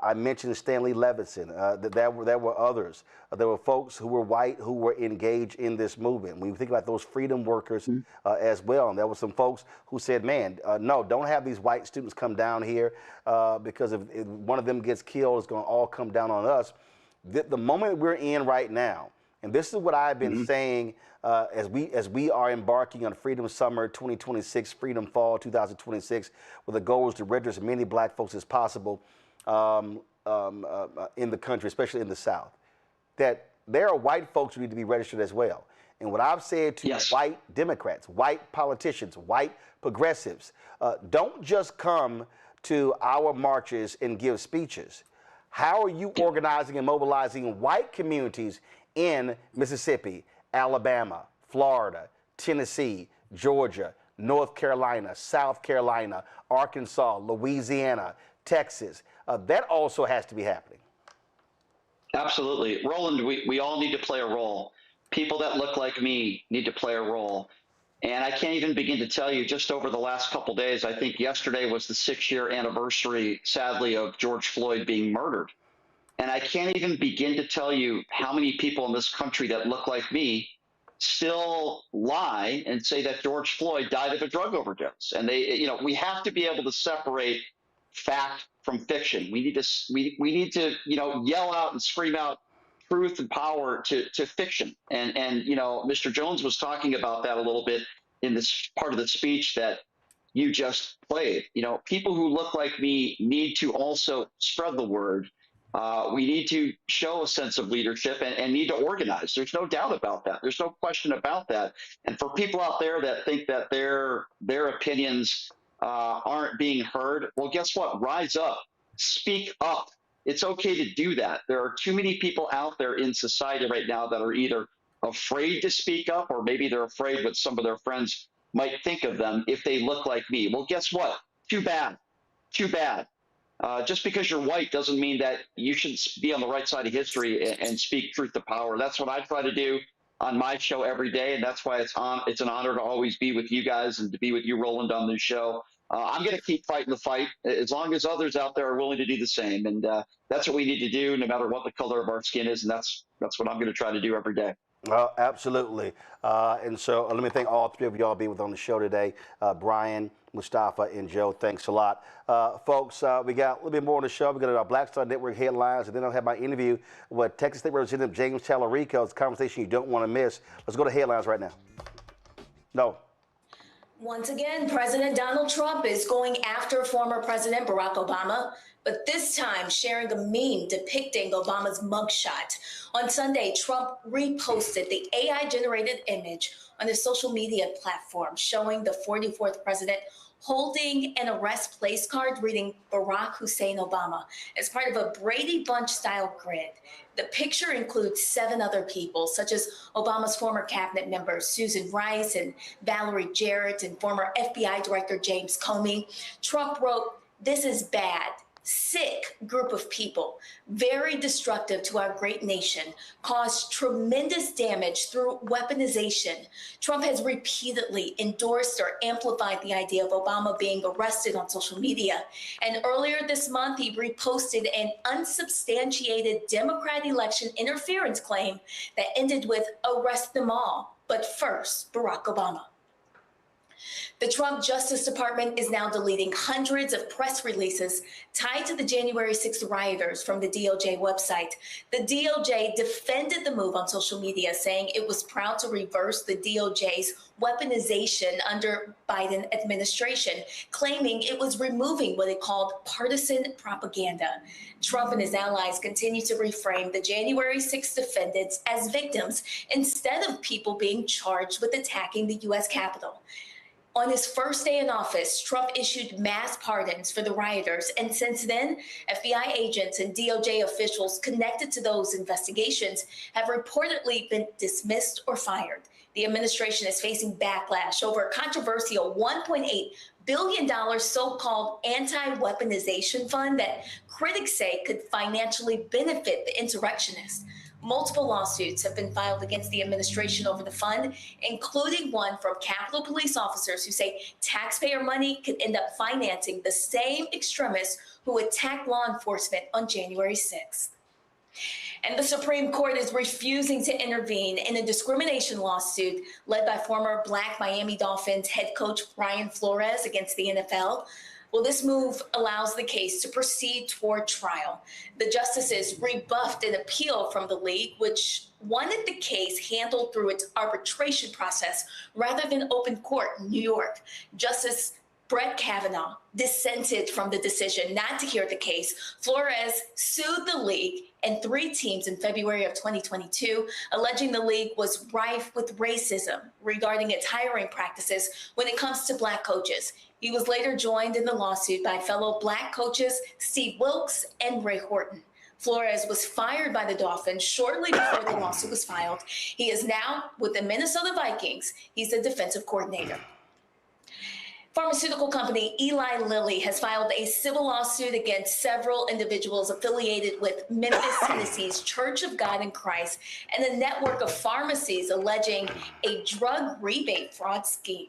I mentioned Stanley Levinson. There were others. There were folks who were white who were engaged in this movement. When you think about those freedom workers as well, and there were some folks who said, man, no, don't have these white students come down here because if one of them gets killed, it's going to all come down on us. The moment we're in right now, and this is what I've been saying as we are embarking on Freedom Summer 2026, Freedom Fall 2026, where the goal is to register as many black folks as possible in the country, especially in the South, that there are white folks who need to be registered as well. And what I've said to white Democrats, white politicians, white progressives, don't just come to our marches and give speeches. How are you organizing and mobilizing white communities in Mississippi, Alabama, Florida, Tennessee, Georgia, North Carolina, South Carolina, Arkansas, Louisiana, Texas? That also has to be happening. Absolutely. Roland, we all need to play a role. People that look like me need to play a role. And I can't even begin to tell you, just over the last couple days, I think yesterday was the 6-year anniversary, sadly, of George Floyd being murdered. And I can't even begin to tell you how many people in this country that look like me still lie and say that George Floyd died of a drug overdose. And we have to be able to separate fact from fiction. We need to yell out and scream out truth and power to fiction. And Mr. Jones was talking about that a little bit in this part of the speech that you just played. People who look like me need to also spread the word We need to show a sense of leadership and need to organize. There's no doubt about that. There's no question about that. And for people out there that think that their opinions aren't being heard, well, guess what? Rise up. Speak up. It's okay to do that. There are too many people out there in society right now that are either afraid to speak up, or maybe they're afraid what some of their friends might think of them if they look like me. Well, guess what? Too bad. Too bad. Just because you're white doesn't mean that you should be on the right side of history and speak truth to power. That's what I try to do on my show every day, and that's why it's an honor to always be with you guys and to be with you, Roland, on this show. I'm going to keep fighting the fight as long as others out there are willing to do the same, and that's what we need to do, no matter what the color of our skin is, and that's what I'm going to try to do every day. Absolutely. And so let me thank all three of y'all being with on the show today. Brian, Mustafa, and Joe, thanks a lot. Folks, we got a little bit more on the show. We got our Black Star Network headlines, and then I'll have my interview with Texas State Representative James Tallarico. It's a conversation you don't want to miss. Let's go to headlines right now. No. Once again, President Donald Trump is going after former President Barack Obama, but this time sharing a meme depicting Obama's mugshot. On Sunday, Trump reposted the AI-generated image on his social media platform showing the 44th president holding an arrest place card reading Barack Hussein Obama as part of a Brady Bunch-style grid. The picture includes 7 other people, such as Obama's former cabinet members, Susan Rice and Valerie Jarrett, and former FBI Director James Comey. Trump wrote, "This is bad. Sick group of people, very destructive to our great nation, caused tremendous damage through weaponization." Trump has repeatedly endorsed or amplified the idea of Obama being arrested on social media. And earlier this month, he reposted an unsubstantiated Democrat election interference claim that ended with "arrest them all, but first, Barack Obama." The Trump Justice Department is now deleting hundreds of press releases tied to the January 6th rioters from the DOJ website. The DOJ defended the move on social media, saying it was proud to reverse the DOJ's weaponization under Biden administration, claiming it was removing what it called partisan propaganda. Trump and his allies continue to reframe the January 6th defendants as victims instead of people being charged with attacking the U.S. Capitol. On his first day in office, Trump issued mass pardons for the rioters, and since then, FBI agents and DOJ officials connected to those investigations have reportedly been dismissed or fired. The administration is facing backlash over a controversial $1.8 billion so-called anti-weaponization fund that critics say could financially benefit the insurrectionists. Multiple lawsuits have been filed against the administration over the fund, including one from Capitol Police officers who say taxpayer money could end up financing the same extremists who attacked law enforcement on January 6th. And the Supreme Court is refusing to intervene in a discrimination lawsuit led by former Black Miami Dolphins head coach Brian Flores against the NFL. Well, this move allows the case to proceed toward trial. The justices rebuffed an appeal from the league, which wanted the case handled through its arbitration process rather than open court in New York. Justice Brett Kavanaugh dissented from the decision not to hear the case. Flores sued the league and 3 teams in February of 2022, alleging the league was rife with racism regarding its hiring practices when it comes to Black coaches. He was later joined in the lawsuit by fellow Black coaches Steve Wilkes and Ray Horton. Flores was fired by the Dolphins shortly before the lawsuit was filed. He is now with the Minnesota Vikings. He's the defensive coordinator. Pharmaceutical company Eli Lilly has filed a civil lawsuit against several individuals affiliated with Memphis, Tennessee's Church of God in Christ and a network of pharmacies alleging a drug rebate fraud scheme.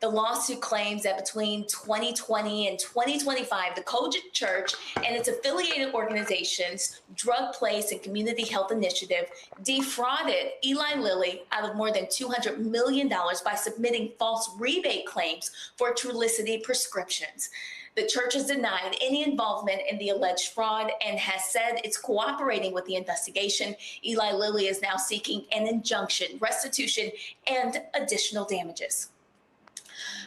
The lawsuit claims that between 2020 and 2025, the Kojic Church and its affiliated organizations, Drug Place and Community Health Initiative, defrauded Eli Lilly out of more than $200 million by submitting false rebate claims for Trulicity prescriptions. The church has denied any involvement in the alleged fraud and has said it's cooperating with the investigation. Eli Lilly is now seeking an injunction, restitution, and additional damages.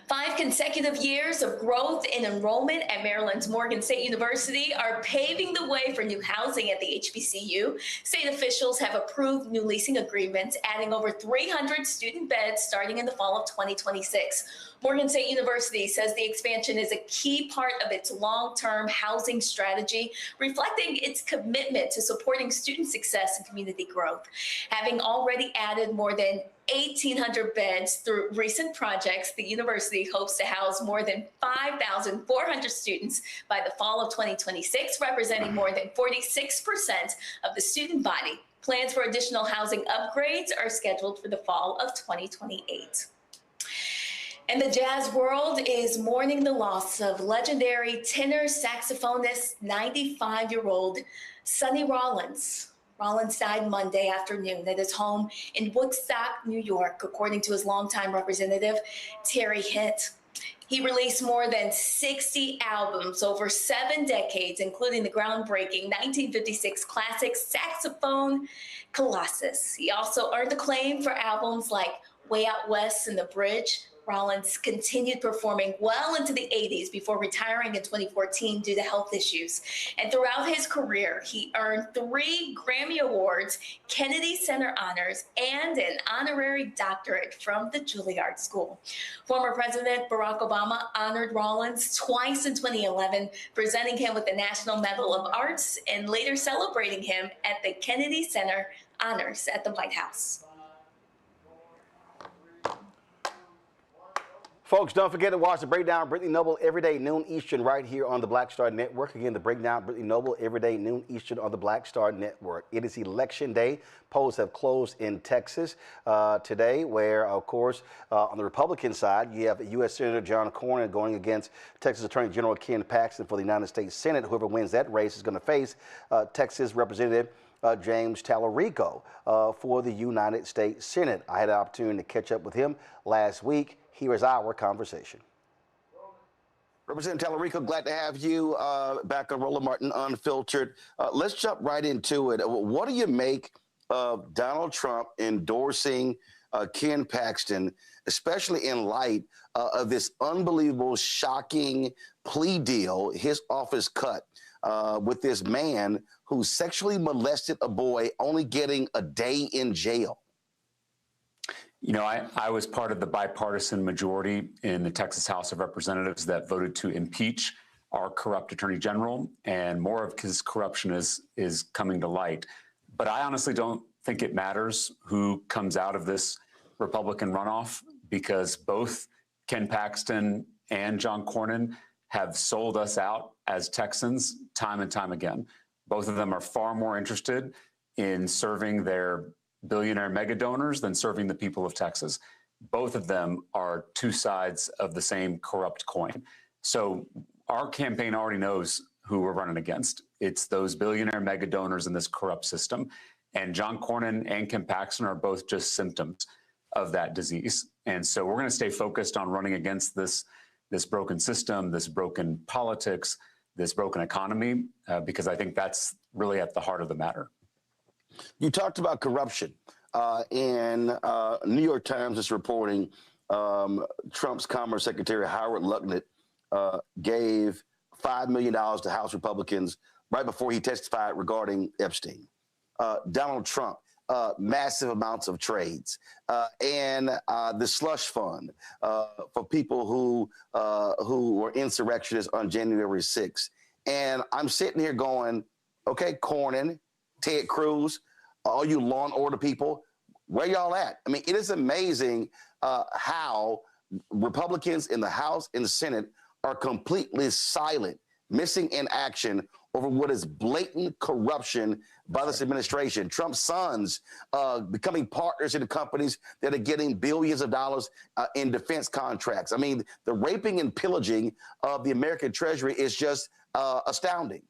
5 consecutive years of growth in enrollment at Maryland's Morgan State University are paving the way for new housing at the HBCU. State officials have approved new leasing agreements, adding over 300 student beds starting in the fall of 2026. Morgan State University says the expansion is a key part of its long-term housing strategy, reflecting its commitment to supporting student success and community growth. Having already added more than 1,800 beds through recent projects, the university hopes to house more than 5,400 students by the fall of 2026, representing more than 46% of the student body. Plans for additional housing upgrades are scheduled for the fall of 2028. And the jazz world is mourning the loss of legendary tenor saxophonist, 95-year-old Sonny Rollins. Rollins died Monday afternoon at his home in Woodstock, New York, according to his longtime representative, Terry Hint. He released more than 60 albums over 7 decades, including the groundbreaking 1956 classic saxophone Colossus. He also earned acclaim for albums like Way Out West and The Bridge. Rollins continued performing well into the 80s before retiring in 2014 due to health issues. And throughout his career, he earned 3 Grammy Awards, Kennedy Center honors, and an honorary doctorate from the Juilliard School. Former President Barack Obama honored Rollins twice in 2011, presenting him with the National Medal of Arts and later celebrating him at the Kennedy Center honors at the White House. Folks, don't forget to watch The Breakdown, Brittany Noble, every day, noon Eastern, right here on the Black Star Network. Again, The Breakdown, Brittany Noble, every day, noon Eastern on the Black Star Network. It is Election Day. Polls have closed in Texas today, where, of course, on the Republican side, you have U.S. Senator John Cornyn going against Texas Attorney General Ken Paxton for the United States Senate. Whoever wins that race is going to face Texas Representative James Tallarico for the United States Senate. I had an opportunity to catch up with him last week. Here is our conversation. Representative Tallarico, glad to have you back on Roland Martin Unfiltered. Let's jump right into it. What do you make of Donald Trump endorsing Ken Paxton, especially in light of this unbelievable, shocking plea deal his office cut with this man who sexually molested a boy, only getting a day in jail? You know, I was part of the bipartisan majority in the Texas House of Representatives that voted to impeach our corrupt attorney general, and more of his corruption is coming to light. But I honestly don't think it matters who comes out of this Republican runoff, because both Ken Paxton and John Cornyn have sold us out as Texans time and time again. Both of them are far more interested in serving their billionaire mega donors than serving the people of Texas. Both of them are two sides of the same corrupt coin. So our campaign already knows who we're running against. It's those billionaire mega donors in this corrupt system. And John Cornyn and Ken Paxton are both just symptoms of that disease. And so we're going to stay focused on running against this broken system, this broken politics, this broken economy, because I think that's really at the heart of the matter. You talked about corruption, and New York Times is reporting Trump's Commerce Secretary Howard Lutnick gave $5 million to House Republicans right before he testified regarding Epstein. Donald Trump, massive amounts of trades, and the slush fund for people who were insurrectionists on January 6th. And I'm sitting here going, okay, Cornyn, Ted Cruz, all you law and order people, where y'all at? I mean, it is amazing how Republicans in the House and the Senate are completely silent, missing in action over what is blatant corruption by this administration. Trump's sons becoming partners in the companies that are getting billions of dollars in defense contracts. I mean, the raping and pillaging of the American Treasury is just astounding.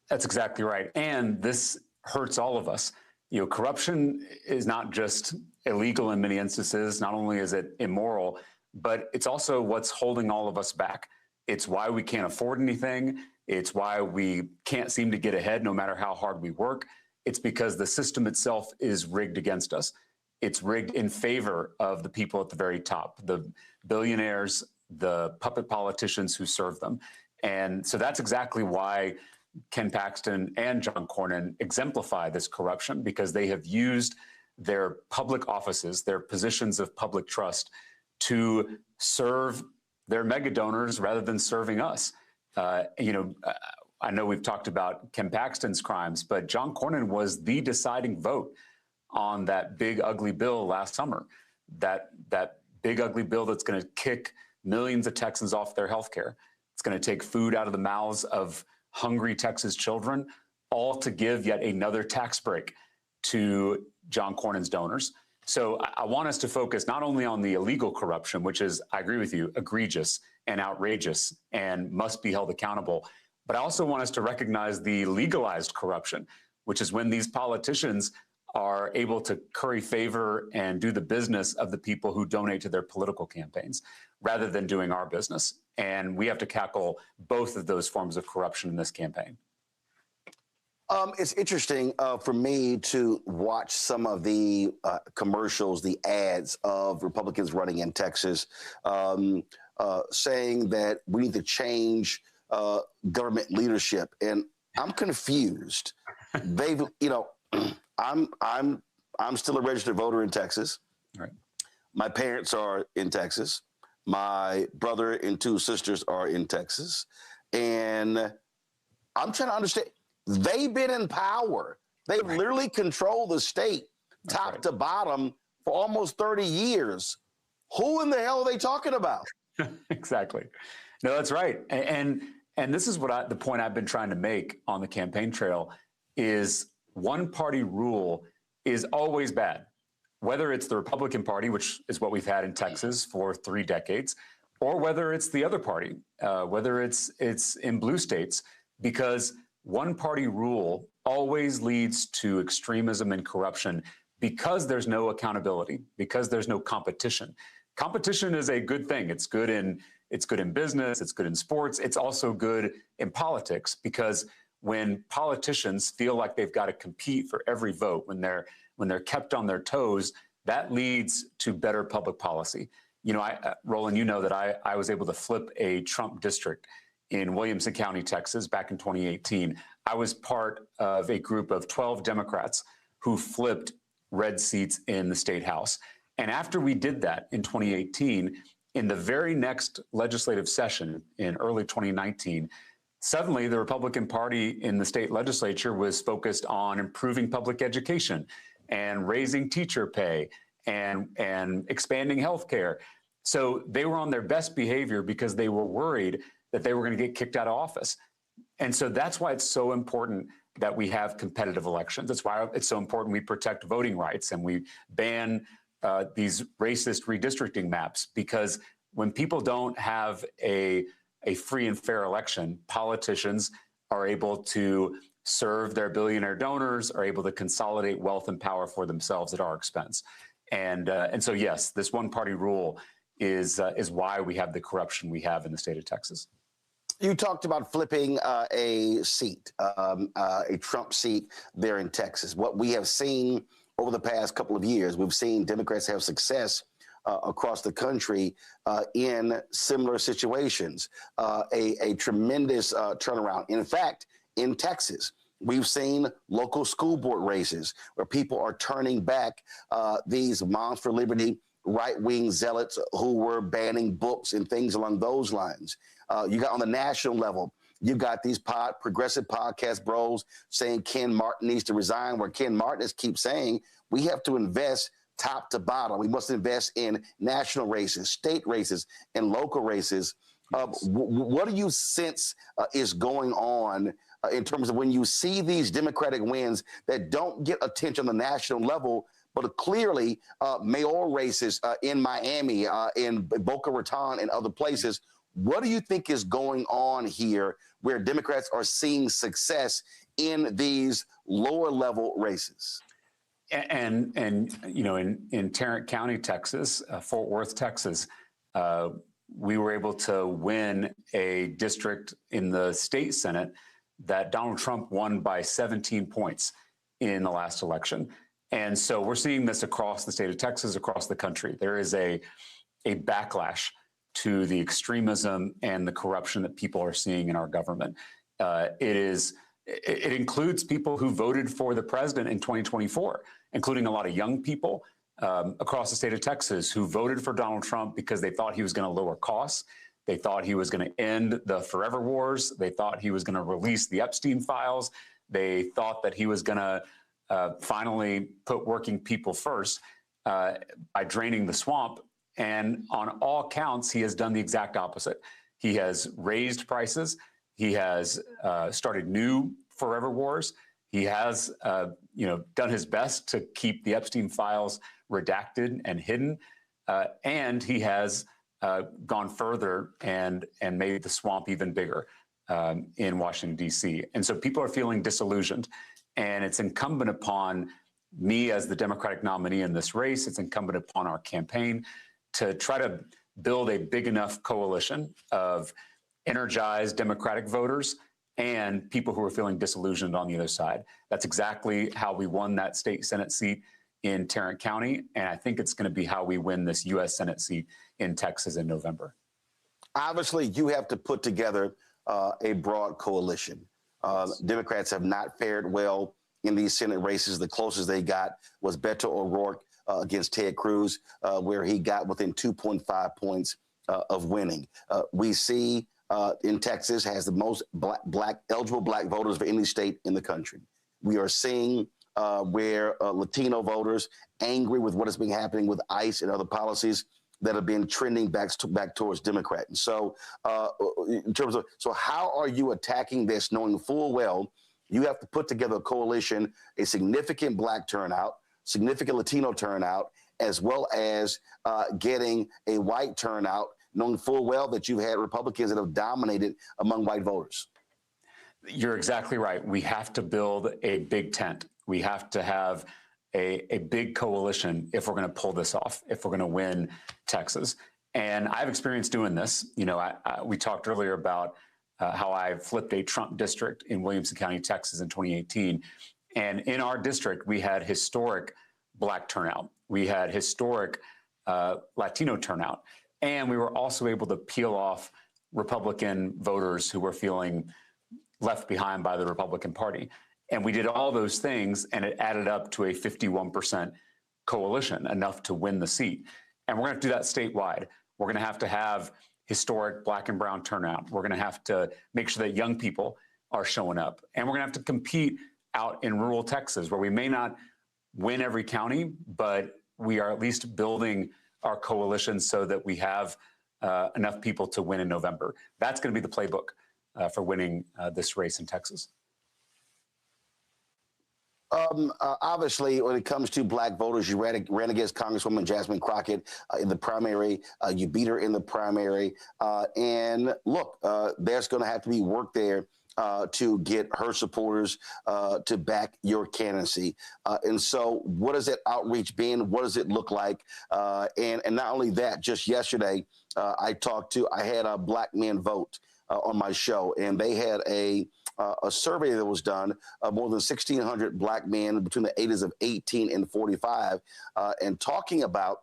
That's exactly right. And this hurts all of us. You know, corruption is not just illegal in many instances. Not only is it immoral, but it's also what's holding all of us back. It's why we can't afford anything. It's why we can't seem to get ahead no matter how hard we work. It's because the system itself is rigged against us. it's rigged in favor of the people at the very top, the billionaires, the puppet politicians who serve them. And so that's exactly why Ken Paxton and John Cornyn exemplify this corruption, because they have used their public offices, their positions of public trust, to serve their mega donors rather than serving us. I know we've talked about Ken Paxton's crimes, but John Cornyn was the deciding vote on that big ugly bill last summer. That big ugly bill that's going to kick millions of Texans off their health care. It's going to take food out of the mouths of hungry Texas children, all to give yet another tax break to John Cornyn's donors. So I want us to focus not only on the illegal corruption, which is, I agree with you, egregious and outrageous and must be held accountable, but I also want us to recognize the legalized corruption, which is when these politicians are able to curry favor and do the business of the people who donate to their political campaigns rather than doing our business. And we have to tackle both of those forms of corruption in this campaign. It's interesting for me to watch some of the commercials, the ads of Republicans running in Texas, saying that we need to change government leadership, and I'm confused. They've, I'm still a registered voter in Texas. Right. My parents are in Texas. My brother and two sisters are in Texas, and I'm trying to understand. They've been in power. They literally control the state top to bottom for almost 30 years. Who in the hell are they talking about? Exactly. No, that's right. And this is what the point I've been trying to make on the campaign trail is one party rule is always bad, whether it's the Republican Party, which is what we've had in Texas for 3 decades, or whether it's the other party, whether it's in blue states, because one party rule always leads to extremism and corruption because there's no accountability, because there's no competition. Competition is a good thing. It's good in business, it's good in sports, it's also good in politics, because when politicians feel like they've got to compete for every vote, when they're kept on their toes, that leads to better public policy. Roland, you know that I was able to flip a Trump district in Williamson County, Texas, back in 2018. I was part of a group of 12 Democrats who flipped red seats in the state house. And after we did that in 2018, in the very next legislative session in early 2019, suddenly the Republican Party in the state legislature was focused on improving public education and raising teacher pay and expanding health care. So they were on their best behavior because they were worried that they were going to get kicked out of office. And so that's why it's so important that we have competitive elections. That's why it's so important we protect voting rights and we ban these racist redistricting maps, because when people don't have a free and fair election, politicians are able to serve their billionaire donors, are able to consolidate wealth and power for themselves at our expense. And so, yes, this one-party rule is why we have the corruption we have in the state of Texas. You talked about flipping a seat, a Trump seat there in Texas. What we have seen over the past couple of years, we've seen Democrats have success across the country in similar situations, a tremendous turnaround. In fact, in Texas, we've seen local school board races where people are turning back these Moms for Liberty right-wing zealots who were banning books and things along those lines. You got on the national level, you got these progressive podcast bros saying Ken Martin needs to resign, where Ken Martin keeps saying we have to invest top to bottom. We must invest in national races, state races, and local races. What do you sense is going on in terms of when you see these Democratic wins that don't get attention on the national level, but clearly mayoral races in Miami, in Boca Raton, and other places? What do you think is going on here where Democrats are seeing success in these lower level races? And in Tarrant County, Texas, Fort Worth, Texas, we were able to win a district in the state Senate that Donald Trump won by 17 points in the last election. And so we're seeing this across the state of Texas, across the country. There is a backlash to the extremism and the corruption that people are seeing in our government. It includes people who voted for the president in 2024, including a lot of young people across the state of Texas who voted for Donald Trump because they thought he was going to lower costs. They thought he was going to end the forever wars. They thought he was going to release the Epstein files. They thought that he was going to finally put working people first by draining the swamp. And on all counts, he has done the exact opposite. He has raised prices. He has started new forever wars. He has, done his best to keep the Epstein files redacted and hidden, and he has gone further and made the swamp even bigger in Washington, D.C. And so people are feeling disillusioned, and it's incumbent upon me as the Democratic nominee in this race, it's incumbent upon our campaign to try to build a big enough coalition of energized Democratic voters and people who are feeling disillusioned on the other side. That's exactly how we won that state Senate seat in Tarrant County, and I think it's going to be how we win this U.S. Senate seat in Texas in November. Obviously, you have to put together a broad coalition. Democrats have not fared well in these Senate races. The closest they got was Beto O'Rourke against Ted Cruz, where he got within 2.5 points of winning. We see in Texas has the most eligible black voters of any state in the country. We are seeing where Latino voters angry with what has been happening with ICE and other policies that have been trending back towards Democrat. And so in terms of, so how are you attacking this knowing full well you have to put together a coalition, a significant black turnout, significant Latino turnout, as well as getting a white turnout, knowing full well that you've had Republicans that have dominated among white voters? You're exactly right. We have to build a big tent. We have to have a big coalition if we're going to pull this off, if we're going to win Texas. And I have experience doing this. You know, we talked earlier about how I flipped a Trump district in Williamson County, Texas in 2018. And in our district, we had historic black turnout. We had historic Latino turnout. And we were also able to peel off Republican voters who were feeling left behind by the Republican Party. And we did all those things, and it added up to a 51% coalition, enough to win the seat. And we're going to do that statewide. We're going to have historic black and brown turnout. We're going to have to make sure that young people are showing up. And we're going to have to compete out in rural Texas, where we may not win every county, but we are at least building our coalition so that we have enough people to win in November. That's going to be the playbook for winning this race in Texas. Obviously, when it comes to black voters, you ran against Congresswoman Jasmine Crockett in the primary. You beat her in the primary. And look, there's going to have to be work there to get her supporters to back your candidacy. And so what has that outreach been? What does it look like? And not only that, just yesterday, I had a Black Men Vote on my show, and they had a survey that was done of more than 1,600 black men between the ages of 18 and 45, and talking about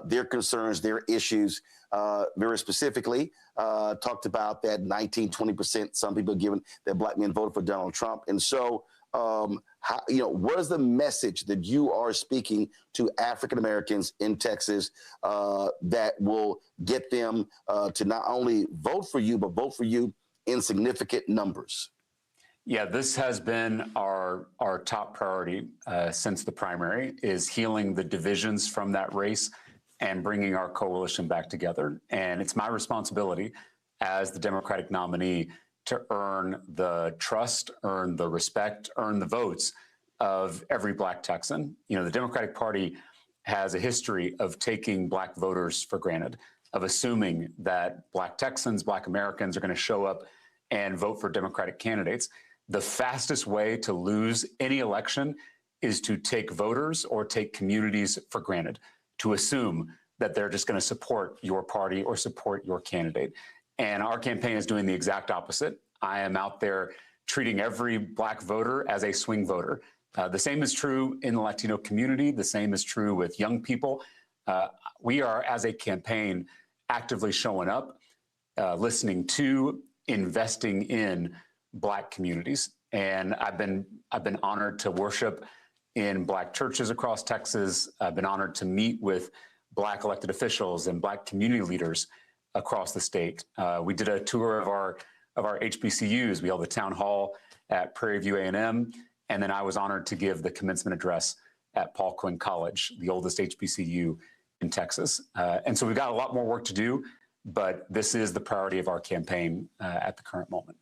their concerns, their issues, very specifically, talked about that 19, 20%, some people given that black men voted for Donald Trump. And so, what is the message that you are speaking to African Americans in Texas that will get them to not only vote for you, but vote for you in significant numbers? Yeah, this has been our top priority since the primary, is healing the divisions from that race and bringing our coalition back together. And it's my responsibility as the Democratic nominee to earn the trust, earn the respect, earn the votes of every black Texan. You know, the Democratic Party has a history of taking black voters for granted, of assuming that black Texans, black Americans are going to show up and vote for Democratic candidates. The fastest way to lose any election is to take voters or take communities for granted, to assume that they're just going to support your party or support your candidate. And our campaign is doing the exact opposite. I am out there treating every black voter as a swing voter, The same is true in the Latino community. The same is true with young people. We are, as a campaign, actively showing up, listening to, investing in Black communities. And I've been honored to worship in Black churches across Texas. I've been honored to meet with Black elected officials and Black community leaders across the state. We did a tour of our HBCUs. We held a town hall at Prairie View A&M, and then I was honored to give the commencement address at Paul Quinn College, the oldest HBCU in Texas. And so we've got a lot more work to do, but this is the priority of our campaign at the current moment.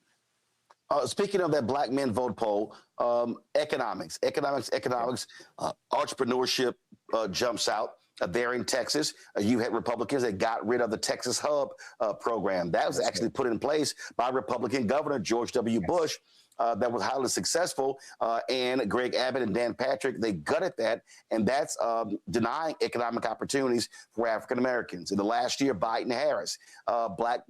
Speaking of that Black Men Vote poll, economics, entrepreneurship jumps out. There in Texas, you had Republicans that got rid of the Texas Hub program. That was actually put in place by Republican Governor George W. Bush. That was highly successful, and Greg Abbott and Dan Patrick, they gutted that, and that's denying economic opportunities for African Americans. In the last year, Biden-Harris, Black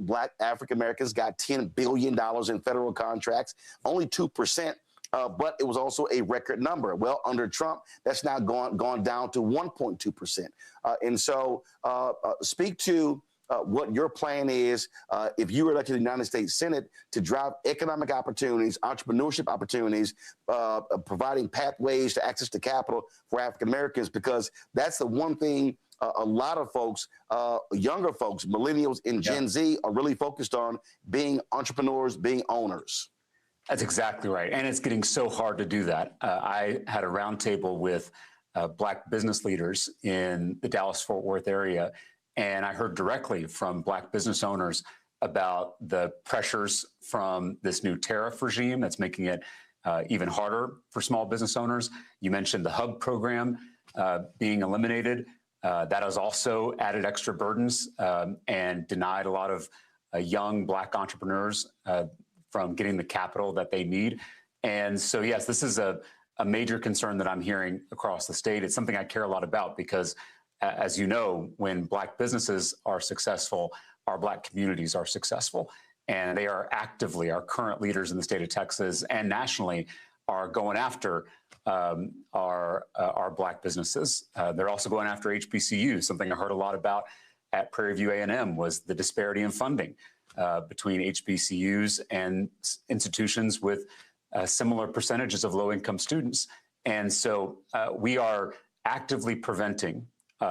African Americans got $10 billion in federal contracts, only 2%. But it was also a record number. Well, under Trump, that's now gone down to 1.2%. And so speak to what your plan is if you were elected to the United States Senate to drive economic opportunities, entrepreneurship opportunities, providing pathways to access to capital for African Americans, because that's the one thing a lot of folks, younger folks, millennials and Gen Z are really focused on, being entrepreneurs, being owners. That's exactly right. And it's getting so hard to do that. I had a roundtable with Black business leaders in the Dallas-Fort Worth area, and I heard directly from Black business owners about the pressures from this new tariff regime that's making it even harder for small business owners. You mentioned the HUB program being eliminated. That has also added extra burdens and denied a lot of young Black entrepreneurs from getting the capital that they need. And so, yes, this is a major concern that I'm hearing across the state. It's something I care a lot about because, as you know, when Black businesses are successful, our Black communities are successful. And they are actively, our current leaders in the state of Texas and nationally are going after our Black businesses. They're also going after HBCUs. Something I heard a lot about at Prairie View A&M was the disparity in funding between HBCUs and institutions with similar percentages of low-income students. And so we are actively preventing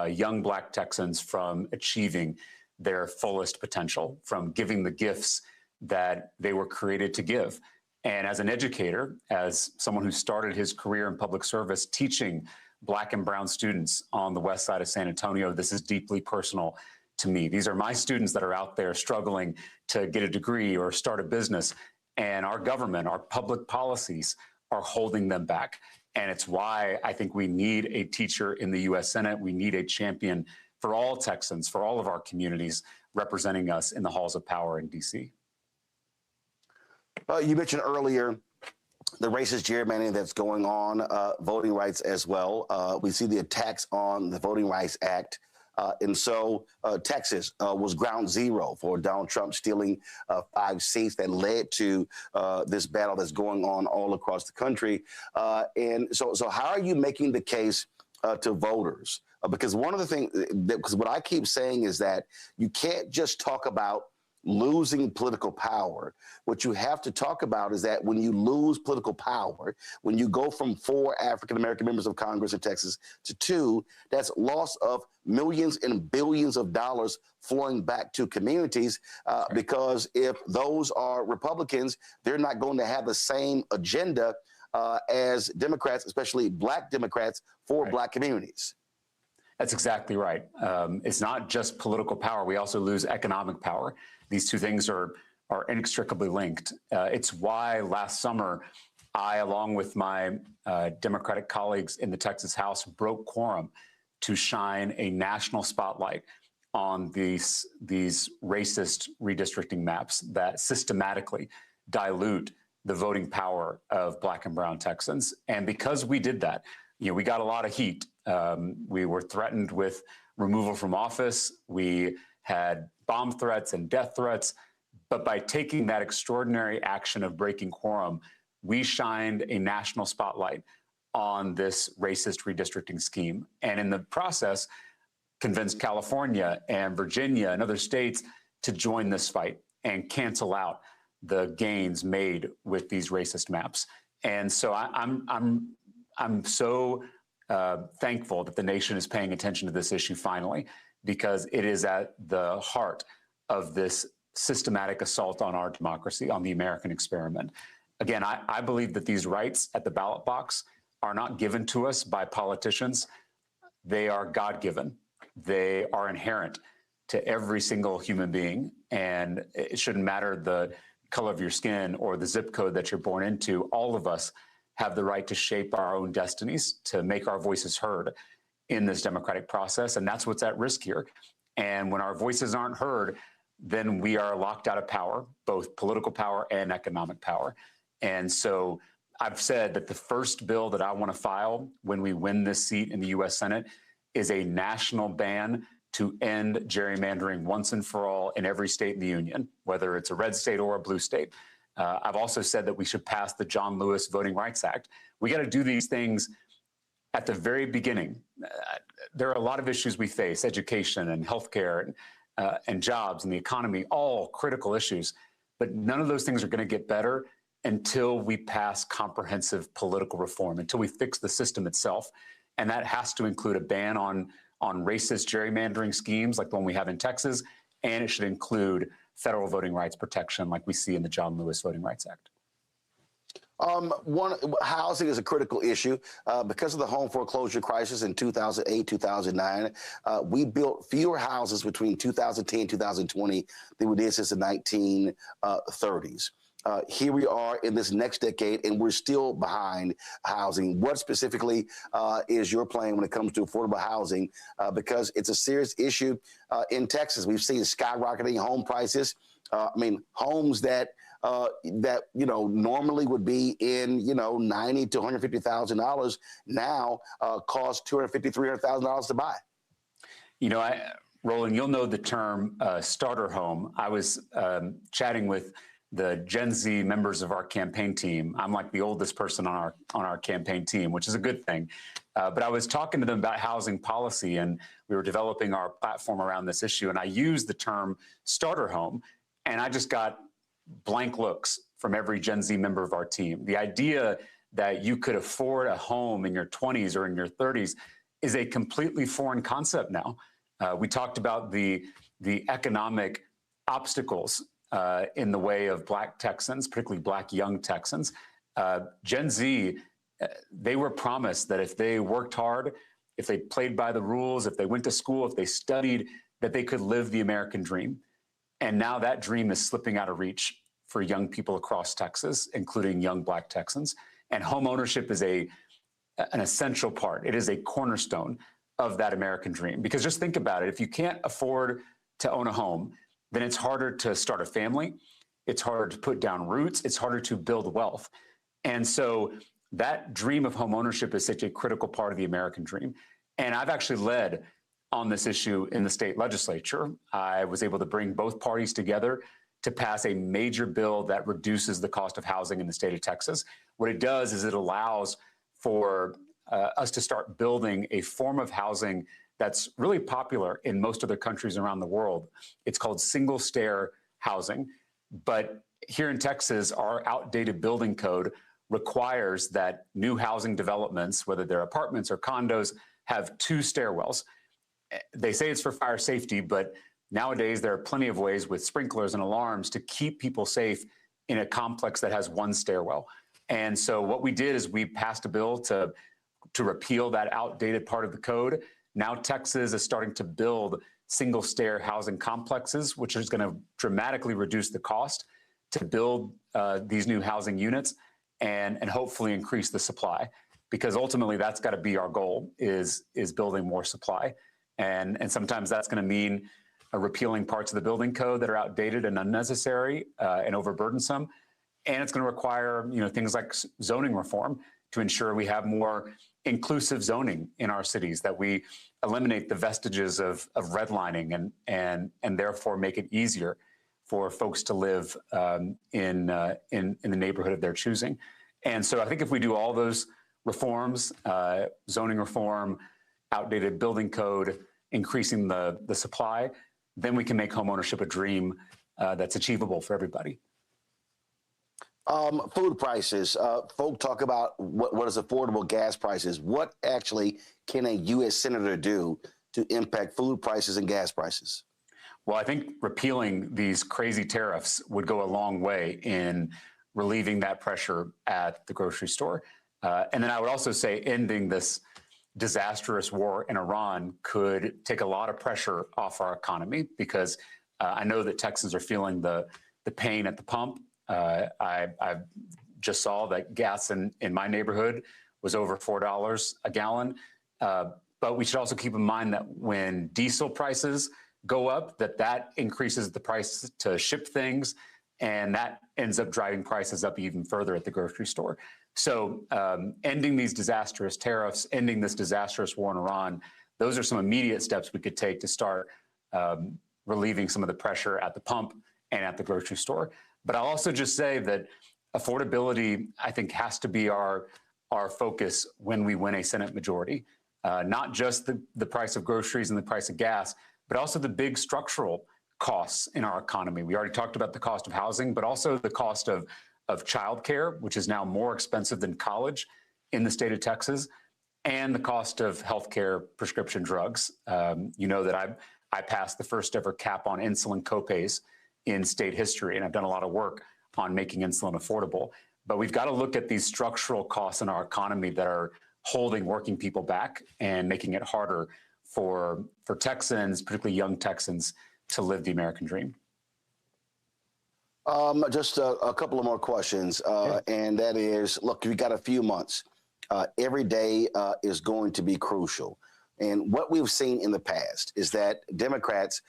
young Black Texans from achieving their fullest potential, from giving the gifts that they were created to give. And as an educator, as someone who started his career in public service teaching Black and brown students on the west side of San Antonio, this is deeply personal to me. These are my students that are out there struggling to get a degree or start a business, and our government, our public policies are holding them back. And it's why I think we need a teacher in the U.S. Senate. We need a champion for all Texans, for all of our communities, representing us in the halls of power in D.C. You mentioned earlier the racist gerrymandering that's going on, voting rights as well. We see the attacks on the Voting Rights Act. And so Texas was ground zero for Donald Trump stealing 5 seats that led to this battle that's going on all across the country. And so how are you making the case to voters? Because one of the things, because what I keep saying is that you can't just talk about losing political power. What you have to talk about is that when you lose political power, when you go from 4 African-American members of Congress in Texas to 2, that's loss of millions and billions of dollars flowing back to communities because if those are Republicans, they're not going to have the same agenda as Democrats, especially Black Democrats, for Black communities. That's exactly right. It's not just political power. We also lose economic power. These two things are inextricably linked. It's why last summer, I, along with my Democratic colleagues in the Texas House, broke quorum to shine a national spotlight on these racist redistricting maps that systematically dilute the voting power of Black and brown Texans. And because we did that, we got a lot of heat. We were threatened with removal from office. We had bomb threats and death threats. But by taking that extraordinary action of breaking quorum, we shined a national spotlight on this racist redistricting scheme. And in the process, convinced California and Virginia and other states to join this fight and cancel out the gains made with these racist maps. And so I'm so thankful that the nation is paying attention to this issue finally, because it is at the heart of this systematic assault on our democracy, on the American experiment. Again, I believe that these rights at the ballot box are not given to us by politicians. They are God-given. They are inherent to every single human being, and it shouldn't matter the color of your skin or the zip code that you're born into. All of us have the right to shape our own destinies, to make our voices heard in this democratic process, and that's what's at risk here. And when our voices aren't heard, then we are locked out of power, both political power and economic power. And so I've said that the first bill that I want to file when we win this seat in the U.S. Senate is a national ban to end gerrymandering once and for all in every state in the union, whether it's a red state or a blue state. I've also said that we should pass the John Lewis Voting Rights Act. We got to do these things at the very beginning. There are a lot of issues we face: education and healthcare and jobs and the economy, all critical issues. But none of those things are going to get better until we pass comprehensive political reform, until we fix the system itself. And that has to include a ban on racist gerrymandering schemes like the one we have in Texas, and it should include federal voting rights protection like we see in the John Lewis Voting Rights Act. Housing is a critical issue. Because of the home foreclosure crisis in 2008, 2009, we built fewer houses between 2010 and 2020 than we did since the 1930s. Here we are in this next decade, and we're still behind housing. What specifically is your plan when it comes to affordable housing? Because it's a serious issue in Texas. We've seen skyrocketing home prices. Homes that normally would be in $90,000 to $150,000 now cost $250,000, $300,000 to buy. Roland, you'll know the term starter home. I was chatting with the Gen Z members of our campaign team. I'm like the oldest person on our campaign team, which is a good thing. But I was talking to them about housing policy, and we were developing our platform around this issue. And I used the term starter home, and I just got blank looks from every Gen Z member of our team. The idea that you could afford a home in your 20s or in your 30s is a completely foreign concept now. We talked about the economic obstacles in the way of Black Texans, particularly Black young Texans. Gen Z, they were promised that if they worked hard, if they played by the rules, if they went to school, if they studied, that they could live the American dream. And now that dream is slipping out of reach for young people across Texas, including young Black Texans. And home ownership is an essential part. It is a cornerstone of that American dream. Because just think about it. If you can't afford to own a home, then it's harder to start a family. It's harder to put down roots. It's harder to build wealth. And so that dream of home ownership is such a critical part of the American dream. And I've actually led on this issue in the state legislature. I was able to bring both parties together to pass a major bill that reduces the cost of housing in the state of Texas. What it does is it allows for us to start building a form of housing that's really popular in most other countries around the world. It's called single stair housing. But here in Texas, our outdated building code requires that new housing developments, whether they're apartments or condos, have 2 stairwells. They say it's for fire safety, but nowadays there are plenty of ways with sprinklers and alarms to keep people safe in a complex that has 1 stairwell. And so what we did is we passed a bill to repeal that outdated part of the code. Now Texas is starting to build single stair housing complexes, which is going to dramatically reduce the cost to build these new housing units and hopefully increase the supply. Because ultimately that's got to be our goal, is building more supply. And sometimes that's going to mean repealing parts of the building code that are outdated and unnecessary and overburdensome. And it's going to require things like zoning reform to ensure we have more inclusive zoning in our cities, that we eliminate the vestiges of redlining and therefore make it easier for folks to live in the neighborhood of their choosing. And so I think if we do all those reforms, zoning reform, outdated building code, increasing the supply, then we can make homeownership a dream that's achievable for everybody. Food prices. Folk talk about what is affordable gas prices. What actually can a U.S. senator do to impact food prices and gas prices? Well, I think repealing these crazy tariffs would go a long way in relieving that pressure at the grocery store. And then I would also say ending this disastrous war in Iran could take a lot of pressure off our economy, because I know that Texans are feeling the pain at the pump. I just saw that gas in my neighborhood was over $4 a gallon. But we should also keep in mind that when diesel prices go up, that increases the price to ship things, and that ends up driving prices up even further at the grocery store. So ending these disastrous tariffs, ending this disastrous war in Iran, those are some immediate steps we could take to start relieving some of the pressure at the pump and at the grocery store. But I'll also just say that affordability, I think, has to be our focus when we win a Senate majority. Not just the price of groceries and the price of gas, but also the big structural costs in our economy. We already talked about the cost of housing, but also the cost of childcare, which is now more expensive than college in the state of Texas, and the cost of healthcare prescription drugs. You know that I passed the first ever cap on insulin copays in state history, and I've done a lot of work on making insulin affordable. But we've got to look at these structural costs in our economy that are holding working people back and making it harder for Texans, particularly young Texans, to live the American dream. Just a couple of more questions, and that is, look, we got a few months. Every day is going to be crucial. And what we've seen in the past is that Democrats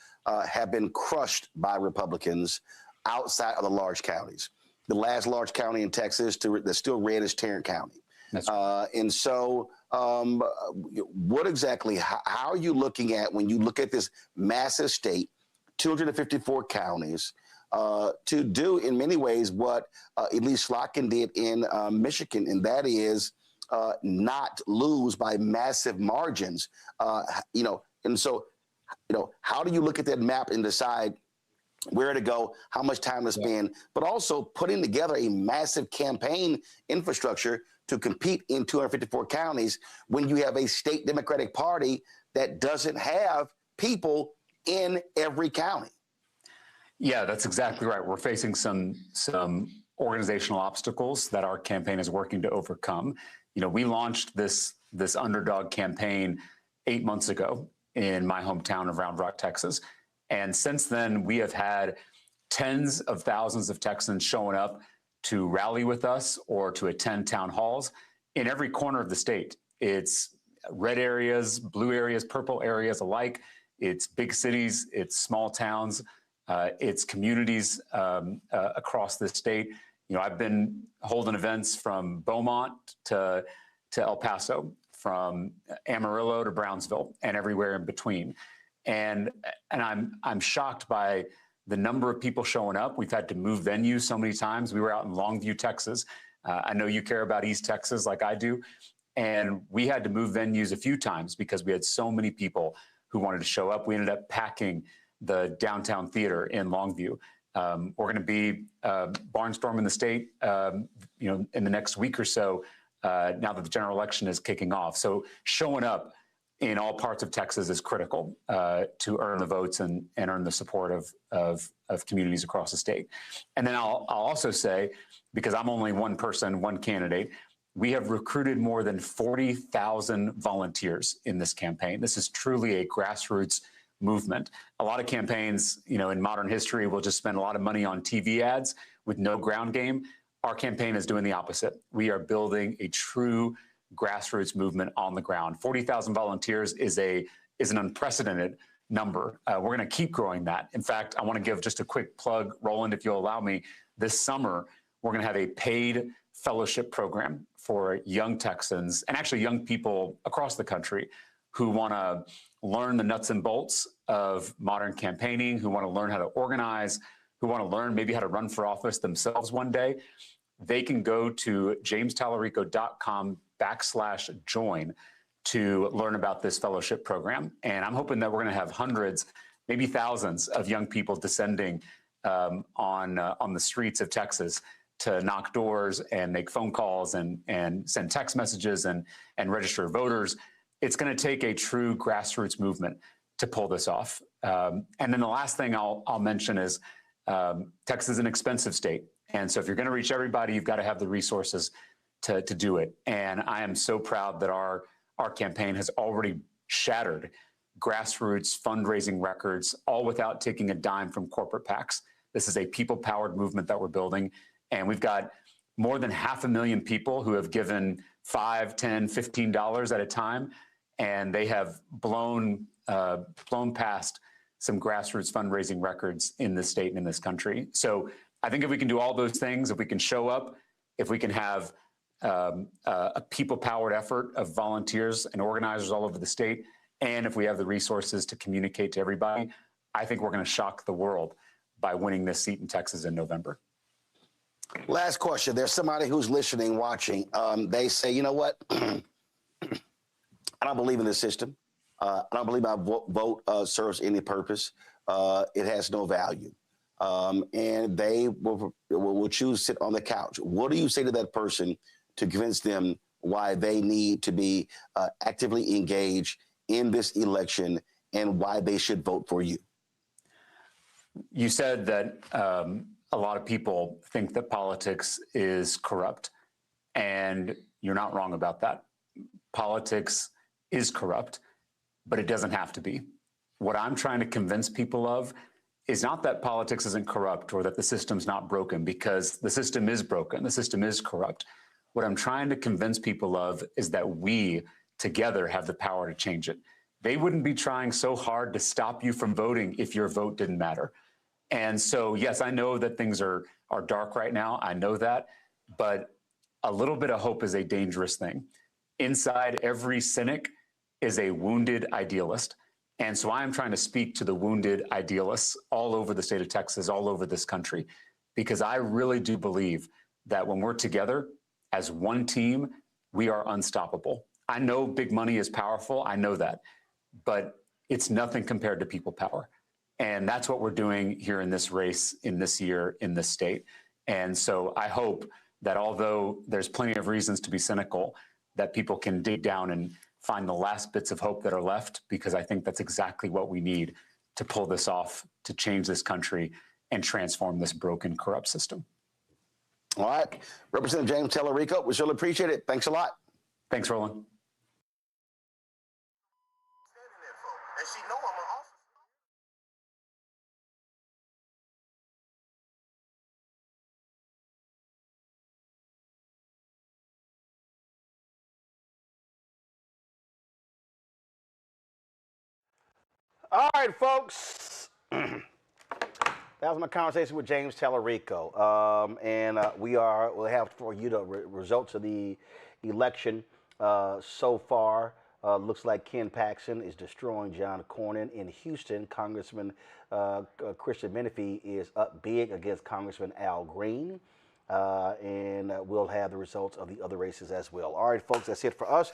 have been crushed by Republicans outside of the large counties. The last large county in Texas that's still red is Tarrant County. That's right. And so what exactly, how are you looking at, when you look at this massive state, 254 counties, to do in many ways what Elise Slotkin did in Michigan, and that is not lose by massive margins, and so, how do you look at that map and decide where to go, how much time to spend, but also putting together a massive campaign infrastructure to compete in 254 counties when you have a state Democratic Party that doesn't have people in every county? Yeah, that's exactly right. We're facing some organizational obstacles that our campaign is working to overcome. We launched this underdog campaign 8 months ago in my hometown of Round Rock, Texas. And since then, we have had tens of thousands of Texans showing up to rally with us or to attend town halls in every corner of the state. It's red areas, blue areas, purple areas alike. It's big cities, it's small towns, it's communities across the state. I've been holding events from Beaumont to El Paso, from Amarillo to Brownsville, and everywhere in between. And I'm shocked by the number of people showing up. We've had to move venues so many times. We were out in Longview, Texas. I know you care about East Texas like I do. And we had to move venues a few times because we had so many people who wanted to show up. We ended up packing the downtown theater in Longview. We're going to be barnstorming the state, in the next week or so, now that the general election is kicking off. So showing up in all parts of Texas is critical to earn the votes and earn the support of communities across the state. And then I'll also say, because I'm only one person, one candidate, we have recruited more than 40,000 volunteers in this campaign. This is truly a grassroots movement. A lot of campaigns, in modern history, will just spend a lot of money on TV ads with no ground game. Our campaign is doing the opposite. We are building a true grassroots movement on the ground. 40,000 volunteers is an unprecedented number. We're going to keep growing that. In fact, I want to give just a quick plug, Roland, if you'll allow me. This summer, we're going to have a paid fellowship program for young Texans, and actually young people across the country, who want to learn the nuts and bolts of modern campaigning, who want to learn how to organize, who want to learn maybe how to run for office themselves one day. They can go to jamestallarico.com /join to learn about this fellowship program. And I'm hoping that we're going to have hundreds, maybe thousands of young people descending on the streets of Texas to knock doors and make phone calls and send text messages and register voters. It's going to take a true grassroots movement to pull this off. And then the last thing I'll mention is Texas is an expensive state. And so if you're going to reach everybody, you've got to have the resources to do it. And I am so proud that our campaign has already shattered grassroots fundraising records, all without taking a dime from corporate PACs. This is a people-powered movement that we're building. And we've got more than 500,000 people who have given $5, $10, $15 at a time. And they have blown past some grassroots fundraising records in this state and in this country. So I think if we can do all those things, if we can show up, if we can have a people-powered effort of volunteers and organizers all over the state, and if we have the resources to communicate to everybody, I think we're going to shock the world by winning this seat in Texas in November. Last question. There's somebody who's listening, watching. They say, you know what? I don't believe in this system. I don't believe my vote serves any purpose. It has no value. And they will choose to sit on the couch. What do you say to that person to convince them why they need to be actively engaged in this election and why they should vote for you? You said that a lot of people think that politics is corrupt, and you're not wrong about that. Politics is corrupt, but it doesn't have to be. What I'm trying to convince people of is not that politics isn't corrupt or that the system's not broken, because the system is broken, the system is corrupt. What I'm trying to convince people of is that we together have the power to change it. They wouldn't be trying so hard to stop you from voting if your vote didn't matter. And so, yes, I know that things are dark right now. I know that. But a little bit of hope is a dangerous thing. Inside every cynic is a wounded idealist. And so I am trying to speak to the wounded idealists all over the state of Texas, all over this country, because I really do believe that when we're together as one team, we are unstoppable. I know big money is powerful. I know that. But it's nothing compared to people power. And that's what we're doing here in this race, in this year, in this state. And so I hope that although there's plenty of reasons to be cynical, that people can dig down and find the last bits of hope that are left, because I think that's exactly what we need to pull this off, to change this country and transform this broken, corrupt system. All right. Representative James Tellerico, we really appreciate it. Thanks a lot. Thanks, Roland. All right, folks. That was my conversation with James Tellerico. We'll have for you the results of the election so far. Looks like Ken Paxton is destroying John Cornyn in Houston. Congressman Christian Menifee is up big against Congressman Al Green. We'll have the results of the other races as well. All right, folks, that's it for us.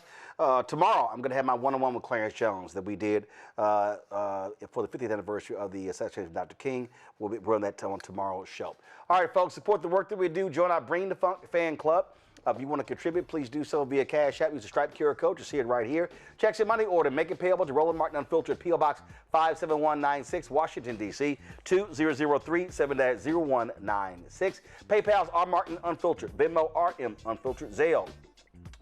Tomorrow, I'm going to have my one-on-one with Clarence Jones that we did for the 50th anniversary of the assassination of Dr. King. We'll be running that on tomorrow's show. All right, folks, support the work that we do. Join our Bring the Funk fan club. If you want to contribute, please do so via Cash App. Use the Stripe QR code. You see it right here. Checks and money order. Make it payable to Roland Martin Unfiltered, P.O. Box 57196, Washington, D.C. 20037-0196. PayPal's R. Martin Unfiltered. Venmo RM Unfiltered. Zelle.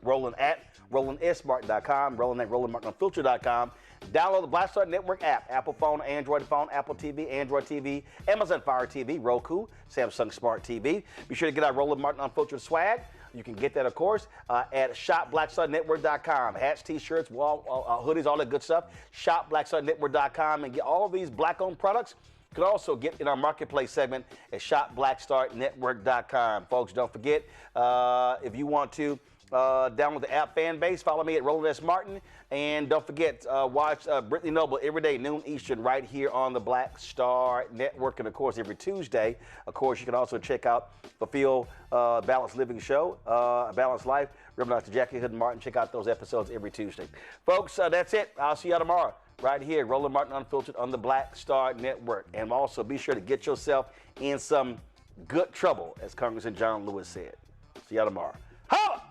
Roland at RolandSMartin.com. Roland at RolandMartinUnfiltered.com. Download the Black Star Network app. Apple phone, Android phone, Apple TV, Android TV, Amazon Fire TV, Roku, Samsung Smart TV. Be sure to get our Roland Martin Unfiltered swag. You can get that, of course, at shopblackstarnetwork.com. Hats, T-shirts, hoodies, all that good stuff. Shopblackstarnetwork.com and get all these black-owned products. You can also get in our marketplace segment at shopblackstarnetwork.com. Folks, don't forget, if you want to Download the app fan base. Follow me at Roland S. Martin. And don't forget, watch Brittany Noble every day, noon Eastern, right here on the Black Star Network. And, of course, every Tuesday. Of course, you can also check out Fulfill Balanced Living Show, Balanced Life. Reverend Dr. Jackie Hood Martin. Check out those episodes every Tuesday. Folks, that's it. I'll see you tomorrow right here, Roland Martin Unfiltered on the Black Star Network. And also be sure to get yourself in some good trouble, as Congressman John Lewis said. See y'all tomorrow. Holla!